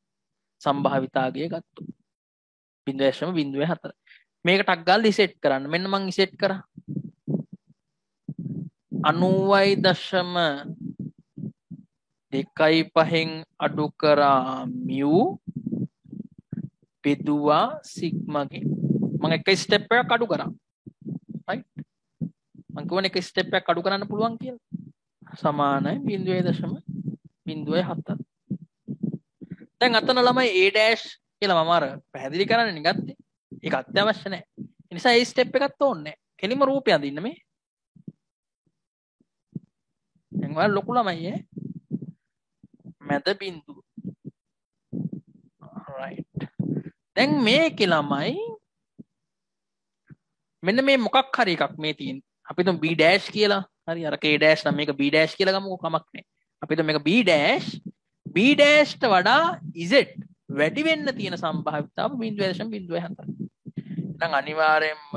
සම්භාවිතාවය ගත්තොත් 0.04. මේක ටක් ගාලා රිසෙට් කරන්න. මෙන්න මං රිසෙට් කරා. 90.25න් අඩු කරා මියු බෙදුවා සිග්මාගෙන්. මම එක ස්ටෙප් එකක් අඩු කරා. රයිට්. මං කියවනේ එක ස්ටෙප් එකක් අඩු කරන්න පුළුවන් කියලා. සමානයි 0.07. දැන් අතන ළමයි A dash කියලා මම අර පැහැදිලි කරන්න ගත්තේ. ඒක අත්‍යවශ්‍ය නැහැ. ඒ නිසා ඒ ස්ටෙප් එකත් ඕනේ නැහැ. කෙලිම රූපය අඳින්න මේ. දැන් ඔයාලා ලොකු ළමයි මැද බිඳුව. right. දැන් මේකේ ළමයි මෙන්න මේ මොකක් හරි එකක් මේ තියෙන්නේ. අපි තුන් B dash කියලා. හරි අර K dash නම් මේක B dash කියලා ගමුකෝ කමක් නැහැ. අපි තුන් මේක B dash ට වඩා Z වැඩි වෙන්න තියෙන සම්භාවිතාව 0.04. එහෙනම් අනිවාර්යයෙන්ම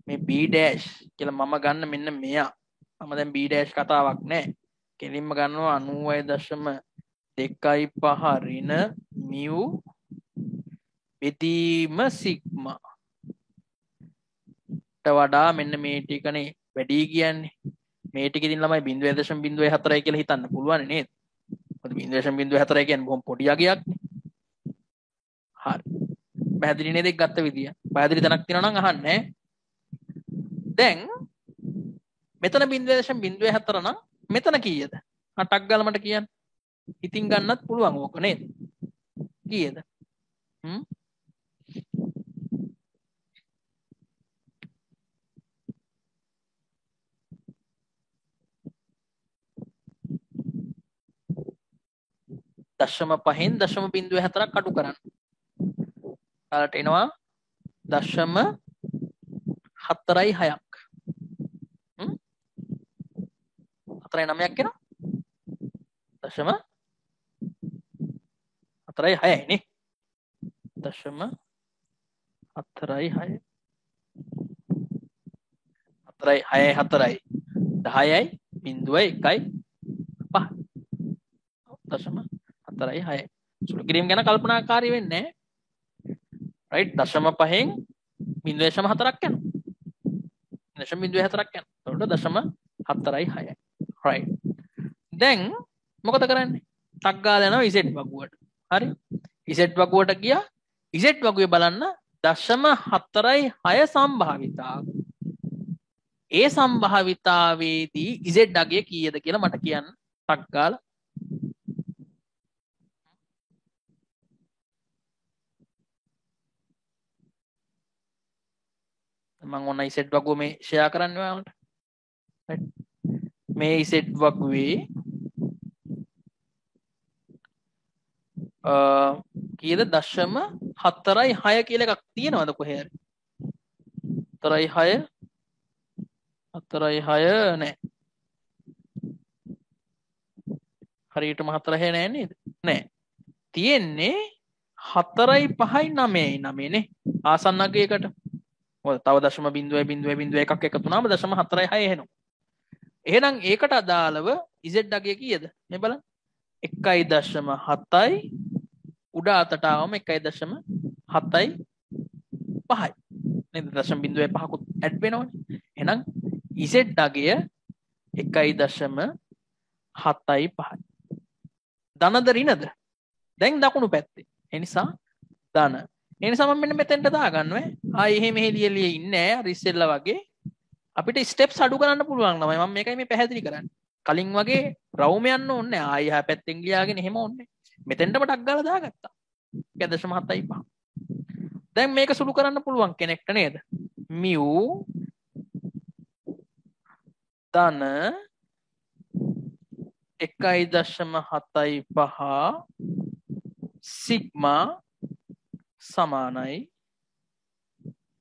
මේ B dash කියලා මම ගන්න මෙන්න මෙයා. මම දැන් B dash කතාවක් නැහැ. කෙලින්ම ගන්නවා 90.25 ඍණ mu බෙදීම සිග්මා ට වඩා මෙන්න මේ ටිකනේ වැඩි කියන්නේ. මේ ටික ඉතින් ළමයි 0.04යි කියලා හිතන්න පුළුවන් නේද? මොකද 0.04 කියන්නේ බොහොම පොඩි යගයක් නේ. හරි. පැහැදිලි නේද ඒක ගත්ත විදිය? පැහැදිලි තැනක් තියෙනවා නම් අහන්න ඈ. දැන් මෙතන 0.04 නම් මෙතන කීයද? ටක් ගාලා මට කියන්න. ඉතින් ගන්නත් පුළුවන් ඕක නේද? කීයද? හ්ම් දශම 5න් දශම 0.4ක් අඩු කරන්න. ඔයාලට එනවා දශම 4.6ක්. 4.9ක් එනවා. දශම 4.6යි නේ. දශම 4.6. 4.6යි 4යි 10යි 0.1යි 5. දශම 4.6. සුළු කිරීම ගැන කල්පනාකාරී වෙන්නේ නැහැ. රයිට් දශම 5න් 0.4ක් යනවා. දශම 0.4ක් යනවා. එතකොට දශම 4.6යි. රයිට්. දැන් මොකද කරන්නේ? ටක් ගාලා යනවා Z වගුවට. හරි. Z වගුවට ගියා. Z වගුවේ බලන්න දශම 4.6 සම්භාවිතාව. ඒ සම්භාවිතාවේදී Z අගය කීයද කියලා මට කියන්න. ටක් ගාලා මම ඔන්න Z වගුව මේ ෂෙයා කරන්න ඔයාලට. මේ Z වගුවේ කීයද දශම 4.6 කියලා එකක් තියෙනවද කොහේ හරි? 4.6 නෑ. හරියටම 4.6 නෑ නේද? නෑ. තියෙන්නේ 4.5යි 9යි 9 නේ. ආසන්න අගයකට. මොකද තව දශම 0.0.01ක් එකතු වුණාම දශම 4.6 එනවා. එහෙනම් ඒකට අදාළව Z අගය කීයද? මේ බලන්න. 1.7යි උඩ අතට ආවම 1.7යි 5යි. නේද? දශම 0.5කුත් ඇඩ් වෙනවනේ. එහෙනම් Z අගය 1.7යි 5යි. ධනද ඍණද? දැන් දකුණු පැත්තේ. ඒ නිසා ධන. ඒ නිසා මම මෙන්න මෙතෙන්ට දාගන්නවා. ආයි එහෙ මෙහෙ ලියලිය ඉන්නේ නැහැ. අර ඉස්සෙල්ලා වගේ අපිට ස්ටෙප්ස් අඩු කරන්න පුළුවන් ළමයි. මම මේකයි මේ පැහැදිලි කරන්නේ. කලින් වගේ රවුම යන්න ඕනේ නැහැ. ආයි එහා පැත්තෙන් ලියාගෙන එහෙම ඕනේ. මෙතෙන්ටම ටක් ගාලා දාගත්තා. 1.7යි 5. දැන් මේක සුළු කරන්න පුළුවන් කෙනෙක්ට නේද? mu ධන 1.75 සිග්මා සමානයි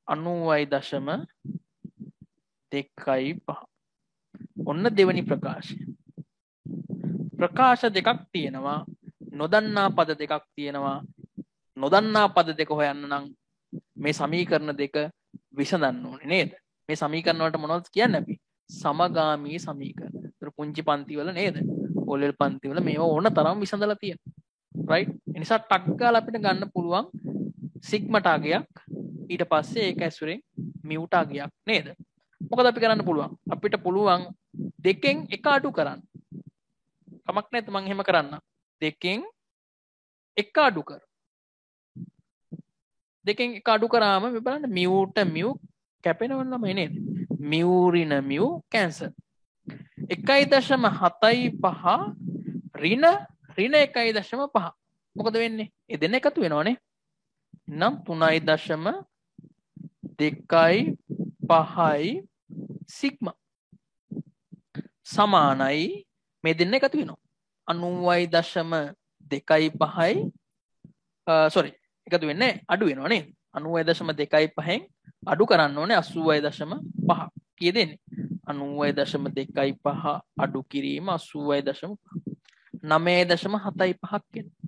90.25. ඔන්න දෙවනි ප්‍රකාශය. ප්‍රකාශ දෙකක් තියෙනවා. නොදන්නා පද දෙකක් තියෙනවා. නොදන්නා පද දෙක හොයන්න නම් මේ සමීකරණ දෙක විසඳන්න ඕනේ නේද? මේ සමීකරණ වලට මොනවද කියන්නේ අපි? සමගාමී සමීකරණ. ඒතර පුංචි පන්ති වල නේද? ඕලෙල් පන්ති වල මේව ඕන තරම් විසඳලා තියෙනවා. රයිට්? ඒ නිසා ටක් ගාලා අපිට ගන්න පුළුවන් සිග්මා ටාගයක් ඊට පස්සේ ඒක ඇසුරෙන් මියු ටාගයක් නේද? මොකද අපි කරන්න පුළුවන්? අපිට පුළුවන් දෙකෙන් එක අඩු කරන්න. කමක් නැත් මම එහෙම කරන්න. දෙකෙන් එක අඩු කර. දෙකෙන් එක අඩු කරාම මේ බලන්න මියුට මියු කැපෙනවද ළමයි නේද? මියු ඍණ මියු කැන්සල්. 1.75 ඍණ 1.5. මොකද වෙන්නේ? ඒ දෙන්න එකතු වෙනවනේ. නම් 3.25යි සිග්මා සමානයි මේ දෙන්න එකතු වෙනවා 90.25යි sorry එකතු වෙන්නේ අඩු වෙනවා නේද 90.25න් අඩු කරන්න ඕනේ 80.5 කීයද එන්නේ 90.25 අඩු කිරීම 80.5 9.75ක් එනවා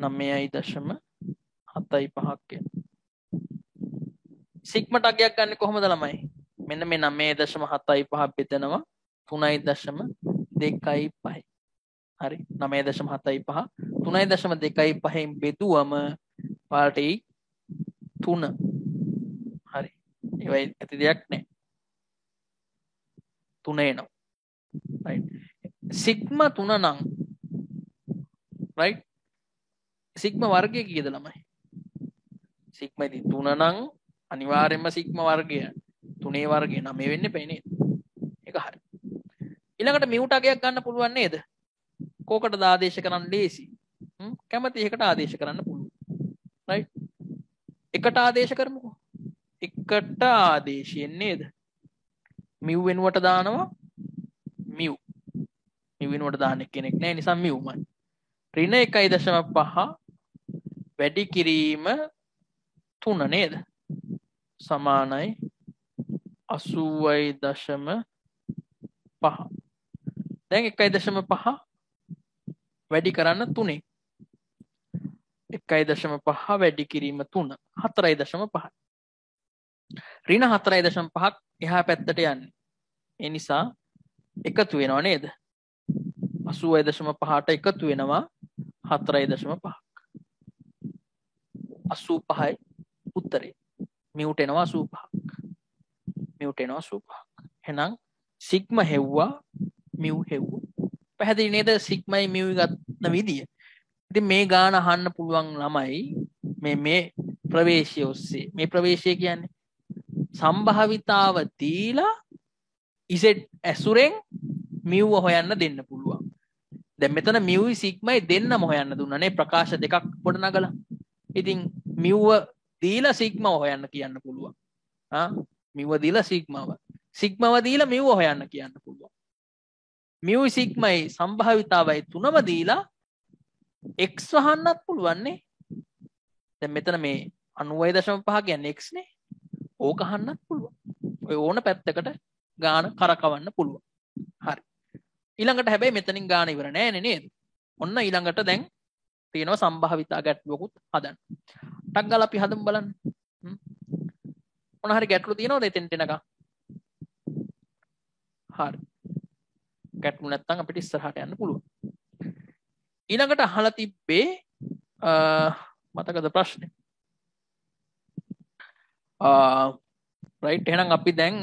9.75ක් එනවා සිග්මා ටගයක් ගන්න කොහොමද ළමයි මෙන්න මේ 9.75 බෙදනවා 3.25 හරි 9.75 3.25න් බෙදුවම ඔයාලට 3 හරි ඒවයි ඇති දෙයක් නැහැ 3 එනවා රයිට් සිග්මා 3 නම් රයිට් සිග්මා වර්ගය කීයද ළමයි සිග්මා ඉතින් 3 නම් අනිවාර්යයෙන්ම සිග්මා වර්ගය 3 වර්ගය 9 වෙන්න එපා නේද ඒක හරි ඊළඟට මියු ටගයක් ගන්න පුළුවන් නේද කෝකටද ආදේශ කරන්න ලේසි කැමති එකට ආදේශ කරන්න පුළුවන් right එකට ආදේශ කරමුකෝ එකට ආදේශයෙන් නේද mu වෙනුවට දානවා mu වෙනුවට දාන්න කෙනෙක් නැහැ නිසා muමයි ඍණ 1.5 වැඩි කිරීම 3 නේද සමානයි 80.5 දැන් 1.5 වැඩි කරන්න 3 1.5 වැඩි කිරීම 3 4.5 ඍණ 4.5ක් එහා පැත්තට යන්නේ ඒ නිසා එකතු වෙනවා නේද 80.5ට එකතු වෙනවා 4.5ක් 85යි උත්තරේ මියුට් එනවා 85ක් එහෙනම් සිග්මා හෙව්වා මියු හෙව්වා පැහැදිලි නේද සිග්මයි මියු ගන්න විදිය ඉතින් මේ ගාන අහන්න පුළුවන් ළමයි මේ ප්‍රවේශය ඔස්සේ මේ ප්‍රවේශය කියන්නේ සම්භාවිතාව දීලා z ඇසුරෙන් මියුව හොයන්න දෙන්න පුළුවන් දැන් මෙතන මියුයි සිග්මයි දෙන්නම හොයන්න දුන්නානේ ප්‍රකාශ දෙකක් ගොඩනගලා ඉතින් මියුව දීලා සිග්මාව හොයන්න කියන්න පුළුවන් මියුව දීලා සිග්මාව දීලා මියුව හොයන්න කියන්න පුළුවන් මියුයි සිග්මයි සම්භාවිතාවයි තුනම දීලා x වහන්නත් පුළුවන් නේ දැන් මෙතන මේ 90.5 කියන්නේ x නේ ඕක අහන්නත් පුළුවන් ඔය ඕන පැත්තකට ගාන කරකවන්න පුළුවන් හරි ඊළඟට හැබැයි මෙතනින් ගාන ඉවර නෑනේ නේද ඔන්න ඊළඟට දැන් තියෙනවා සම්භාවිතා ගැටලුවකුත් හදන්න ටක් ගාලා අපි හදමු බලන්න මොන හරි ගැටලු තියෙනවද එතෙන්ට එනකම් හරි ගැටලු නැත්නම් අපිට ඉස්සරහට යන්න පුළුවන් ඊළඟට අහලා තිබ්බේ මතකද ප්‍රශ්නේ රයිට් එහෙනම් අපි දැන්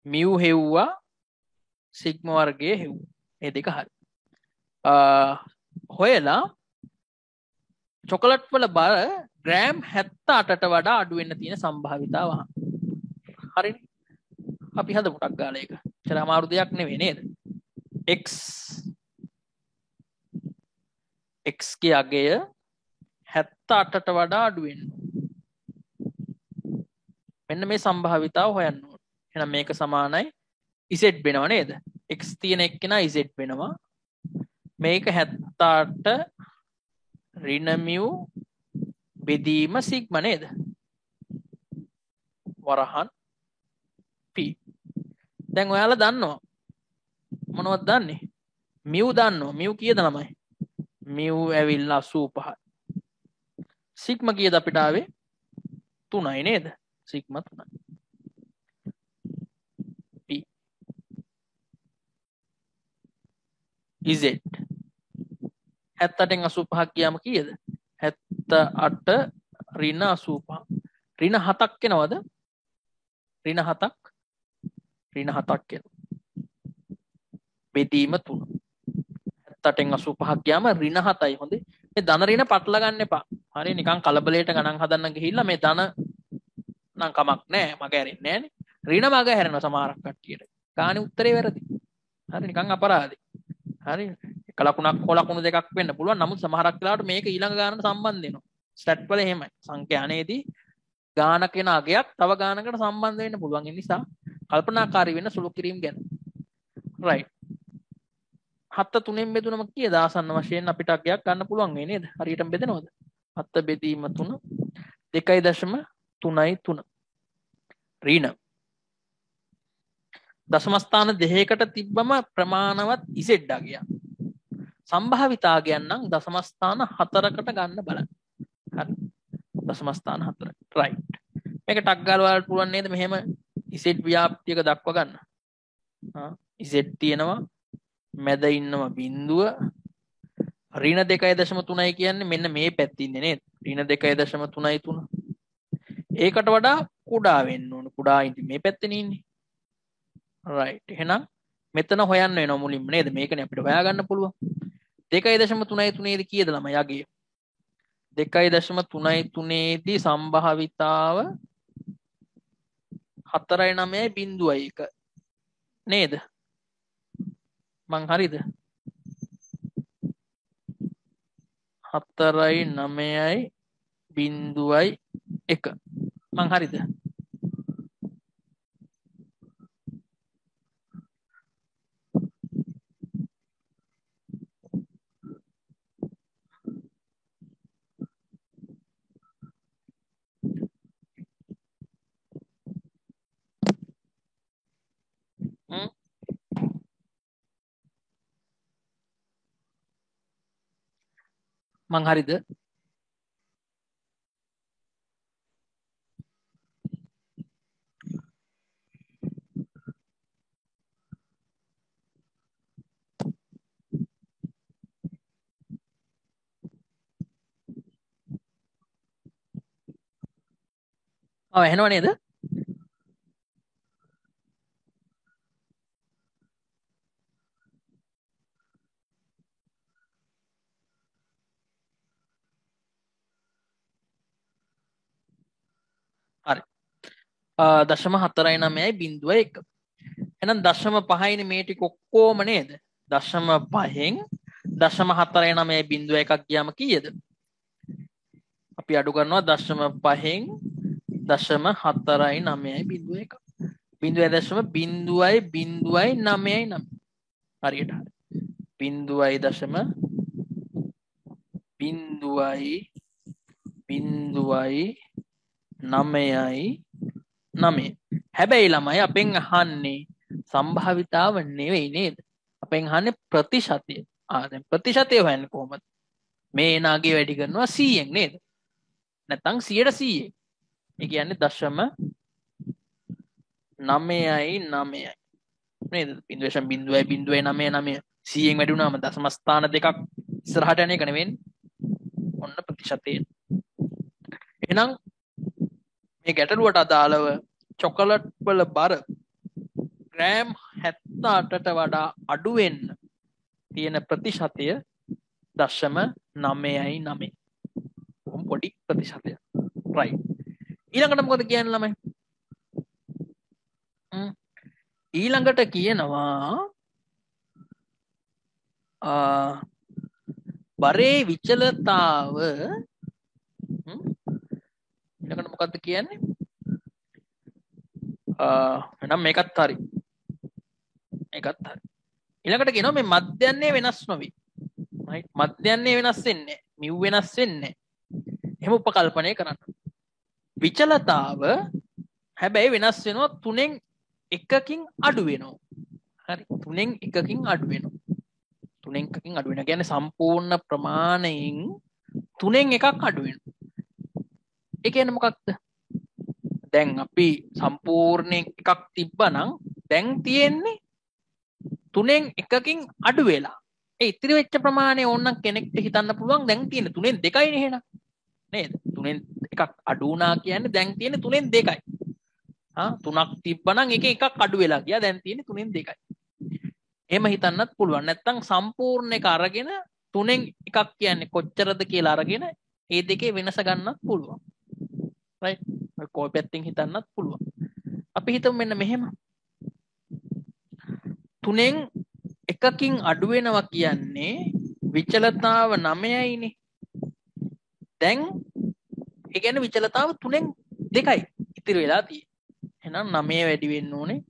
මියු හෙව්වා සිග්මා වර්ගයේ හෙව්වා මේ දෙක හරි හොයලා චොකලට් වල බර ග්‍රෑම් 78ට වඩා අඩු වෙන්න තියෙන සම්භාවිතාව හරිනේ අපි හදමු ටක් ගාලා ඒක චර අමාරු දෙයක් නෙවෙයි නේද x ගේ අගය 78ට වඩා අඩු වෙන්න මෙන්න මේ සම්භාවිතාව හොයන්න ඕනේ එහෙනම් මේක සමානයි z වෙනව නේද x තියෙන එක්කෙනා z වෙනවා මේක 78 ඍණ මියු බෙදීම සිග්මා නේද වරහන් p දැන් ඔයාලා දන්නවා මොනවද දන්නේ මියු දන්නවා මියු කීයද ළමයි මියු ඇවිල්ලා 85යි සිග්මා කීයද අපිට ආවේ 3යි නේද සිග්මා 3යි p z 78න් 85ක් ගියාම කීයද 78 ඍණ 85 ඍණ 7ක් එනවද ඍණ 7ක් එනවා බෙදීම 3 78න් 85ක් ගියාම ඍණ 7යි හොඳේ මේ ධන ඍණ පටල ගන්න එපා හරි නිකන් කලබලයට ගණන් හදන්න ගිහිල්ලා මේ ධන නම් කමක් නැහැ මග ඇරෙන්නේ නැහනේ ඍණ මග හැරෙනවා සමහරක් කට්ටියට ගානේ උත්තරේ වැරදි හරි නිකන් අපරාධයි හරි එක ලකුණක් හෝ ලකුණු දෙකක් වෙන්න පුළුවන් නමුත් සමහරක් වෙලාවට මේක ඊළඟ ගානට සම්බන්ධ වෙනවා ස්ටැට් වල එහෙමයි සංඛ්‍යානයේදී ගානක වෙන අගයක් තව ගානකට සම්බන්ධ වෙන්න පුළුවන් ඒ නිසා කල්පනාකාරී වෙන්න සුළු කිරීම ගැන රයිට් 7 3න් බෙදුනම කීයද ආසන්න වශයෙන් අපිට අගයක් ගන්න පුළුවන් වෙයි නේද හරියටම බෙදෙනවද 7 බෙදීම 3 2.33 ඍණ දශම ස්ථාන දෙකකට තිබ්බම ප්‍රමාණවත් z අගයක් සම්භාවිතාගයන් නම් දශම ස්ථාන 4කට ගන්න බලන්න හරි දශම ස්ථාන 4 රයිට් මේක ටක් ගාලා වලට පුළුවන් නේද මෙහෙම z ව්‍යාප්තියක දක්ව ගන්න z තියෙනවා මැද ඉන්නවා බිඳුව ඍණ 2.3 කියන්නේ මෙන්න මේ පැත්තේ ඉන්නේ නේද ඍණ 2.33 ඒකට වඩා කුඩා වෙන්න ඕන කුඩා ඉඳි මේ පැත්තේ ඉන්නේ රයිට් එහෙනම් මෙතන හොයන්න වෙනවා මුලින්ම නේද මේකනේ අපිට හොයාගන්න පුළුවන් 2.33 දී කීයද ළමයි යගේ 2.33 දී සම්භාවිතාව 4.9.1 නේද මං හරිද 4යි 9යි 0යි 1 මං හරිද මං හරිද ඇහෙනව නේද හරි 0.4යි 9යි 0.1 එහෙනම් 0.5යිනේ මේ ටික ඔක්කොම නේද 0.5න් 0.4යි 9යි 0.1ක් ගියාම කීයද අපි අඩු කරනවා 0.5න් 0.4යි 9යි 0.1 0.0.0.9යි 9 හරියට හරි 0.0.9යි 9 හැබැයි ළමයි අපෙන් අහන්නේ සම්භාවිතාව නෙවෙයි නේද අපෙන් අහන්නේ ප්‍රතිශතය දැන් ප්‍රතිශතය හොයන්නේ කොහොමද මේ නාගේ වැඩි කරනවා 100න් නේද නැත්නම් 100ට 100 ඒ කියන්නේ 0.9යි 9යි නේද 0.0.0.99 100න් වැඩි වුණාම දශම ස්ථාන දෙකක් ඉස්සරහට යන එක නෙවෙයි ඔන්න ප්‍රතිශතය එහෙනම් මේ ගැටලුවට අදාළව චොකලට් වල බර ග්‍රෑම් 78ට වඩා අඩු වෙන්න තියෙන ප්‍රතිශතය 0.9යි 9 කොහොම පොඩි ප්‍රතිශතයක් right ඊළඟට මොකද කියන්නේ ළමයි ඊළඟට කියනවා බරේ විචලතාව ඊළඟට මොකද්ද කියන්නේ එහෙනම් මේකත් හරි ඊළඟට කියනවා මේ මධ්‍යන්නේ වෙනස් නොවේ right මධ්‍යන්නේ වෙනස් වෙන්නේ මිව් වෙනස් වෙන්නේ එහෙම උපකල්පනය කරන්න විචලතාව හැබැයි වෙනස් වෙනවා 3න් 1කින් අඩු වෙනවා හරි 3න් 1කින් අඩු වෙනවා 3න් 1කින් අඩු වෙනවා කියන්නේ සම්පූර්ණ ප්‍රමාණයෙන් 3න් 1ක් අඩු වෙනවා ඒ කියන්නේ මොකක්ද දැන් අපි සම්පූර්ණයෙන් එකක් තිබ්බනම් දැන් තියෙන්නේ 3න් 1කින් අඩු වෙලා ඒ ඉතිරි වෙච්ච ප්‍රමාණය ඕනනම් කෙනෙක්ට හිතන්න පුළුවන් දැන් තියෙන්නේ 3න් 2යිනේ එහෙනම් නේද 3න් එකක් අඩු වුණා කියන්නේ දැන් තියෙන්නේ 3න් 2යි 3ක් තිබ්බනම් එකේ එකක් අඩු වෙලා ගියා දැන් තියෙන්නේ 3න් 2යි එහෙම හිතන්නත් පුළුවන් නැත්තම් සම්පූර්ණ එක අරගෙන 3න් එකක් කියන්නේ කොච්චරද කියලා අරගෙන ඒ දෙකේ වෙනස ගන්නත් පුළුවන් right කොයි පැත්තෙන් හිතන්නත් පුළුවන් අපි හිතමු මෙන්න මෙහෙම 3න් 1කින් අඩු වෙනවා කියන්නේ විචලතාව 9යිනේ දැන් ඒ කියන්නේ විචලතාව 3න් 2යි ඉතිරි වෙලා තියෙන්නේ එහෙනම් 9 වැඩි වෙන්න ඕනේ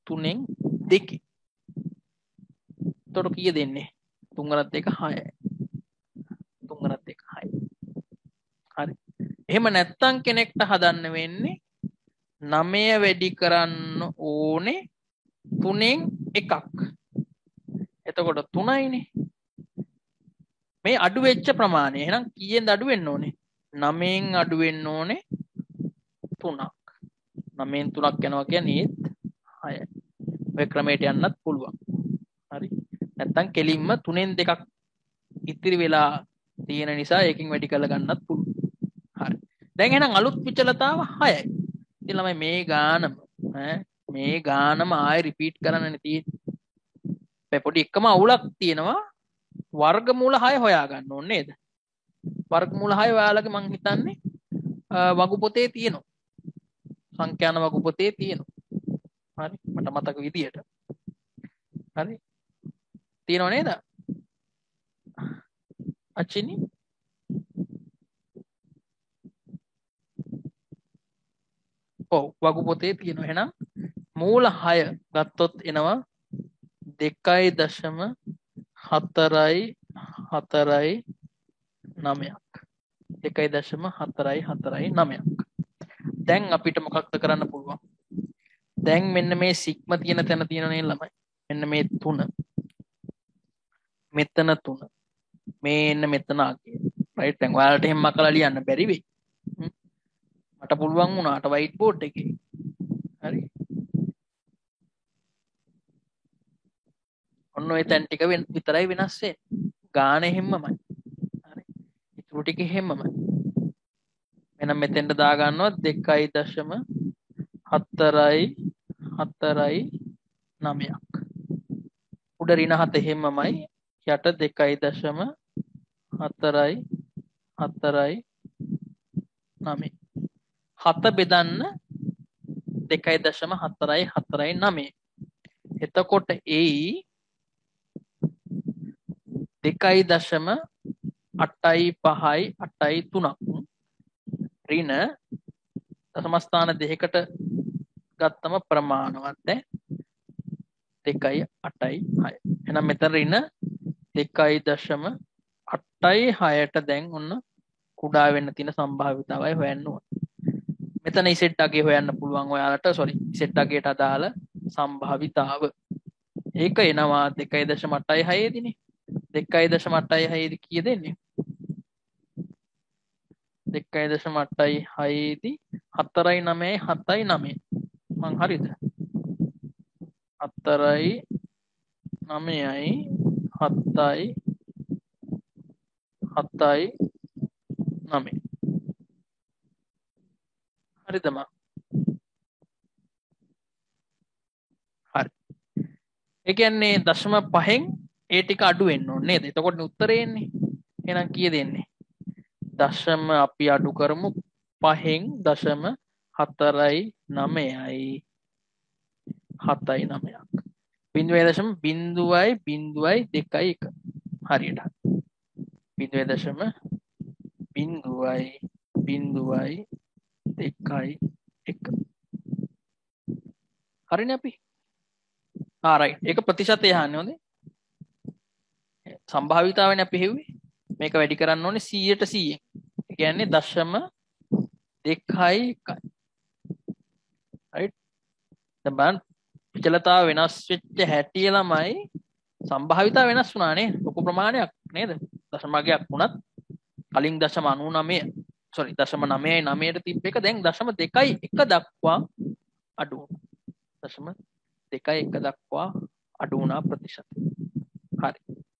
3න් 2 එතකොට කීය දෙන්නේ 3 ගණත් 1 6යි 3 ගණත් 1 6යි හරි එහෙම නැත්තම් කෙනෙක්ට හදන්න වෙන්නේ 9 වැඩි කරන්න ඕනේ 3න් 1ක් එතකොට 3යිනේ මේ අඩු වෙච්ච ප්‍රමාණය එහෙනම් කීයෙන්ද අඩු වෙන්න ඕනේ 9න් අඩු වෙන්න ඕනේ 3ක් 9න් 3ක් යනවා කියන්නේ 6යි ඔය ක්‍රමයට යන්නත් පුළුවන් හරි නැත්තම් කෙලින්ම 3න් 2ක් ඉතිරි වෙලා තියෙන නිසා ඒකෙන් වැඩි කරලා ගන්නත් පුළුවන් හරි දැන් එහෙනම් අලුත් විචලතාව 6යි ඉතින් ළමයි මේ ගානම ආයෙ රිපීට් කරන්නනේ තියෙන්නේ පොඩි එකම අවුලක් තියෙනවා වර්ගමූල 6 හොයා ගන්න ඕනේ නේද වර්ගමූල 6 ඔයාලගේ මං හිතන්නේ වගු පොතේ තියෙනවා සංඛ්‍යාන වගු පොතේ තියෙනවා හරි මට මතක විදියට හරි තියෙනව නේද අච්චිනි ඔව් වගු පොතේ තියෙනවා. එහෙනම් මූල 6 ගත්තොත් එනවා 2.449ක්. 2.449ක්. දැන් අපිට මොකක්ද කරන්න පුළුවන්? දැන් මෙන්න මේ සිග්ම තියෙන තැන තියෙනනේ ළමයි. මෙන්න මේ 3. මෙතන 3. මේන්න මෙතන අගේ. රයිට් දැන් ඔයාලට එහෙම මකලා ලියන්න බැරි වෙයි. මට පුළුවන් වුණාට වයිට් බෝඩ් එකේ. හරි. ඔන්න ඔය තැන් ටික විතරයි වෙනස් වෙන්නේ. ගාන එහෙම්මමයි. හරි. ඉතුරු ටික එහෙම්මමයි. එහෙනම් මෙතෙන්ට දා ගන්නවා 2.449ක්. උඩ ඍණ 7 එහෙම්මමයි. යට 2.449. 7 බෙදන්න 2.449. එතකොට එයි 2.8583ක් ඍණ දශම ස්ථාන දෙකකට ගත්තම ප්‍රමාණවත් 2.86. එහෙනම් මෙතන ඍණ 2.86ට දැන් ඔන්න කුඩා වෙන්න තියෙන සම්භාවිතාවය හොයන්න ඕන. මෙතන ඉසෙට් අගේ හොයන්න පුළුවන් ඔයාලට. ඉසෙට් අගේට අදාළ සම්භාවිතාව. ඒක එනවා 2.86 දිනේ. 2.86 දී කීය දෙන්නේ? 2.86 දී 4.979. මං හරිද? 4.9යි 7.9. හරිද මා? හරි. ඒ කියන්නේ 0.5න් ඒ ටික අඩු වෙන්න ඕනේ නේද? එතකොට උත්තරේ එන්නේ. එහෙනම් කීය දෙන්නේ? දශම අපි අඩු කරමු 5න් 0.49යි 7.9ක්. 0.0.0.21 හරියට. 0.0.0.21 හරිනේ අපි. රයිට්. ඒක ප්‍රතිශතය අහන්නේ හොඳේ. සම්භාවිතාවනේ අපි හෙව්වේ. මේක වැඩි කරන්න ඕනේ 100ට 100ෙන්. ඒ කියන්නේ 0.21. රයිට්. දැන් බලන්න විචලතාව වෙනස් වෙච්ච හැටි ළමයි සම්භාවිතාව වෙනස් වුණා නේ. ලොකු ප්‍රමාණයක් නේද? දශමගයක් වුණත් කලින් 0.99 sorry 0.99ට තිබ්බ එක දැන් 0.21 දක්වා අඩු වුණා. 0.21 දක්වා අඩු වුණා ප්‍රතිශතය.